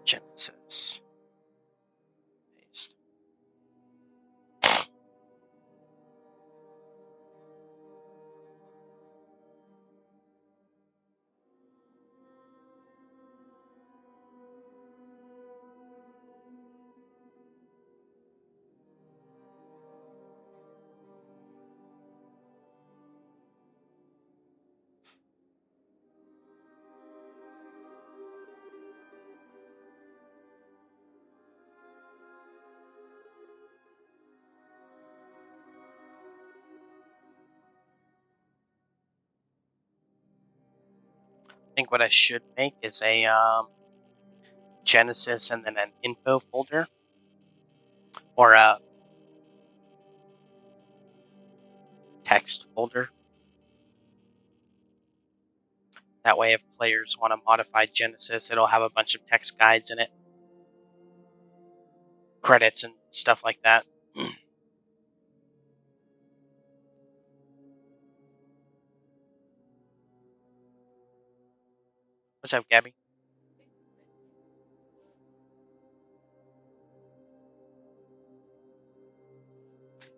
Genesis. Paste. I think what I should make is a Genesis and then an info folder, or a text folder. That way, if players want to modify Genesis, it'll have a bunch of text guides in it, credits and stuff like that. What's up, Gabby?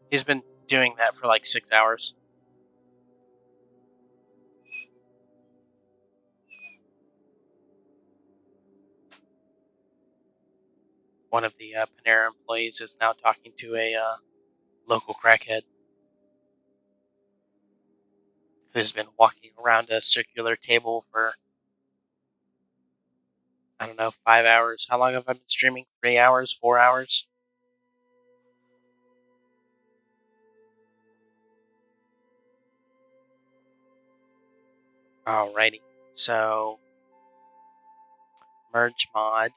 He's been doing that for like 6 hours. One of the Panera employees is now talking to a local crackhead who's been walking around a circular table for, I don't know, 5 hours. How long have I been streaming? 3 hours? 4 hours? Alrighty. So, merge mod.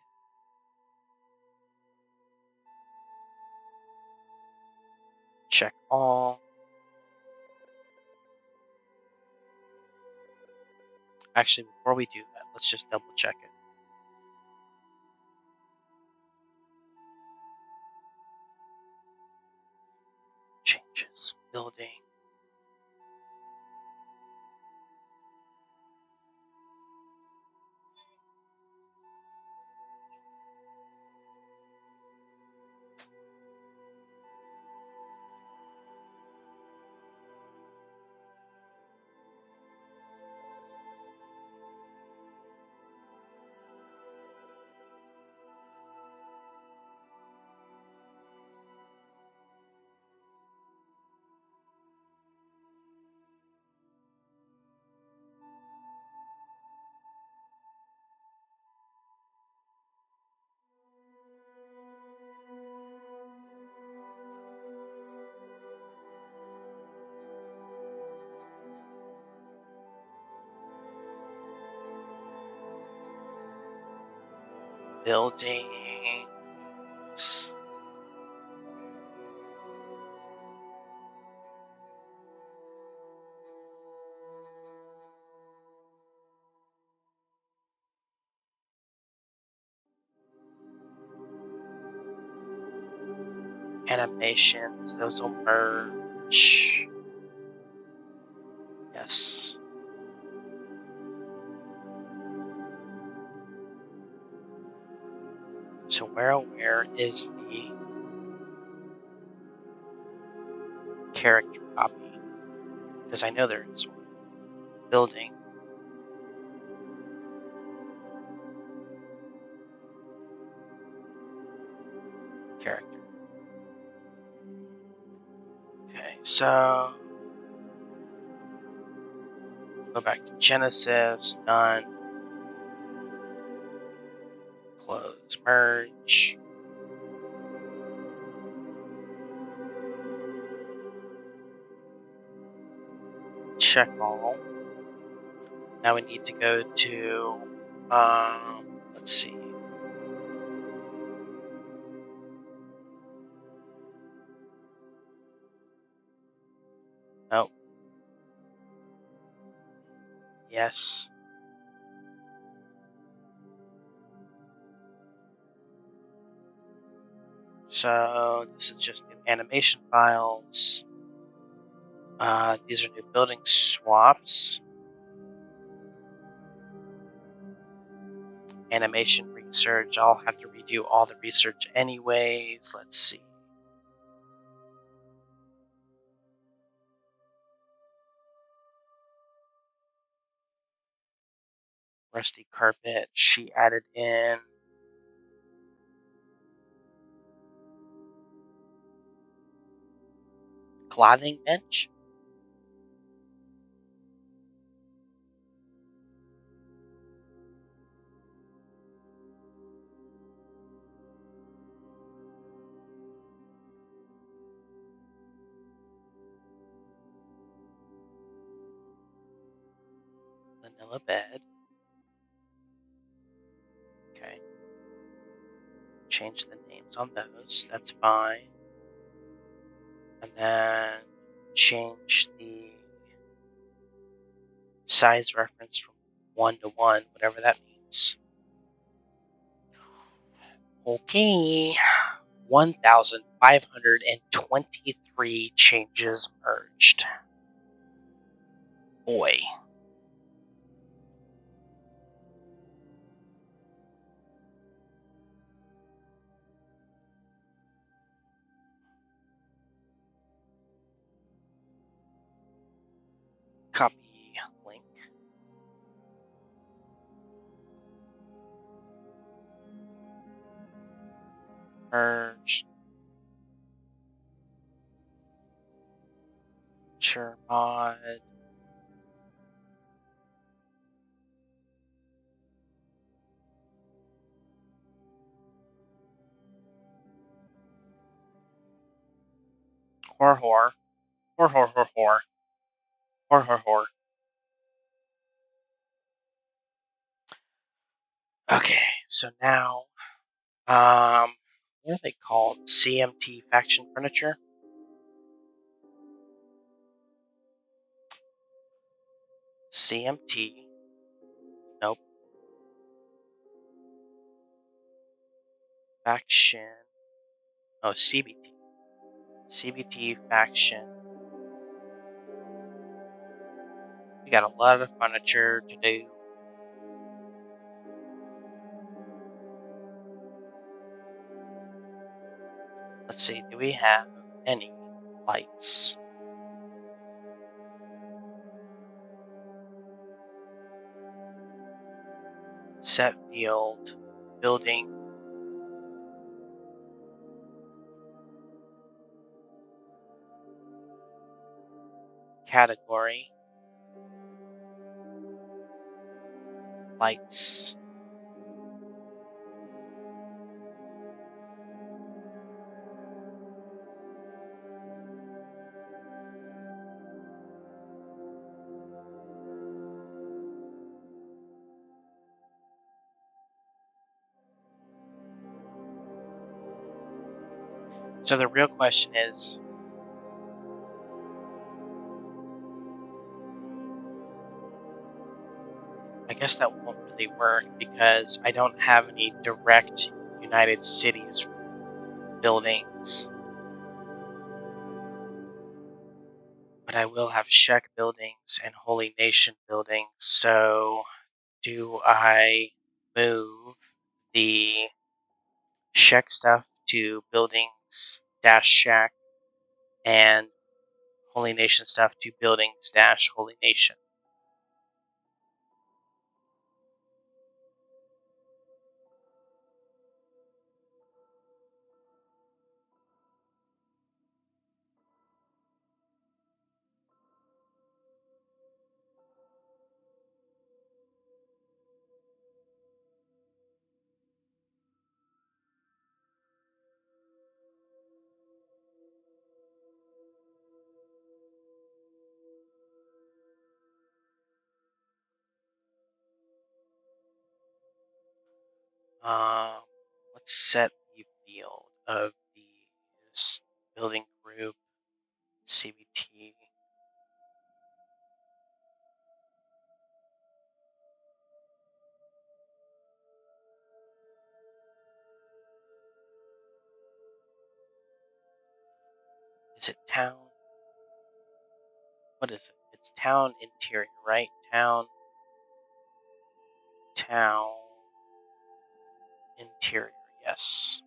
Check all. Actually, before we do that, let's just double check it. Changes. Building. Buildings. Animations. Those will merge. Yes. So where is the character copy? Because I know there is one. Building. Character. Okay, so go back to Genesis. Done. Close. Merge. check all. Now we need to go to, let's see. Nope. Yes. So this is just new animation files. These are new building swaps. Animation research. I'll have to redo all the research anyways. Let's see. Rusty carpet. She added in clothing bench. Vanilla bed. Okay. Change the names on those. That's fine. And then change the size reference from 1 to 1, whatever that means. Okay. 1,523 changes merged. Boy. Copy link. Merge. Sure mod. Hor hor. Hor hor hor hor. Hor hor hor. Okay, so now, what are they called? CMT faction furniture? CMT. Nope. Faction. Oh, CBT. CBT faction. We got a lot of furniture to do. Let's see, do we have any lights? Set field. Building. Category. Lights. So the real question is, I guess that won't really work because I don't have any direct United Cities buildings. But I will have Czech buildings and Holy Nation buildings. So do I move the Czech stuff to buildings dash Czech and Holy Nation stuff to buildings dash Holy Nation? Let's set the field of these building group CBT. Is it town? What is it? It's town interior, right? Town interior, yes.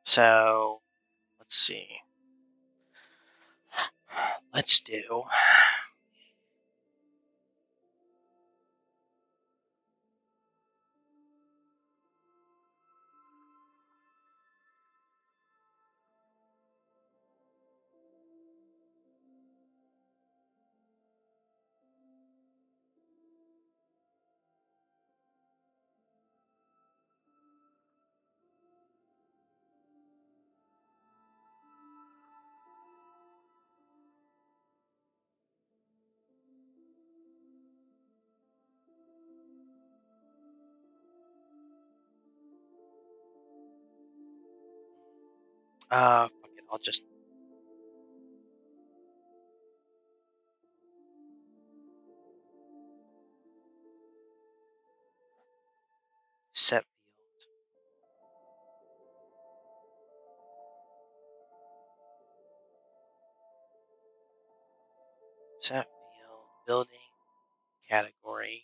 So, let's see. Let's do fuck it, I'll just set field. Set field, building, category,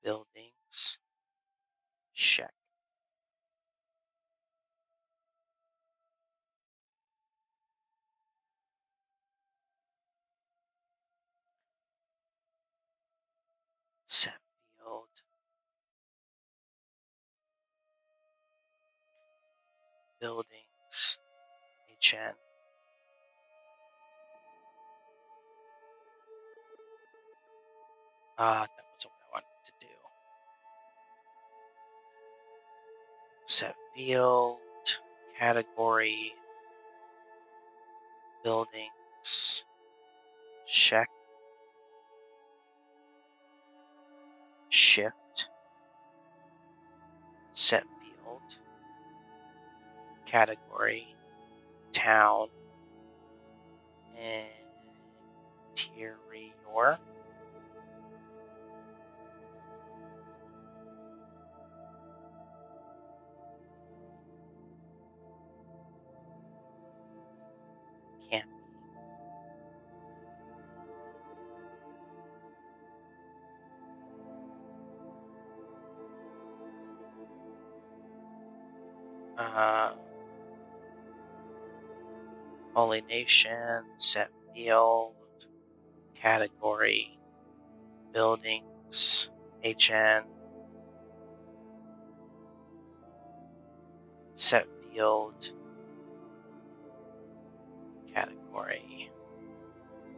buildings, check. Set field, buildings, HN. That wasn't what I wanted to do. Set field, category, buildings, check, shift, set field, category, town, interior. Can't be. Holy Nation, set field, category, buildings, HN, set field, category,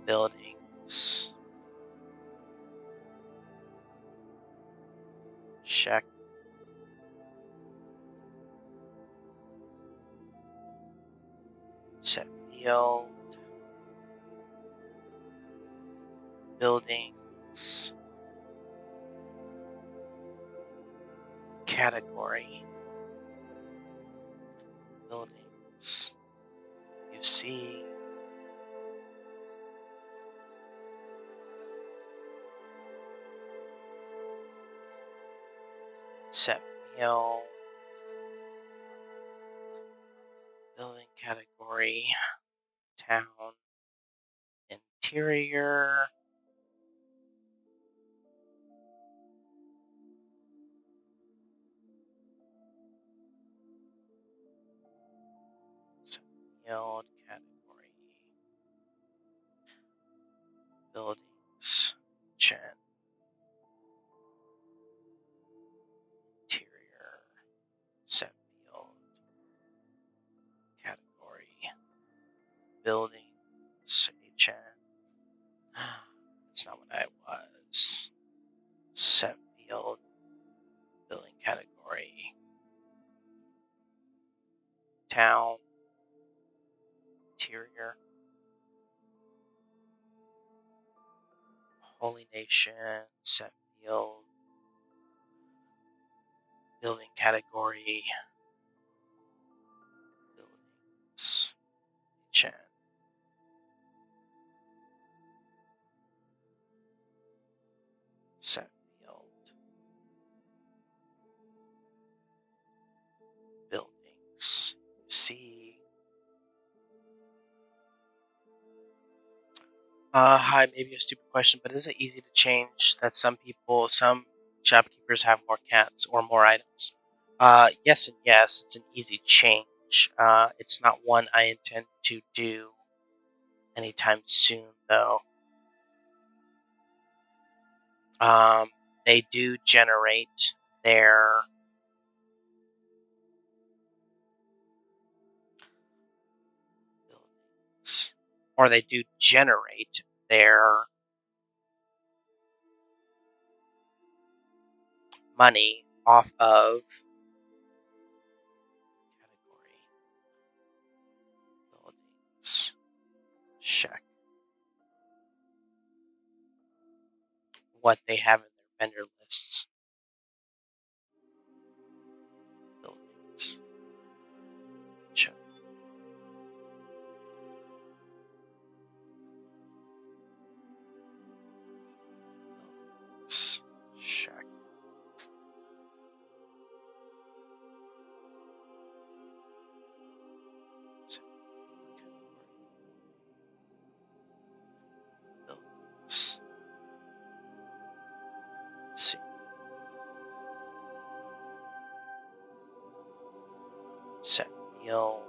buildings, check, set field, buildings, category, buildings, UC, set field, building category, town, interior, set field, category, buildings, gen, interior, set field, category, buildings, HN. That's not what I was. Set field, building category, town, interior. Holy nation, set field, building category, buildings, chan. Set field, buildings, see. Hi, maybe a stupid question, but is it easy to change that some shopkeepers have more cats or more items? Yes and yes, it's an easy change. It's not one I intend to do anytime soon, though. They do generate their buildings, or they do generate their money off of category buildings. Check what they have in their vendor lists. Buildings. Check. Buildings. Check. Buildings. See. Set field.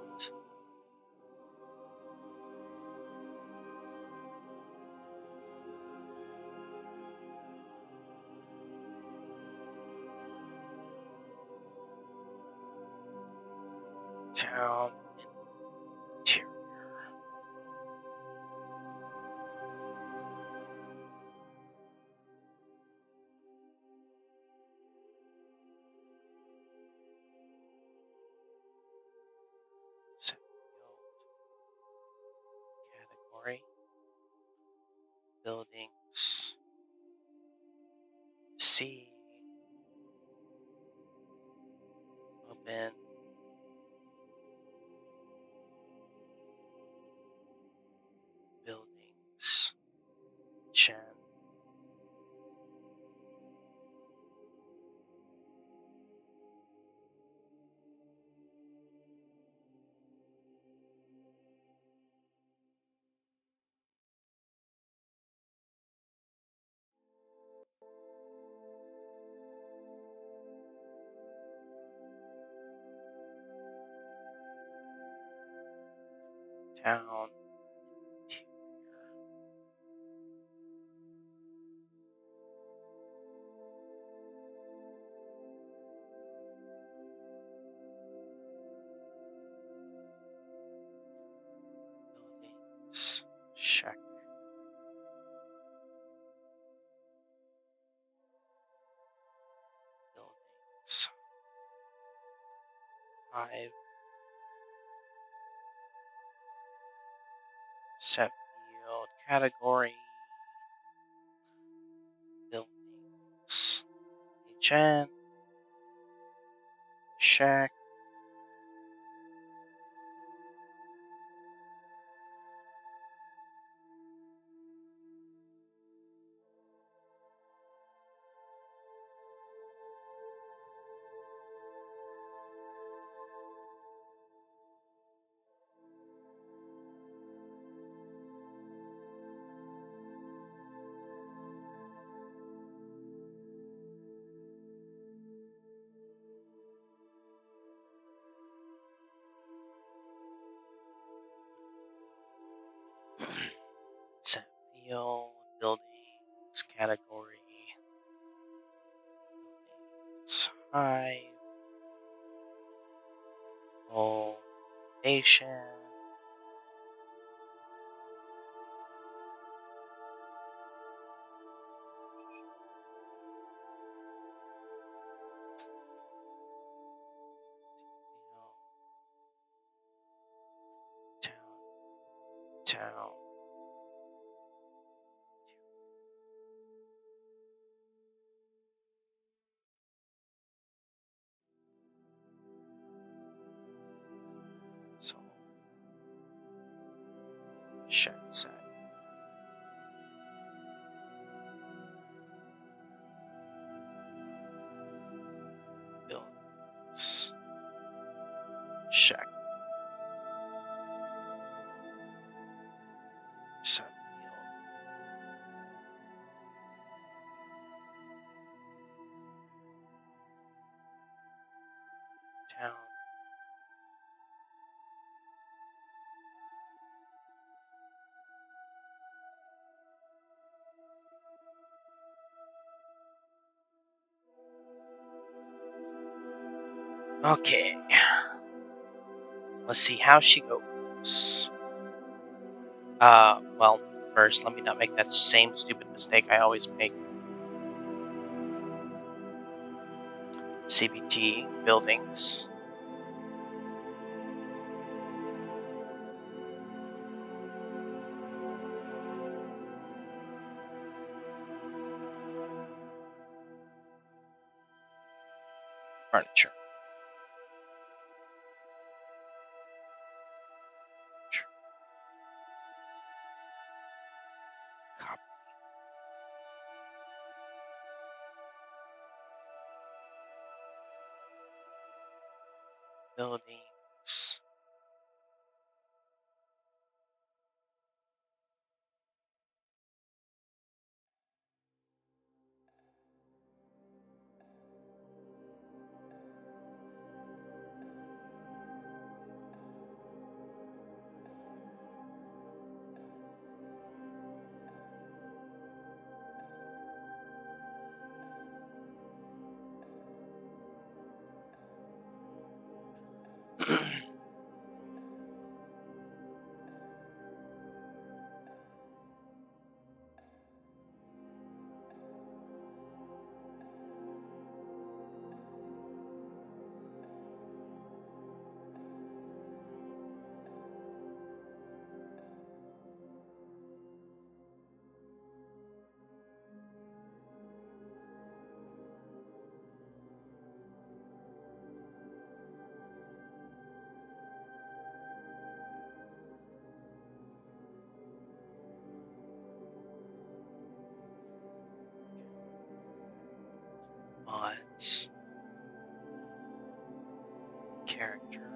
Town interior. Set field. Category. Buildings. C. Open. Buildings. Chen. Town interior. Buildings. Check. Buildings. 5. Set field. Category. Buildings. HN. Check. Set field. Buildings. Category. Buildings. Hive. Location. Town. Town. Shed set. Buildings. Shack. Sunfield. Town. Okay. Let's see how she goes. Well, first, let me not make that same stupid mistake I always make. CBT, buildings. Furniture. Copy. Buildings. Mods. Character.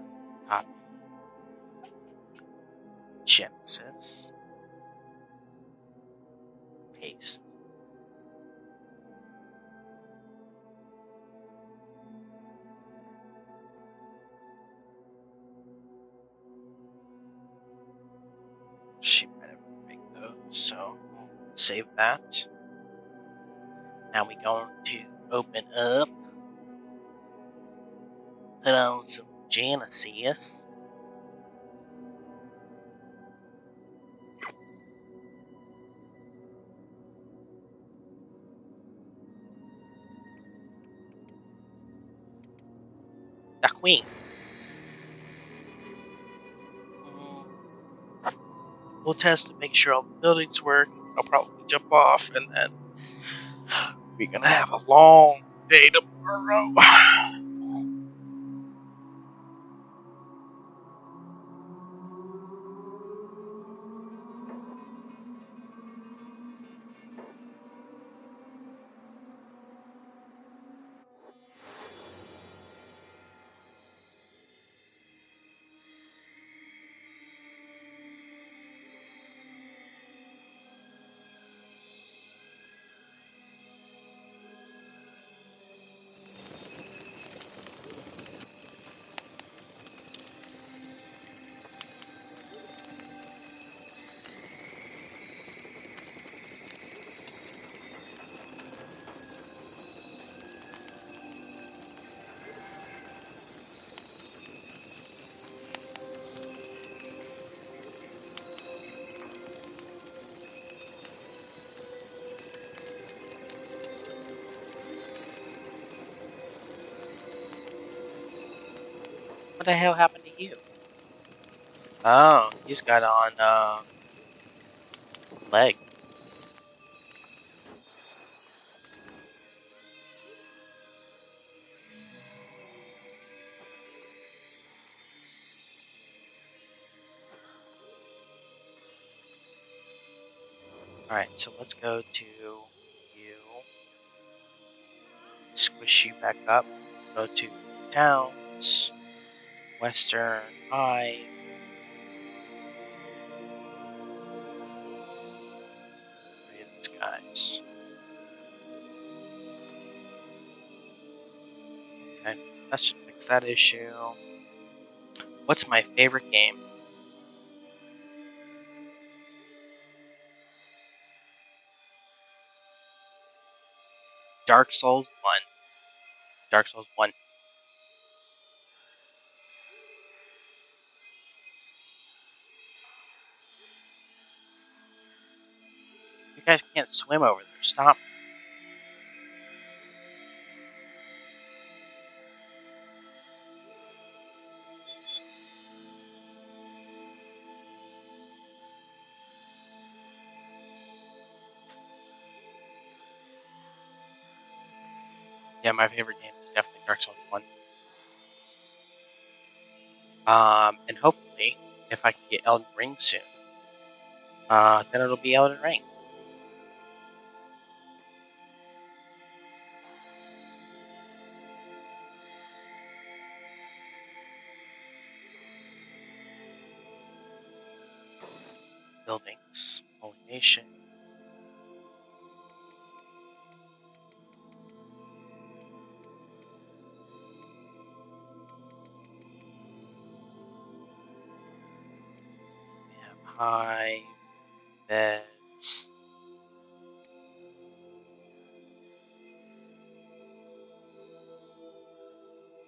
Copy. Genesis. Paste. She might have made those, so we'll save that. Now we're going to open up, put on some Genesis. The Queen. We'll test and make sure all the buildings work. I'll probably jump off, and then we're gonna have a long day tomorrow. What the hell happened to you? Oh, he's got on leg. Alright, so let's go to you. Squish you back up. Go to towns. Western Hive. Three of these guys. Okay, that should fix that issue. What's my favorite game? Dark Souls 1. Dark Souls 1. You guys can't swim over there. Stop. Yeah, my favorite game is definitely Dark Souls 1. And hopefully, if I can get Elden Ring soon, then it'll be Elden Ring. Buildings, Holy Nation. We have high beds.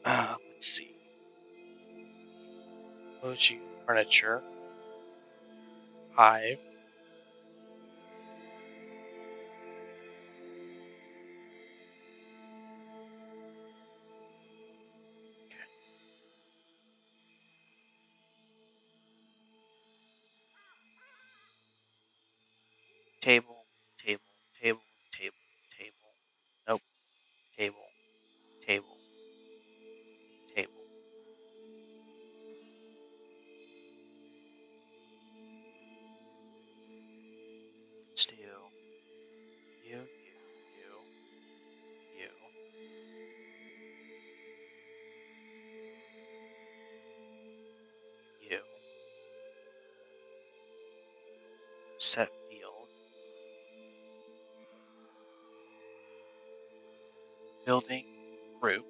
Let's see. Moji furniture. Hive. Table, table, table, table, table. Nope. Table, table, table. Let's do you, you. You. Set field. Building. Group.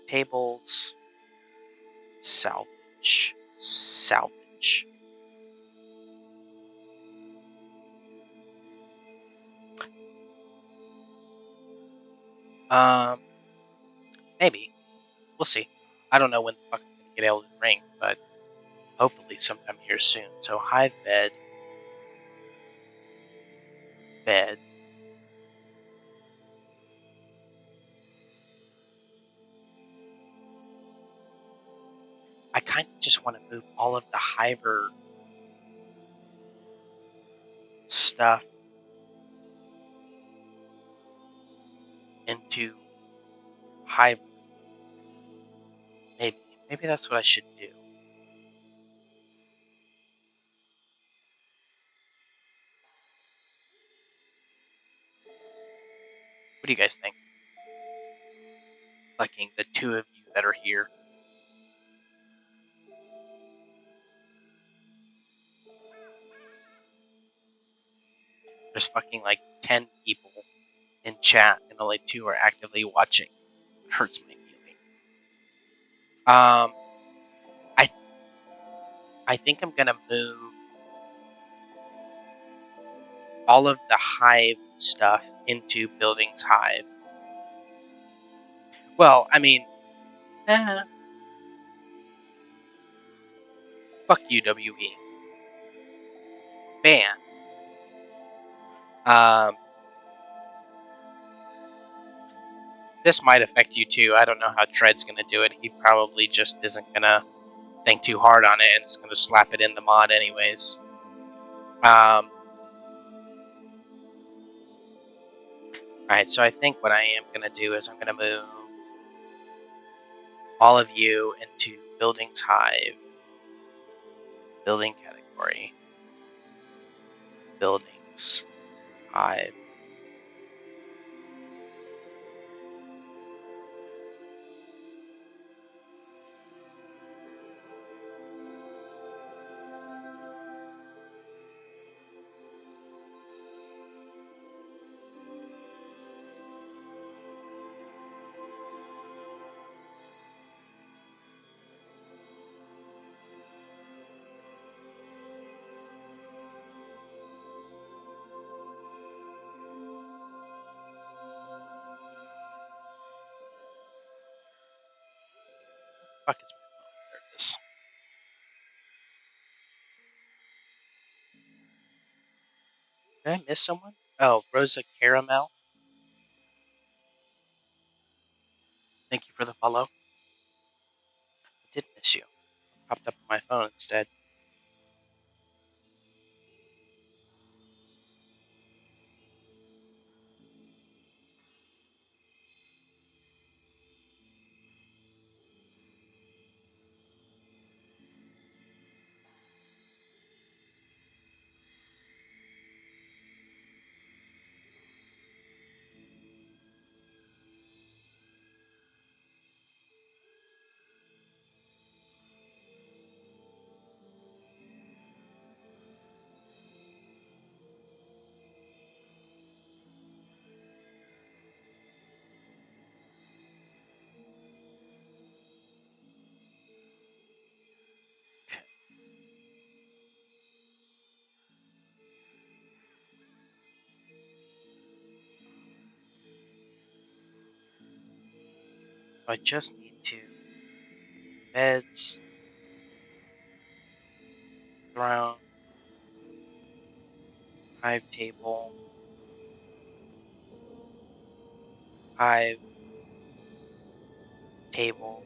Tables. Salvage. Salvage. Maybe. We'll see. I don't know when the fuck I'm gonna get Elden Ring, but hopefully sometime here soon. So hive bed. Bed. I kind of just want to move all of the hiver stuff into hive. Maybe that's what I should do. What do you guys think? Fucking the two of you that are here. There's fucking like 10 people in chat and only 2 are actively watching. It hurts my feeling. I think I'm gonna move all of the hive stuff into buildings hive. Well, I mean, fuck you, WE. Ban. This might affect you too. I don't know how Tread's gonna do it. He probably just isn't gonna think too hard on it and is gonna slap it in the mod anyways. Alright, so I think what I am gonna do is I'm gonna move all of you into buildings hive, building category, buildings, hive, fuck is my phone? There it is. Did I miss someone? Oh, Rosa Caramel. Thank you for the follow. I did miss you. It popped up on my phone instead. So I just need to beds, throne, hive table, hive table,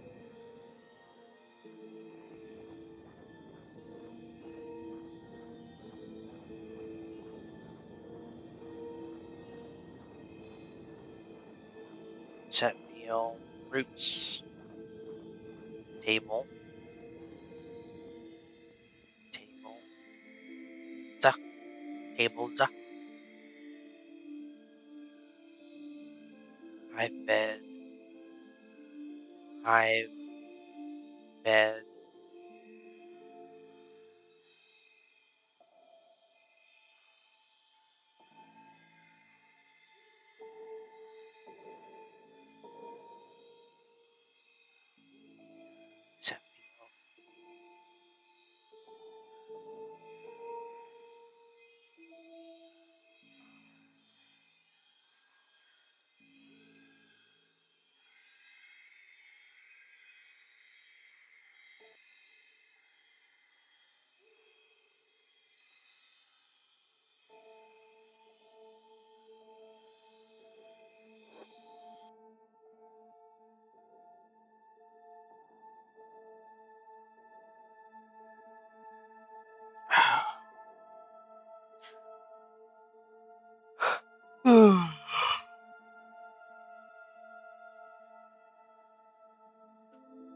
set meal, roots, table, table, za, table, za, hive bed, hive bed, set meal.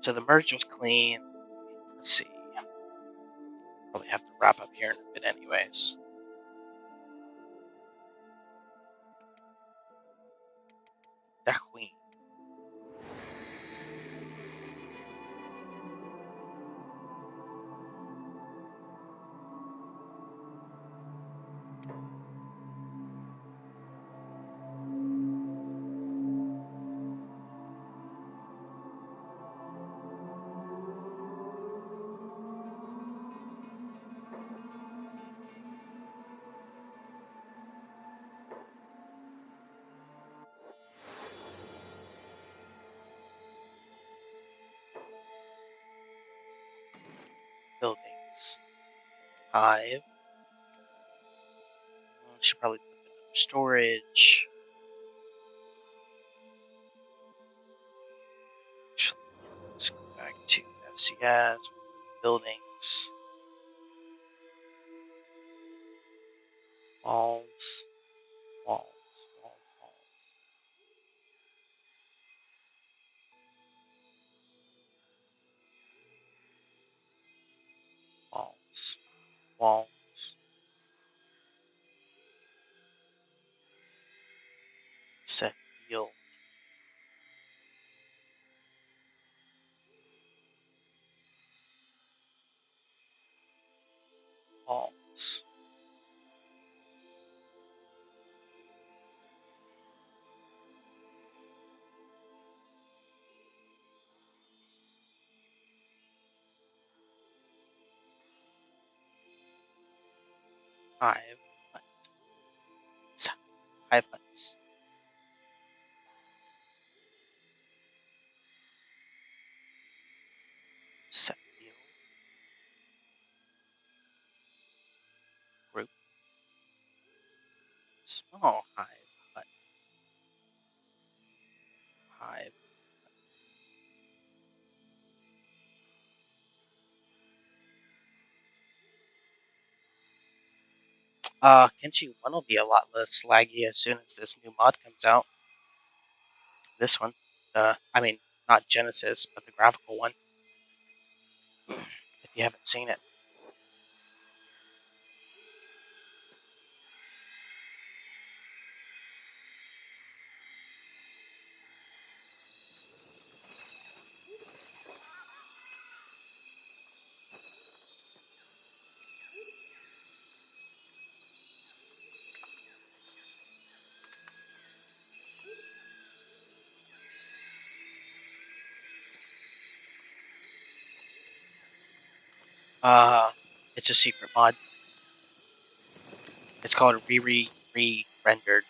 So the merge was clean. Let's see. Probably have to wrap up here in a bit anyways. The queen. Buildings. Hive. Should probably put it under storage. Actually, let's go back to FCS. Buildings. Walls. Walls. Walls. Walls. Walls. Walls. walls. Hive huts. Hive huts. Set field. Group. Small hive hut. Hive. Kenshi 1 will be a lot less laggy as soon as this new mod comes out. This one. I mean, not Genesis, but the graphical one. If you haven't seen it. It's a secret mod. It's called Re-Rendered.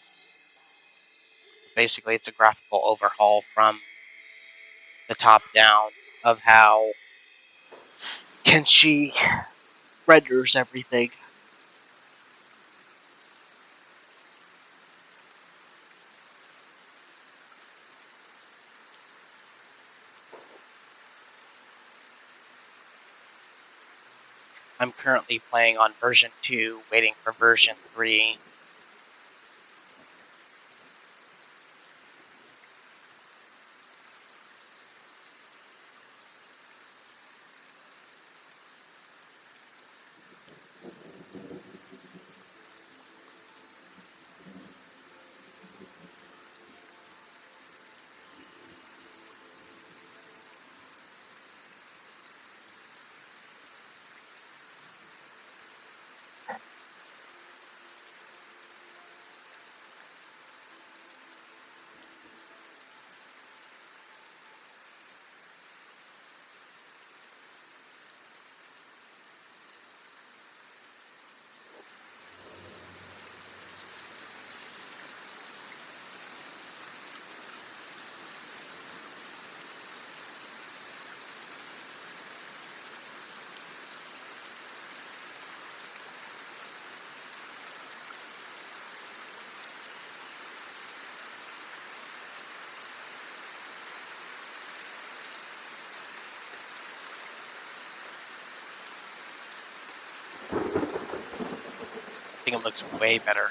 Basically, it's a graphical overhaul from the top down of how Kenshi renders everything. I'm currently playing on version 2, waiting for version 3. I think it looks way better.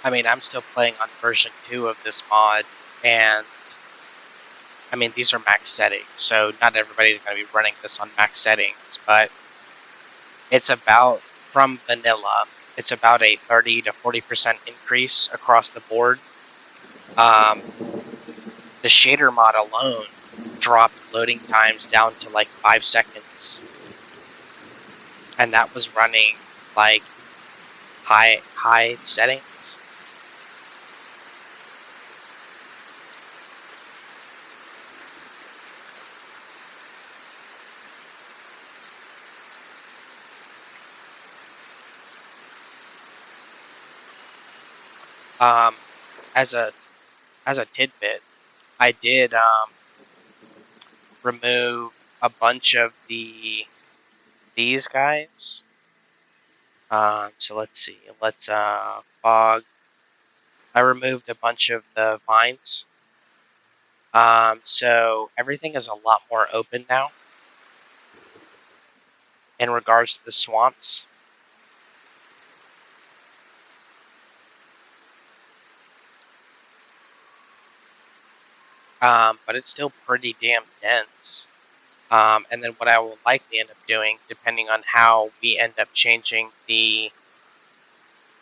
I mean, I'm still playing on version 2 of this mod, and I mean, these are max settings, so not everybody's going to be running this on max settings, but it's about, from vanilla, it's about a 30 to 40% increase across the board. The shader mod alone dropped loading times down to like 5 seconds. And that was running like high settings. As a tidbit, I did remove a bunch of these guys. So let's see. Let's fog. I removed a bunch of the vines. So everything is a lot more open now in regards to the swamps. But it's still pretty damn dense. And then what I will likely end up doing, depending on how we end up changing the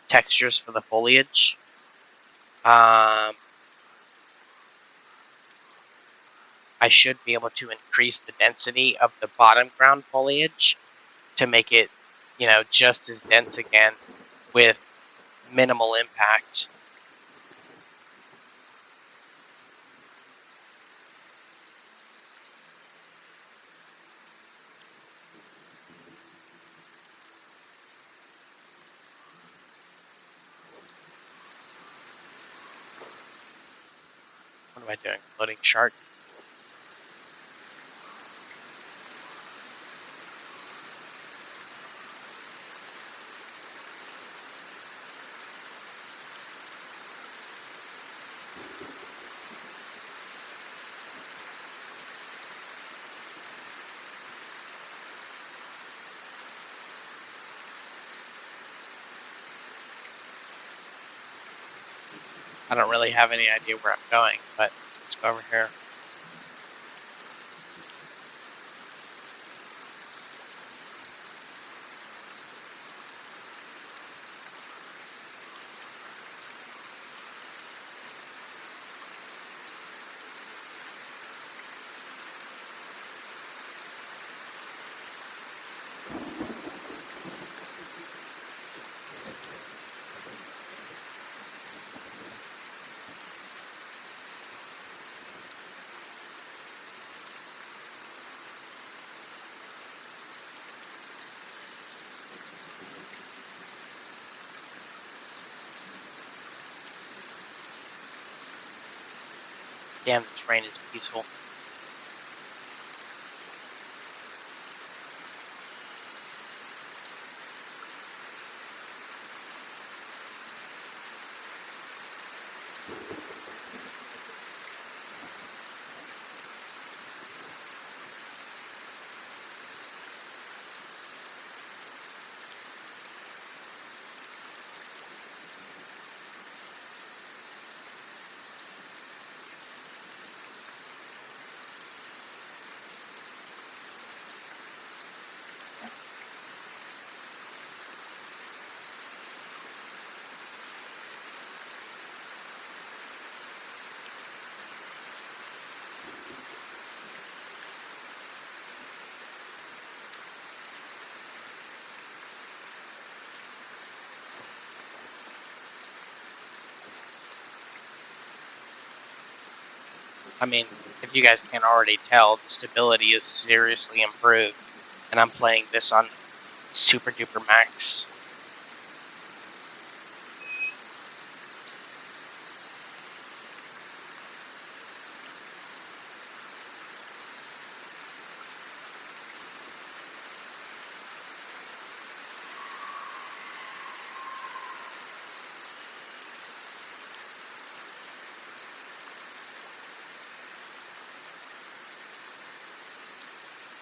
textures for the foliage, I should be able to increase the density of the bottom ground foliage to make it, just as dense again with minimal impact. What am I doing? Floating shark? I don't really have any idea where I'm going, but let's go over here. Damn, this rain is peaceful. I mean, if you guys can't already tell, the stability is seriously improved, and I'm playing this on super duper max.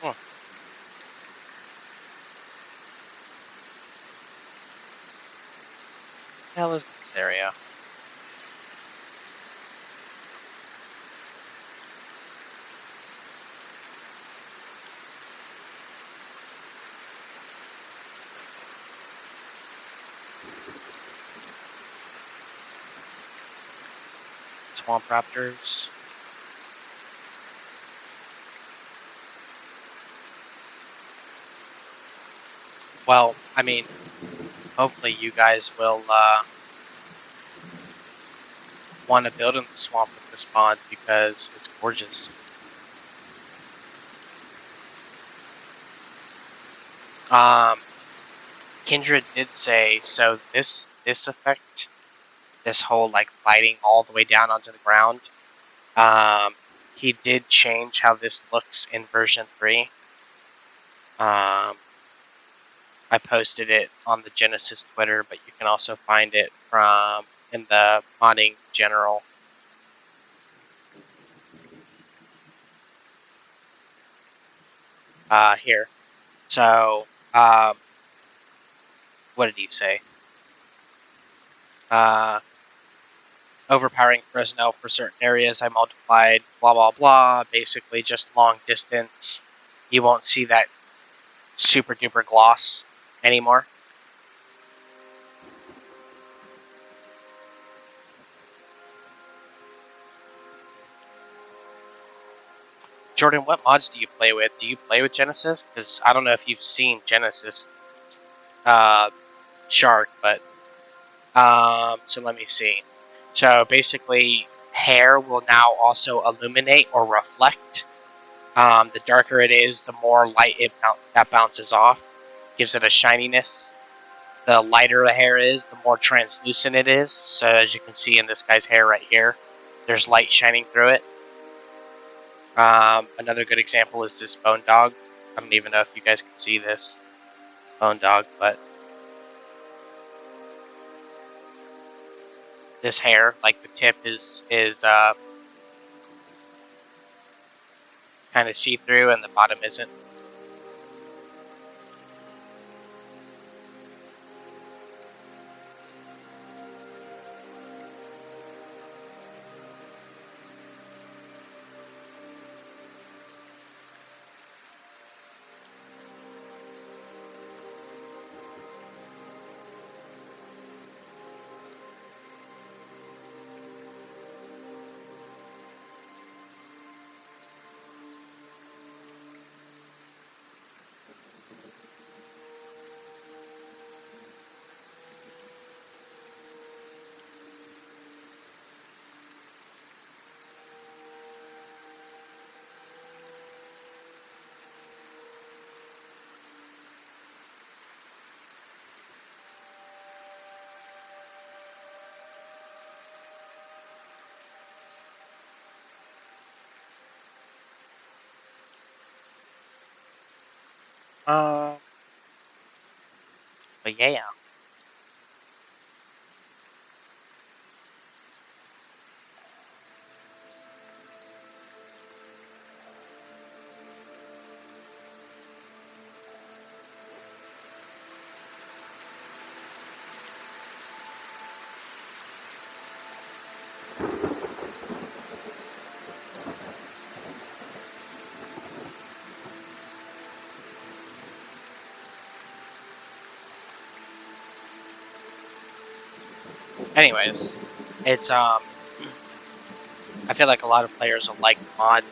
What the hell is this area? Swamp raptors. Well, I mean, hopefully you guys will want to build in the swamp with this pond because it's gorgeous. Kindred did say, so this effect this whole like lighting all the way down onto the ground. He did change how this looks in version 3. I posted it on the Genesis Twitter, but you can also find it from in the modding general. Here. So, what did he say? Overpowering Fresnel for certain areas. I multiplied blah blah blah. Basically, just long distance. You won't see that super duper gloss anymore. Jordan, what mods do you play with? Do you play with Genesis? Because I don't know if you've seen Genesis Shark, but so let me see. So basically, hair will now also illuminate or reflect. The darker it is, the more light that bounces off, gives it a shininess. The lighter the hair is, the more translucent it is. So as you can see in this guy's hair right here, there's light shining through it. Another good example is this bone dog. I don't even know if you guys can see this bone dog, but this hair, like the tip is kind of see-through and the bottom isn't. But yeah. Anyways, it's I feel like a lot of players will like the mod.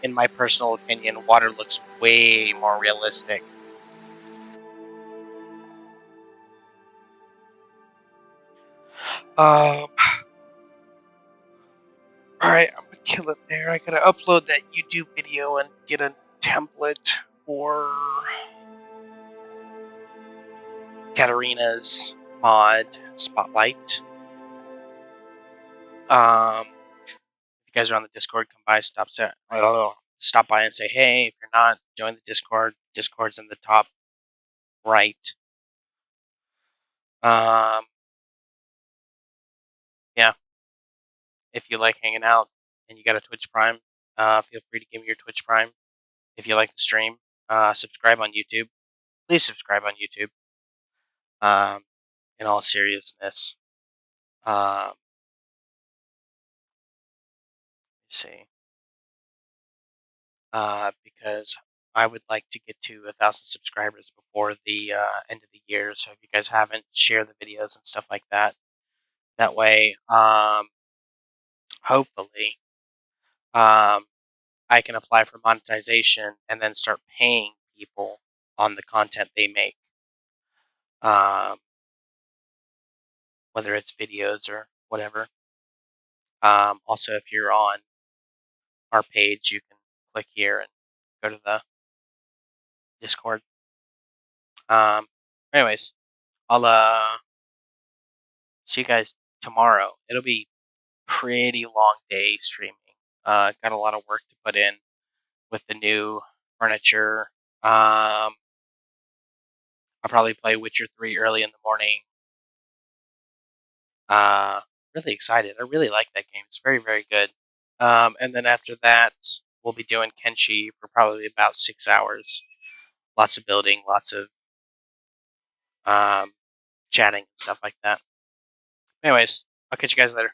In my personal opinion, water looks way more realistic. All right, I'm gonna kill it there. I gotta upload that YouTube video and get a template for Katarina's mod spotlight. If you guys are on the Discord, come by, stop by and say hey. If you're not, join the Discord. Discord's in the top right. Yeah, if you like hanging out and you got a Twitch Prime, feel free to give me your Twitch Prime. If you like the stream, subscribe on YouTube. Please subscribe on YouTube. In all seriousness, let's see, because I would like to get to 1,000 subscribers before the end of the year. So if you guys haven't, share the videos and stuff like that. That way, hopefully, I can apply for monetization and then start paying people on the content they make. Whether it's videos or whatever. Also, if you're on our page, you can click here and go to the Discord. Anyways, I'll see you guys tomorrow. It'll be pretty long day streaming. Got a lot of work to put in with the new furniture. I'll probably play Witcher 3 early in the morning. Really excited. I really like that game. It's very, very good. And then after that, we'll be doing Kenshi for probably about 6 hours. Lots of building, lots of chatting and stuff like that. Anyways, I'll catch you guys later.